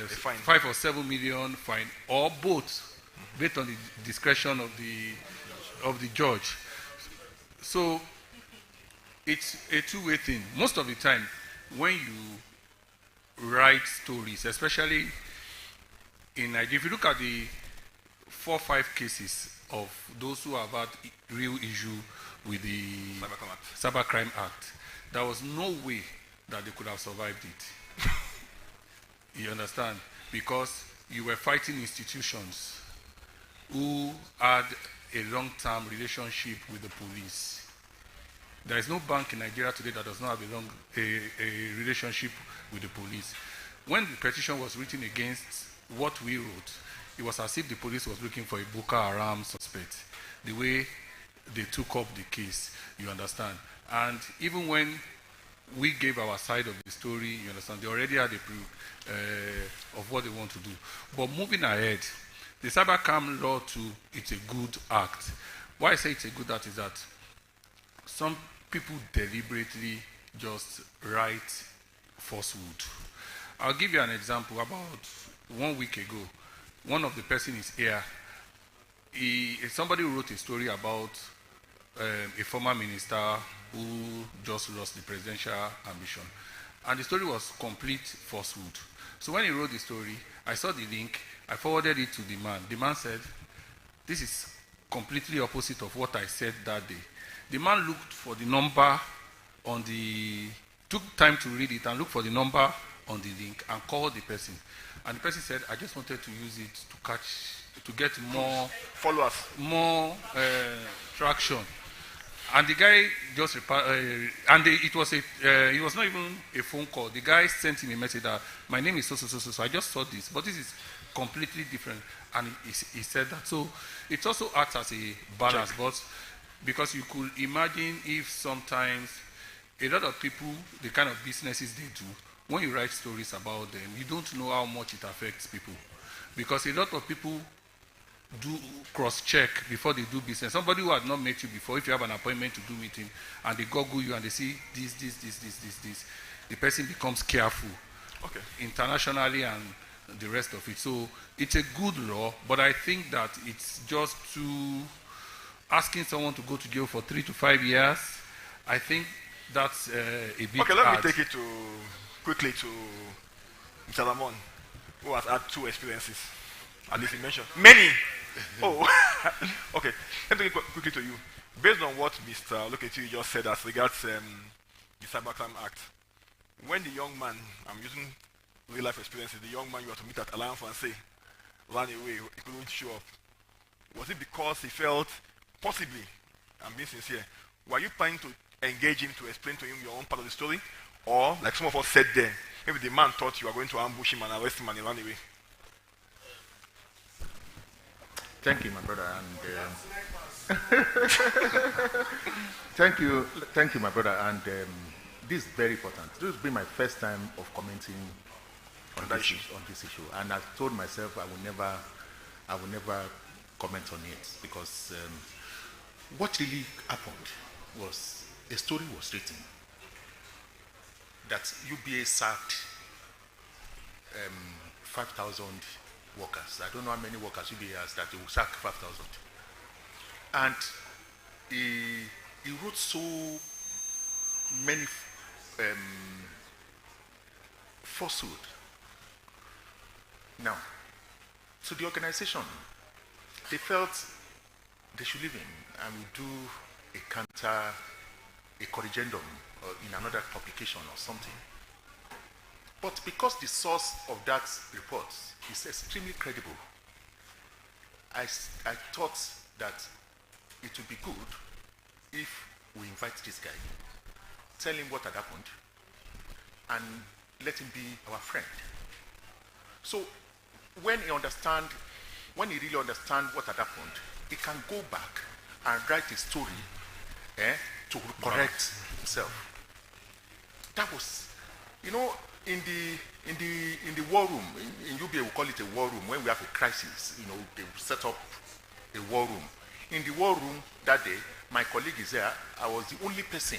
Speaker 17: Fine. 5 or 7 million fine, or both, based on the discretion of the judge. So it's a two-way thing. Most of the time, when you write stories, especially in Nigeria, if you look at the 4 or 5 cases of those who have had real issue with the Cybercrime Act, there was no way that they could have survived it. You understand? Because you were fighting institutions who had a long-term relationship with the police. There is no bank in Nigeria today that does not have a relationship with the police. When the petition was written against what we wrote, it was as if the police was looking for a Boko Haram suspect. The way they took up the case, you understand? And even when we gave our side of the story, you understand, they already had a proof of what they want to do. But moving ahead, the cybercrime law too, it's a good act. Why I say it's a good act is that some people deliberately just write falsehood. I'll give you an example. About 1 week ago, one of the person is here. Somebody wrote a story about a former minister who just lost the presidential ambition. And the story was complete falsehood. So when he wrote the story, I saw the link, I forwarded it to the man. The man said, this is completely opposite of what I said that day. The man looked for the number on took time to read it and looked for the number on the link and called the person. And the person said, I just wanted to use it to get more
Speaker 15: followers,
Speaker 17: more traction. And the guy just it was not even a phone call. The guy sent him a message that my name is so. I just saw this, but this is completely different. And he said that. So it also acts as a balance, but because you could imagine if sometimes a lot of people, the kind of businesses they do, when you write stories about them, you don't know how much it affects people, because a lot of people do cross-check before they do business. Somebody who had not met you before, if you have an appointment to do with him, and they Google you and they see this, the person becomes careful, internationally and the rest of it. So it's a good law, but I think that it's just asking someone to go to jail for 3 to 5 years. I think that's a bit
Speaker 15: Okay, let
Speaker 17: hard.
Speaker 15: me take it quickly to Mr. Lamont, who has had 2 experiences. At least he mentioned many. Oh, okay. Let me take it quickly to you. Based on what Mr. Loketi just said as regards the Cybercrime Act, when the young man, I'm using real life experiences, the young man you have to meet at Alliance Francais ran away, he couldn't show up. Was it because he felt, possibly, I'm being sincere, were you planning to engage him to explain to him your own part of the story? Or, like some of us said there, maybe the man thought you were going to ambush him and arrest him and he ran away?
Speaker 14: Thank you, my brother. And thank you, my brother. And this is very important. This will be my first time of commenting on this issue. And I told myself I will never comment on it, because what really happened was a story was written that UBA sacked 5,000 workers. I don't know how many workers UBA has, that they will sack 5,000. And he wrote so many falsehood. Now, so the organization, they felt they should leave him and will do a corrigendum or in another publication or something. But because the source of that report is extremely credible, I thought that it would be good if we invite this guy, tell him what had happened, and let him be our friend. So when he really understands what had happened, he can go back and write a story to correct himself. That was, in the war room, in UBA we call it a war room. When we have a crisis, they will set up a war room. In the war room that day, my colleague is there. I was the only person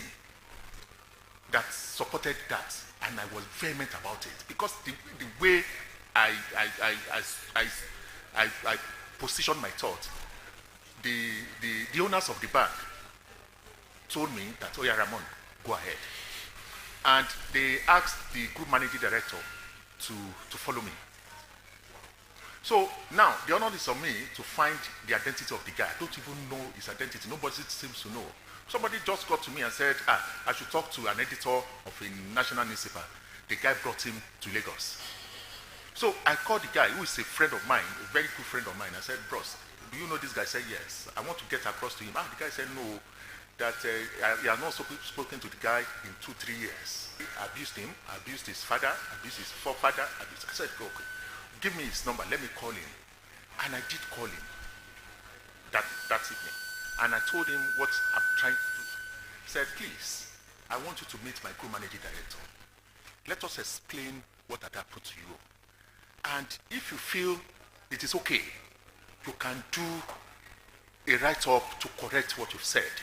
Speaker 14: that supported that, and I was vehement about it, because the way I positioned my thought, the owners of the bank told me that, oh yeah, Ramon, go ahead. And they asked the group managing director to follow me. So now the honor is on me to find the identity of the guy. I don't even know his identity. Nobody seems to know. Somebody just got to me and said, I should talk to an editor of a national newspaper. The guy brought him to Lagos. So I called the guy, who is a friend of mine, a very good friend of mine. I said, bros, do you know this guy? I said, yes. I want to get across to him. The guy said, no, that he has not spoken to the guy in 2-3 years. He abused him, abused his father, abused his forefather. I said, okay, give me his number, let me call him. And I did call him that evening. And I told him what I'm trying to do. He said, please, I want you to meet my co-managing director. Let us explain what had happened to you. And if you feel it is okay, you can do a write-up to correct what you've said.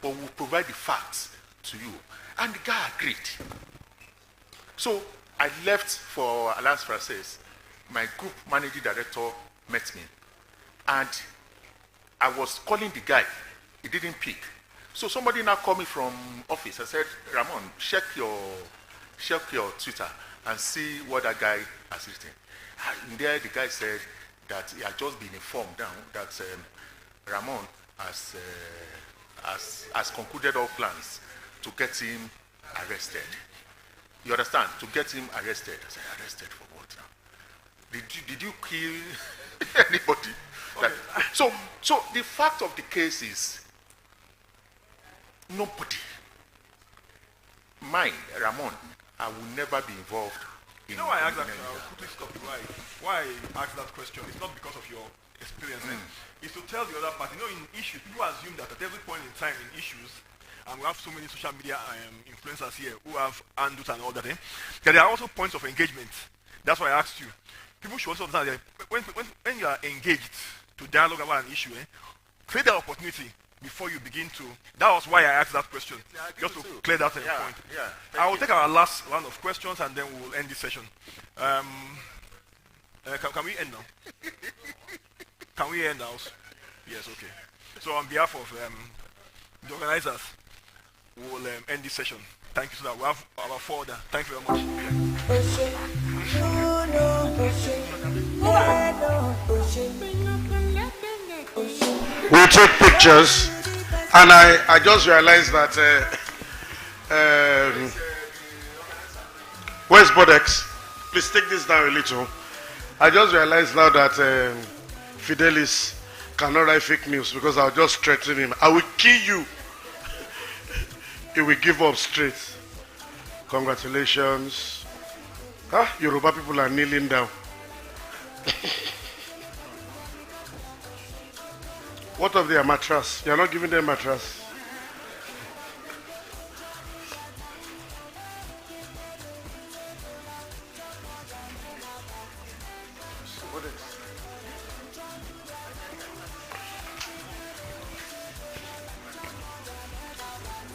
Speaker 14: But we'll provide the facts to you. And the guy agreed. So I left for Alliance Francaise. My group managing director met me. And I was calling the guy. He didn't pick. So somebody now called me from office. I said, Ramon, check your Twitter and see what that guy has written. And there the guy said that he had just been informed now that Ramon has concluded all plans to get him arrested. You understand? To get him arrested. I said, arrested for what now? Did you kill anybody? Okay. So the fact of the case is, nobody, mine, Ramon, I will never be involved in.
Speaker 15: I asked that. I'll quickly stop you. Why I asked that question? It's not because of your experience. It's to tell the other party. In issues, people assume that at every point in time in issues, and we have so many social media influencers here who have handles and all that, that there are also points of engagement. That's why I asked you. People should also understand that when you are engaged to dialogue about an issue, create that opportunity before you begin to. That was why I asked that question, just to clear that point.
Speaker 14: Yeah,
Speaker 15: I will take our last round of questions and then we'll end this session. Can we end now? Can we end now? Yes, okay. So on behalf of the organizers, we'll end this session. Thank you, so that we have our folder. Thank you very much.
Speaker 1: We'll take pictures, and I just realized that where's Bodex? Please take this down a little. I just realized now that Fidelis cannot write fake news, because I'll just threaten him. I will kill you. He will give up straight. Congratulations. Yoruba people are kneeling down. What of their mattress? You are not giving them mattress.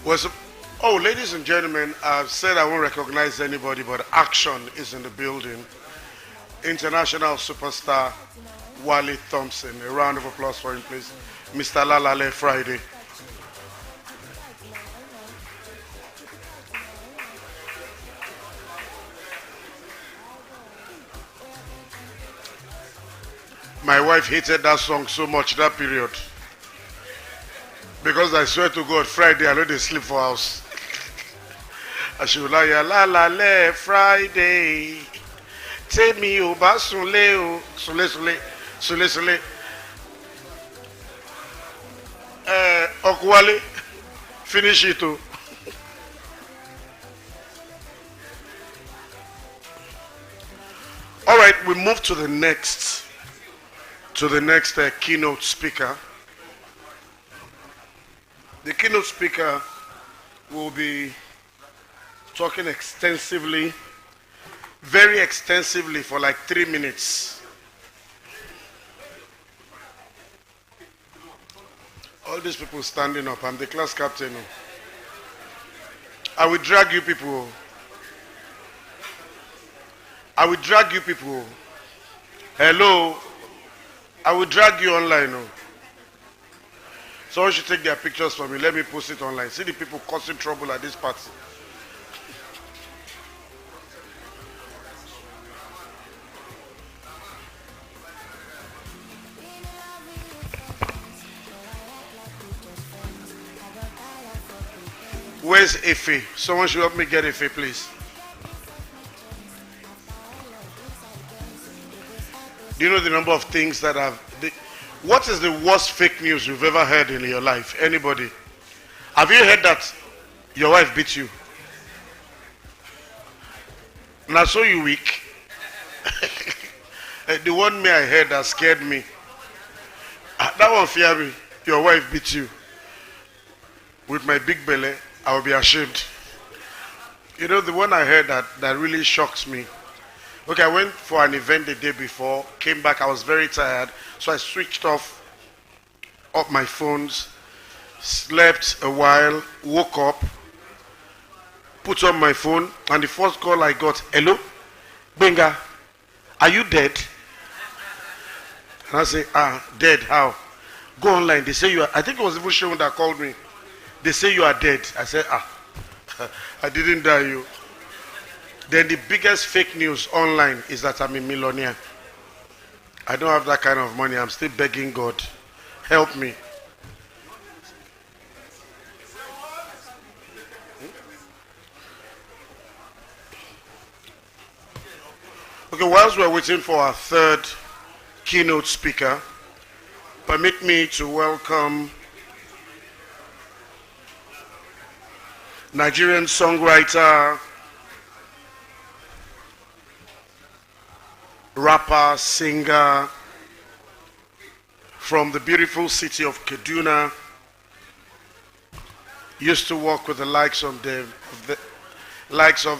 Speaker 1: Was oh, ladies and gentlemen, I've said I won't recognize anybody, but action is in the building. International superstar Wally Thompson. A round of applause for him, please. Mr. Lalale Friday. My wife hated that song so much that period. Because I swear to God, Friday I know they sleep for house. And she would like, la la le Friday. Take me over Sule, Sule. Okwale, finish it too. All right, we move to the next keynote speaker. The keynote speaker will be talking extensively, very extensively for like 3 minutes. All these people standing up. I'm the class captain. I will drag you people. I will drag you people. Hello. I will drag you online. Someone should take their pictures for me. Let me post it online. See the people causing trouble at this party. Where's Efe? Someone should help me get Efe, please. Do you know the number of things that what is the worst fake news you've ever heard in your life? Anybody? Have you heard that your wife beat you? Now, so you weak. The one I heard that scared me. That one fear me. Your wife beat you. With my big belly, I will be ashamed. You know, the one I heard that really shocks me. Okay, I went for an event the day before, came back, I was very tired, so I switched off my phones, slept a while, woke up, put on my phone, and the first call I got, hello, Benga, are you dead? And I say, dead, how? Go online, they say you are, I think it was even Sean that called me. They say you are dead. I said, I didn't die, you. Then the biggest fake news online is that I'm a millionaire. I don't have that kind of money. I'm still begging God. Help me. Okay, whilst we're waiting for our third keynote speaker, permit me to welcome Nigerian songwriter, rapper, singer from the beautiful city of Kaduna. Used to work with the likes of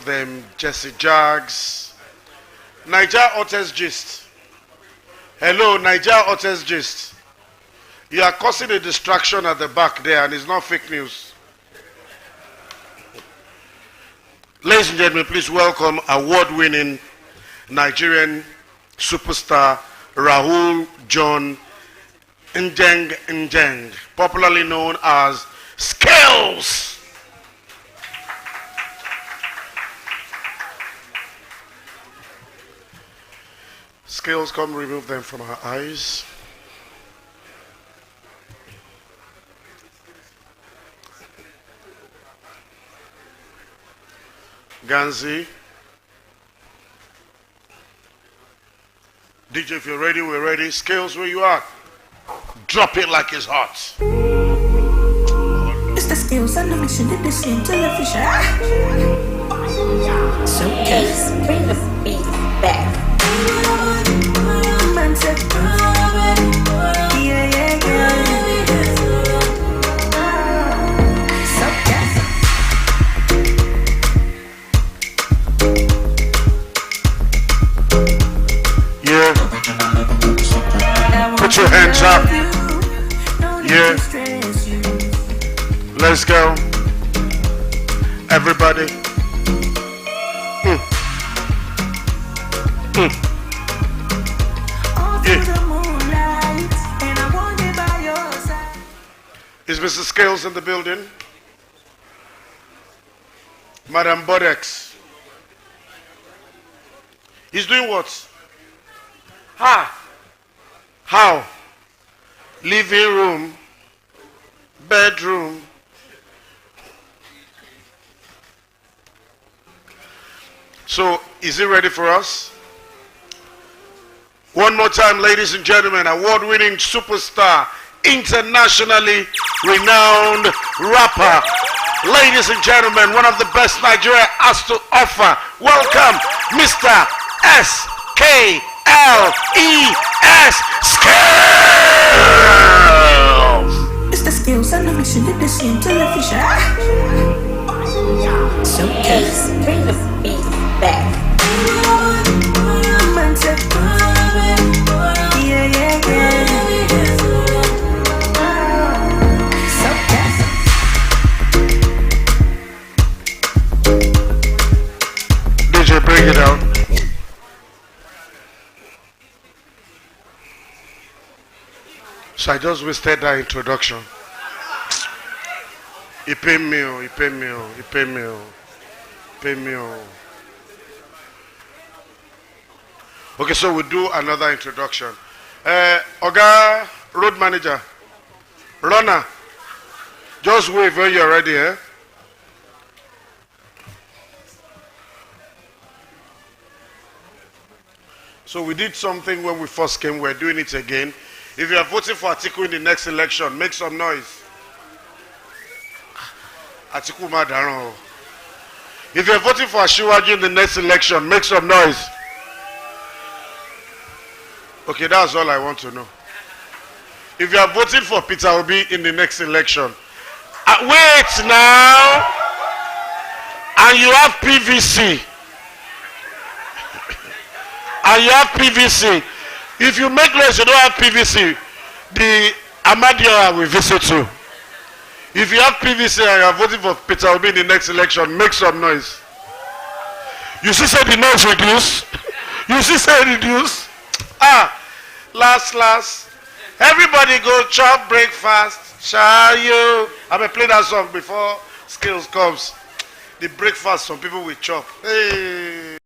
Speaker 1: them, Jesse Jags. Niger Otes Gist. Hello, Niger Otes Gist. You are causing a distraction at the back there, and it's not fake news. Ladies and gentlemen, please welcome award-winning Nigerian superstar Rahul John Njeng, popularly known as Skills. Skills, come remove them from her eyes. Ganzi. DJ, if you're ready, we're ready. Skills, where you are? Drop it like it's hot.
Speaker 3: It's the Skills animation, did this in television. So case, bring the beat back. Man said, yeah. So case.
Speaker 1: Yeah. Put your hands up. Yeah. Let's go. Everybody. Is Mr. Scales in the building? Madam Bodex. He's doing what? How? Living room, bedroom. So, is he ready for us? One more time, ladies and gentlemen, award-winning superstar, internationally renowned rapper. Ladies and gentlemen, one of the best Nigeria has to offer. Welcome, Mr. S-K-L-E-S, Scales!
Speaker 3: Mr. Skills, I never should the same television. Showcase, bring the beat back.
Speaker 1: DJ, bring it out. So I just wasted that introduction. He paid me. Okay, so we'll do another introduction. Oga, road manager, runner, just wave when you're ready, eh? So we did something when we first came, we're doing it again. If you are voting for Atiku in the next election, make some noise. Atiku Madaron. If you are voting for Ashiwaju in the next election, make some noise. Okay, that's all I want to know. If you are voting for Peter Obi in the next election, wait now, and you have PVC, if you make noise you don't have PVC, the Amadioha will visit you. If you have PVC and you are voting for Peter Obi in the next election, make some noise. You see say the noise reduce? You see say reduce? Last. Everybody go chop breakfast. Shall you? I may play that song before Skills comes. The breakfast some people will chop. Hey.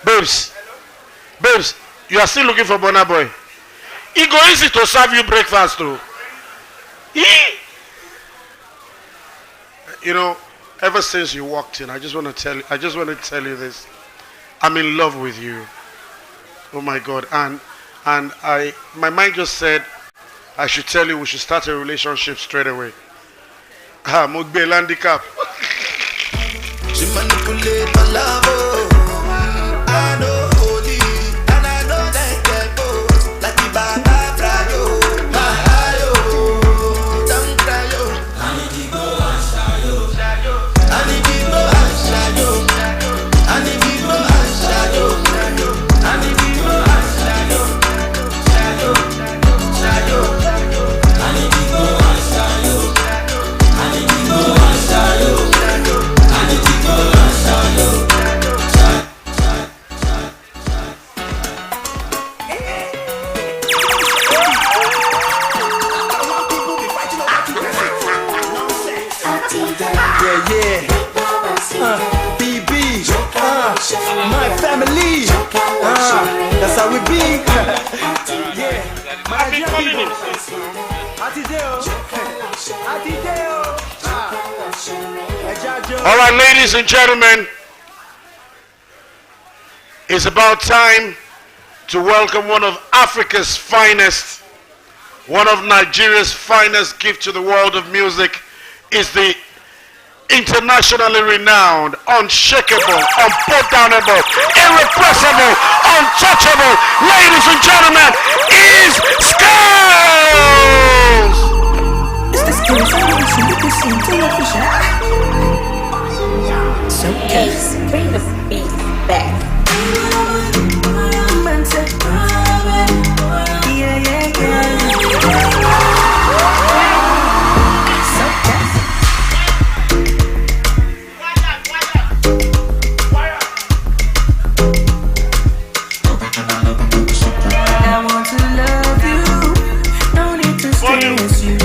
Speaker 1: Babes, you are still looking for Burna Boy. It go easy to serve you breakfast too. You know, ever since you walked in, I just want to tell you this. I'm in love with you. Oh my God. And my mind just said I should tell you we should start a relationship straight away. Mugbe handicap.
Speaker 3: She manipulate my love, oh. I know holy, and I know that like the Baba Frayo, Mahayo, don't cry, yo. I need to go and shayo, I need to go and shayo, I
Speaker 2: Yeah. BB. My family. That's how we be. Yeah. My dear people.
Speaker 8: All right, ladies and gentlemen, it's about time to welcome one of Africa's finest, one of Nigeria's finest gift to the world of music is the internationally renowned, unshakable, unputdownable, irrepressible, untouchable, ladies and gentlemen, is Skills!
Speaker 3: It's the Skills Evolution, you can see to your vision. Showcase, bring the beat back. Yeah, yeah, yeah. I want to love you, no need to stress you.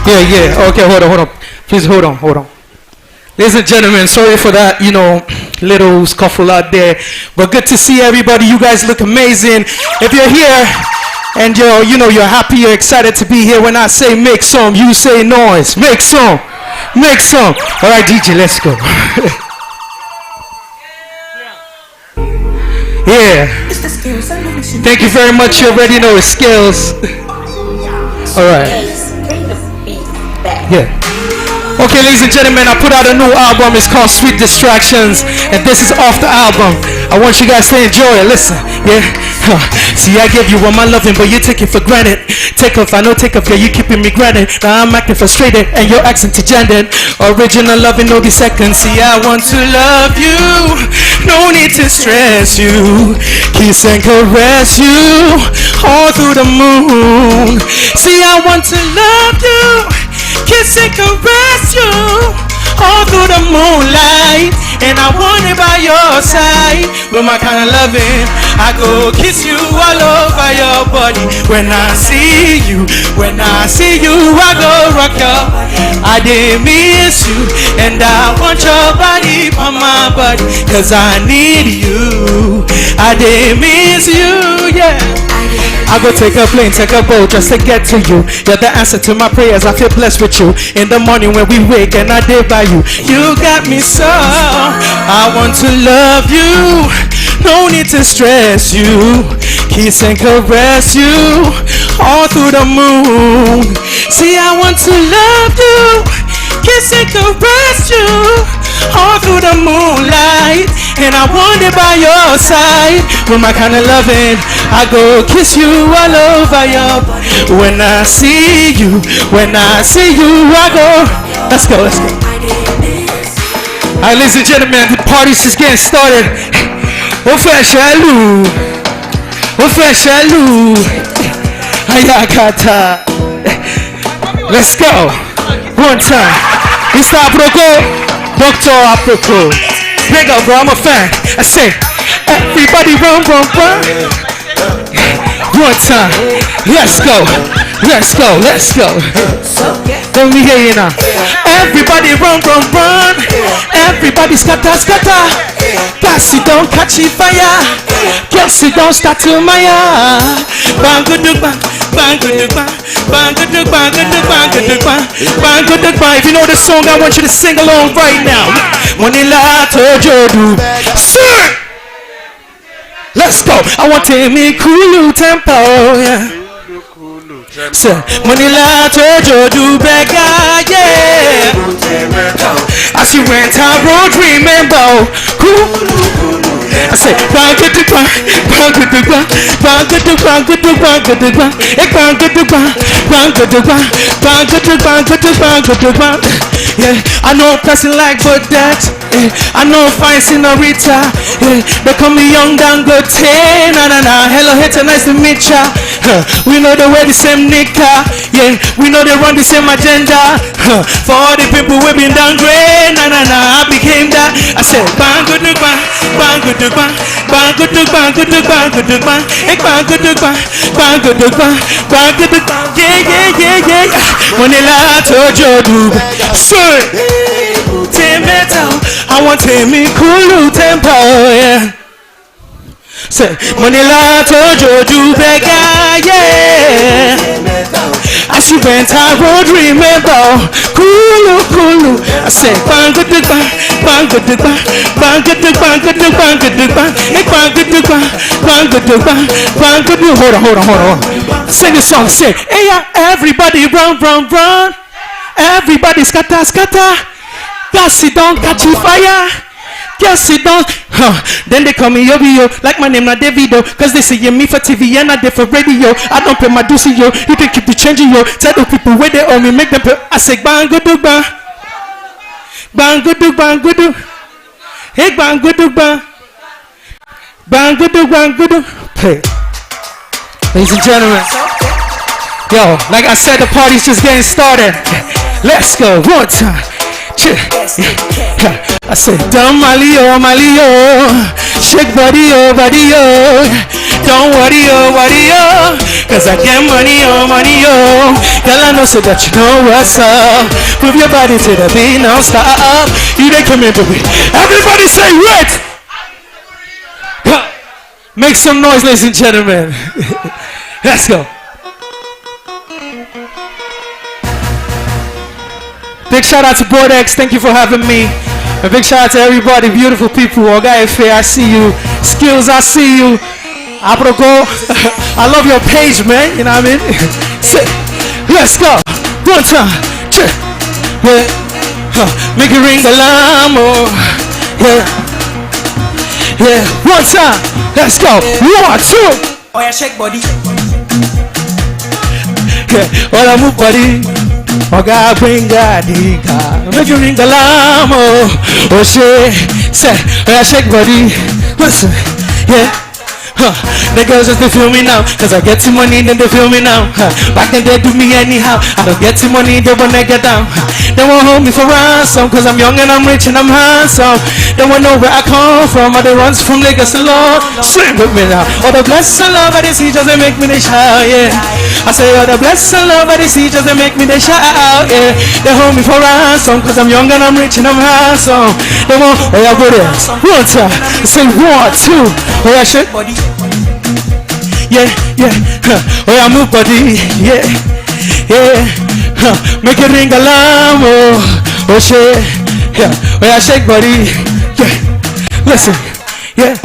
Speaker 2: Yeah. Okay, hold on. Please hold on. Ladies and gentlemen, sorry for that, little scuffle out there. But good to see everybody. You guys look amazing. If you're here and you're happy, you're excited to be here. When I say make some, you say noise. Make some. All right, DJ, let's go. Yeah. Thank you very much. You already know it's Skills. All right. Yeah. Okay, ladies and gentlemen, I put out a new album. It's called Sweet Distractions, and this is off the album. I want you guys to enjoy it. Listen, yeah. See, I give you all my loving, but you take it for granted. Take off, yeah, you keeping me granted. Now I'm acting frustrated, and you're acting degenerate. Original loving, no be second. See, I want to love you, no need to stress you. Kiss and caress you all through the moon. See, I want to love you, kiss and caress you all through the moonlight, and I want it by your side. With my kind of loving, I go kiss you all over your body. When I see you, I go rock your. I did miss you, and I want your body on my body, cause I need you. I did miss you, yeah. I go take a plane, take a boat just to get to you. You're the answer to my prayers, I feel blessed with you. In the morning when we wake and I did by you. You got me so, I want to love you, no need to stress you. Kiss and caress you all through the moon. See, I want to love you, kiss and caress you all through the moonlight, and I want it by your side. With my kind of loving, I go kiss you all over your body. When I see you, I go. Let's go. Alright, ladies and gentlemen, the party's just getting started. On fait chalou, ayakata. Let's go. One time. Mr. Aproko, Dr. Aproko. Big up, bro, I'm a fan. I say, everybody run. One time. Let's go. Let me hear you now. Everybody run. Everybody scatter. Pass it, don't catch it fire. Girls, it don't start to maya. Bang. If you know the song, I want you to sing along right now. Manila Tojodu. Sir! Let's go. I want to make cool tempo. Yeah. Sir, Manila Tojodu Bega. Yeah. As you went on road, remember. I say, yeah, I know a person like Bodex. I know a fine senorita. They call me young Dangote. Hello, hater, nice to meet ya. We know they wear the same knicker. Yeah, we know they run the same agenda. For all the people we've been downgrade, nah nah nah, I became that. I said bang good bang, bang good bang, bang good bang, good bang, good bang, bang good bang, bang good bang, bang good bang. Yeah. Money la tojo du, sir. Temeta, I want to me cool tempo, yeah. Say, money la tojo du bega, yeah. As you went I road remember, cool. I say, bang good bang, bang good bang, bang good bang, good bang, good bang, bang good bang, bang good bang, bang good. Hold on. Sing this song. Say, hey yeah, everybody run. Everybody scatter. Gas it don't catch you fire. Yes, it don't. Then they call me Yo, like my name not Davido, cause they see me for TV and not there for radio. I don't pay my dues, yo. You can keep the changing, yo. Tell the people where they owe me, make them pay. I say bang good bang, bang good. Hey bang good bang good. Hey, ladies and gentlemen, yo, like I said, the party's just getting started. Let's go one time. I said, don't Mali, shake body, don't worry, cause I get money, girl, I know so that you know what's up. Move your body to the beat, now stop. You they come in, baby. Everybody say wait. Make some noise, ladies and gentlemen. Let's go. Big shout out to Bodex, thank you for having me. A big shout out to everybody, beautiful people. Ogaefe, I see you. Skills, I see you. Aprogo, I love your page, man. You know what I mean? Let's go. One time. Yeah. Make it ring the alarm. Yeah. One time. Let's go. 1, 2.
Speaker 3: Oh yeah, shake body.
Speaker 2: Yeah. All I move body. Oga bringa diga, make you ring the alarm, oh shit, say, shake body, listen, yeah. The girls just they feel me now, cause I get some money then they feel me now. Back then they do me anyhow, I don't get some money they wanna get down. They won't hold me for ransom, cause I'm young and I'm rich and I'm handsome. They won't know where I come from, or they runs from Lagos to Lord. Sing with me now. All the blessed love of the sea just they make me they shout, yeah. I say all the blessed love of the sea just they make me they shout, yeah. They hold me for ransom, cause I'm young and I'm rich and I'm handsome. They won't, oh yeah, put it, one time, say 1, 2, oh yeah, shit. Yeah, oh yeah, move body, yeah, make it ring alarm, oh shit, yeah, oh yeah, shake body, yeah, listen, yeah,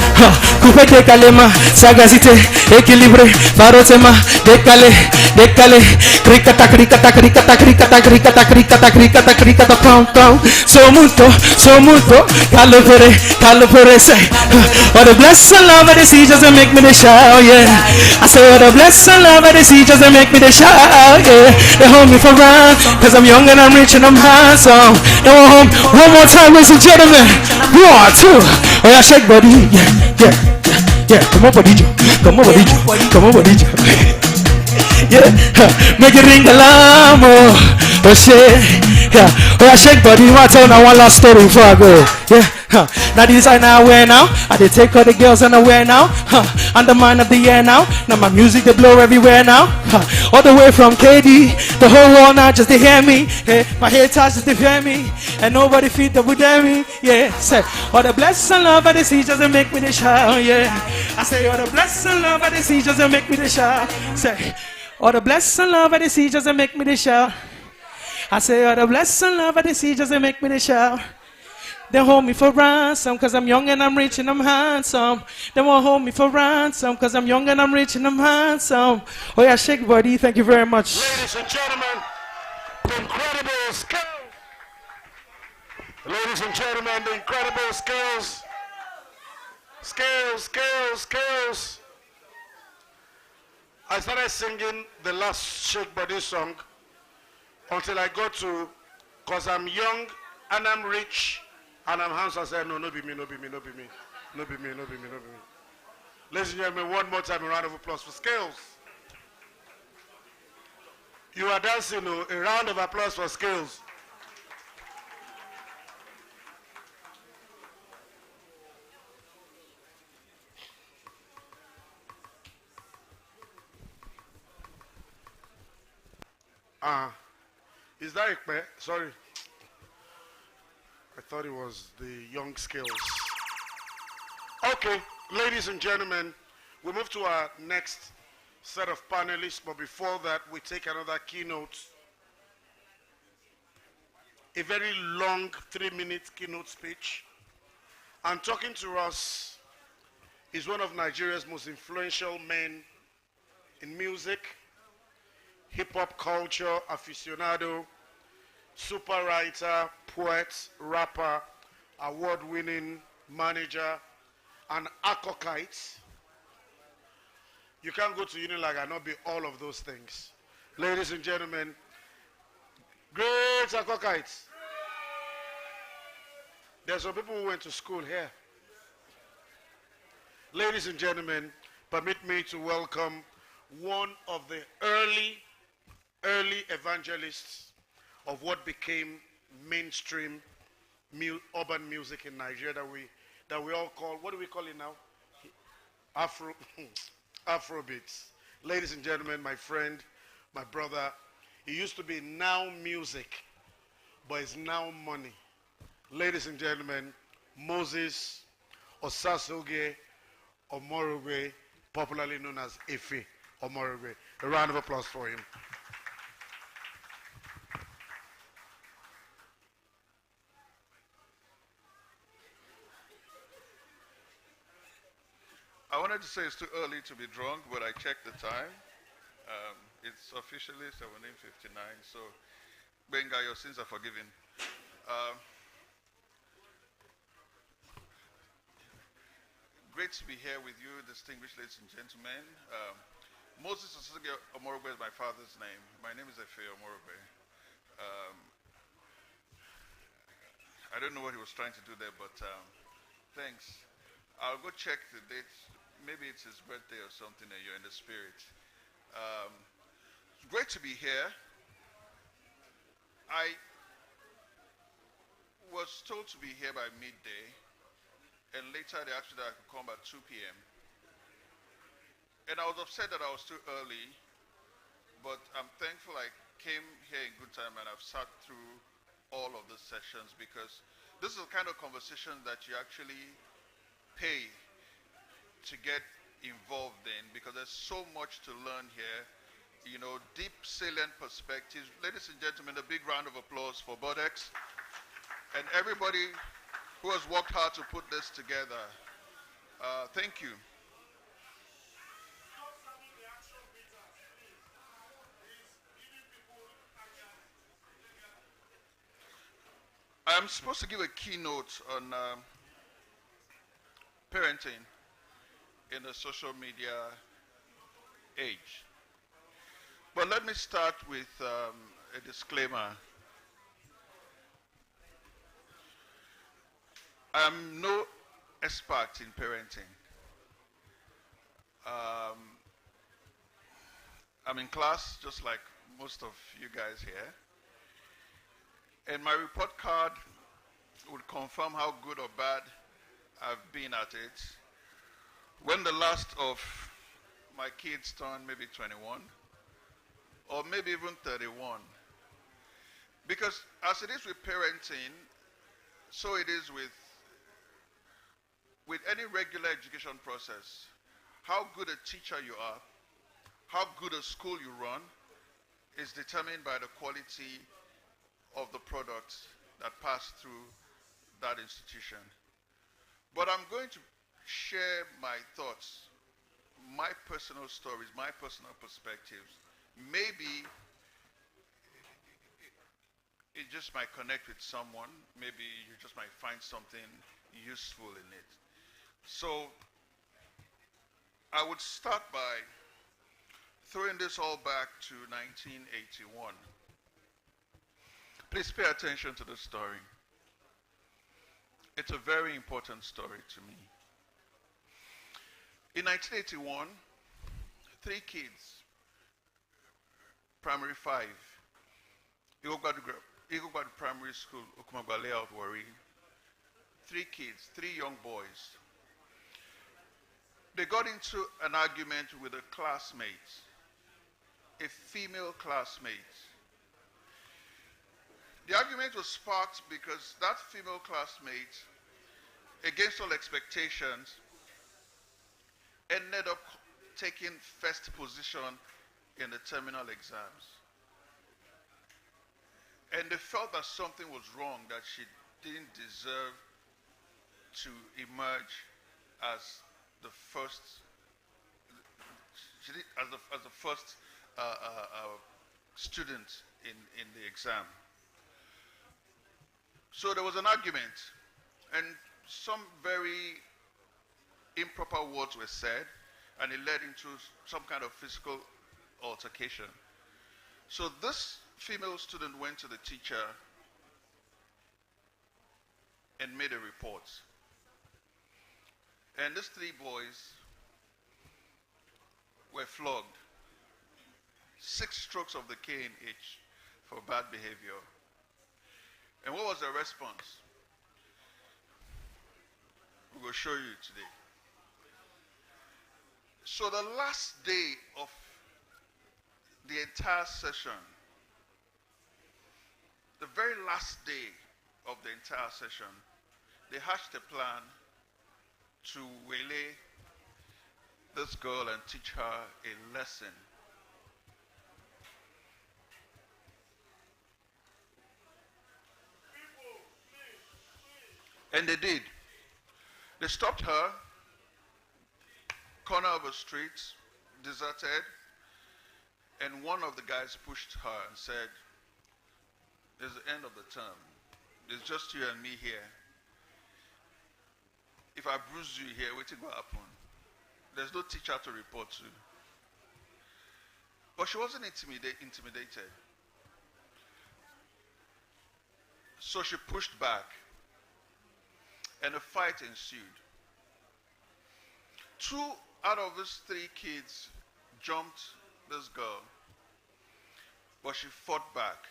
Speaker 2: coupe de calema, sagacité, équilibré, farotema, décalé, cricata, pom, so mucho, calopere, say, oh the blessed love of the sea just make me the shout, yeah. I say, oh the blessed love of the sea just make me the shout, yeah. They hold me for round, cause I'm young and I'm rich and I'm handsome. They want home, one more time, ladies and gentlemen, 1, 2, oh yeah, shake body, yeah, come on body, yeah, make it ring alarm, oh shit, yeah, oh yeah, shake body. You want to tell me one last story before I go, yeah. Now these I now wear now. I they take all the girls unaware now. I'm the man of the year now. Now my music they blow everywhere now. All the way from KD, the whole world now just to hear me. Hey, my head touches to hear me, and nobody feed that would dare me. Yeah, say all the blessed love of the sea just to make me the shout. Yeah, I say all the blessed love of the sea just to make me the shout. Say all the blessed love of the sea just to make me the shout. I say all the blessed love of the sea just to make me the shout. They hold me for ransom, cause I'm young and I'm rich and I'm handsome. They won't hold me for ransom, cause I'm young and I'm rich and I'm handsome. Oh yeah, shake body, thank you very much.
Speaker 8: Ladies and gentlemen, the incredible skills. Ladies and gentlemen, the incredible skills. Skills. I started singing the last Shake Body song until I got to, cause I'm young and I'm rich. And I'm handsome. I said, no be me. Ladies and gentlemen, one more time, a round of applause for Skills.
Speaker 1: You are dancing, oh. A round of applause for skills. Is that Ikpe? Sorry. I thought it was the young skills. Okay, ladies and gentlemen, we move to our next set of panelists, but before that, we take another keynote. A very long 3-minute keynote speech. And talking to us is one of Nigeria's most influential men in music, hip-hop culture aficionado, super writer, poet, rapper, award-winning manager, and akokite. You can't go to Unilag and not be all of those things. Ladies and gentlemen, great akokites. There's some people who went to school here. Ladies and gentlemen, permit me to welcome one of the early evangelists of what became mainstream urban music in Nigeria that we all call, what do we call it now? Afrobeats. Ladies and gentlemen, my friend, my brother, it used to be Now Music, but it's Now Money. Ladies and gentlemen, Moses Osasoge Omorogwe, popularly known as Efe Omorogwe. A round of applause for him.
Speaker 18: I wanted to say it's too early to be drunk, but I checked the time. It's officially 17:59, so Benga, your sins are forgiven. Great to be here with you, distinguished ladies and gentlemen. Moses Osasoge Omorogwe is my father's name. My name is Efe Omorogwe. I don't know what he was trying to do there, but thanks. I'll go check the dates. Maybe it's his birthday or something and you're in the spirit. It's great to be here. I was told to be here by midday, and later they asked me that I could come at 2 p.m. And I was upset that I was too early, but I'm thankful I came here in good time and I've sat through all of the sessions, because this is the kind of conversation that you actually pay to get involved in, because there's so much to learn here. You know, deep, salient perspectives. Ladies and gentlemen, a big round of applause for Bodex and everybody who has worked hard to put this together. Thank you. I'm supposed to give a keynote on parenting in the social media age. But let me start with a disclaimer. I'm no expert in parenting. I'm in class just like most of you guys here. And my report card would confirm how good or bad I've been at it. When the last of my kids turned maybe 21, or maybe even 31. Because as it is with parenting, so it is with any regular education process. How good a teacher you are, how good a school you run, is determined by the quality of the products that pass through that institution. But I'm going to share my thoughts, my personal stories, my personal perspectives. Maybe it just might connect with someone. Maybe you just might find something useful in it. So I would start by throwing this all back to 1981. Please pay attention to this story. It's a very important story to me. In 1981, 3 kids
Speaker 14: primary 5, Igogwadu Primary School, Okumagba Layout, Warri. 3 kids, 3 young boys. They got into an argument with a classmate, a female classmate. The argument was sparked because that female classmate, against all expectations, ended up taking first position in the terminal exams. And they felt that something was wrong, that she didn't deserve to emerge as the first, as the first student in the exam. So there was an argument, and some very improper words were said, and it led into some kind of physical altercation. So this female student went to the teacher and made a report. And these 3 boys were flogged, 6 strokes of the cane each for bad behavior. And what was the response? We will show you today. So the last day of the entire session, the very last day of the entire session, they hatched a plan to waylay this girl and teach her a lesson. And they did. They stopped her, corner of a street, deserted, and one of the guys pushed her and said, "It's the end of the term. It's just you and me here. If I bruise you here, what will happen? There's no teacher to report to." But she wasn't intimidated. So she pushed back, and a fight ensued. 2 out of these 3 kids jumped this girl, but she fought back.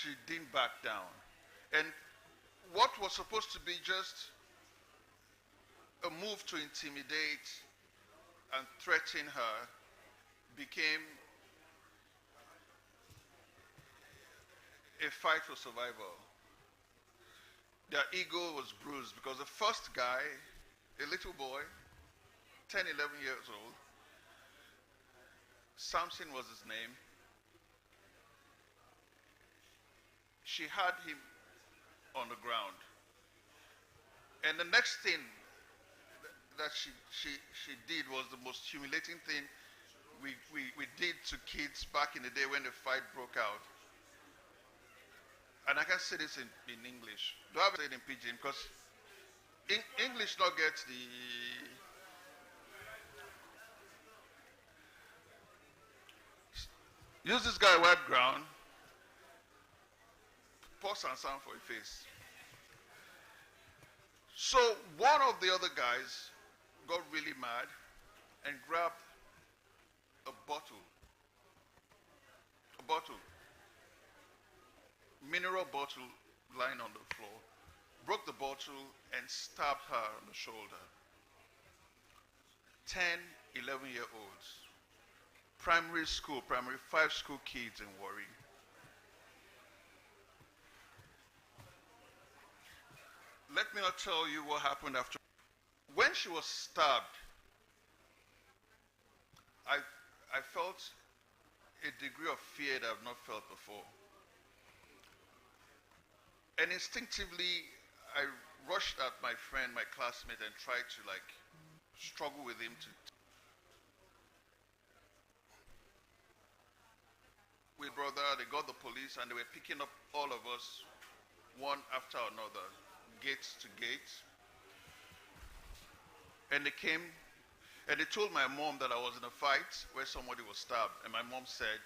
Speaker 14: She didn't back down. And what was supposed to be just a move to intimidate and threaten her became a fight for survival. Their ego was bruised because the first guy, a little boy, 10, 11 years old, Samson was his name. She had him on the ground. And the next thing that she did was the most humiliating thing we did to kids back in the day when the fight broke out. And I can say this in English. Do I have to say it in Pidgin? Because English not get the... Use this guy wipe ground, pour some sand for your face. So one of the other guys got really mad and grabbed a bottle, mineral bottle lying on the floor, broke the bottle and stabbed her on the shoulder. 10, 11-year-olds, primary 5 school kids in Warri. Let me not tell you what happened after. When she was stabbed, I felt a degree of fear that I've not felt before. And instinctively, I rushed at my friend, my classmate, and tried to struggle with him to... With brother, they got the police and they were picking up all of us, one after another, gate to gate. And they came and they told my mom that I was in a fight where somebody was stabbed. And my mom said,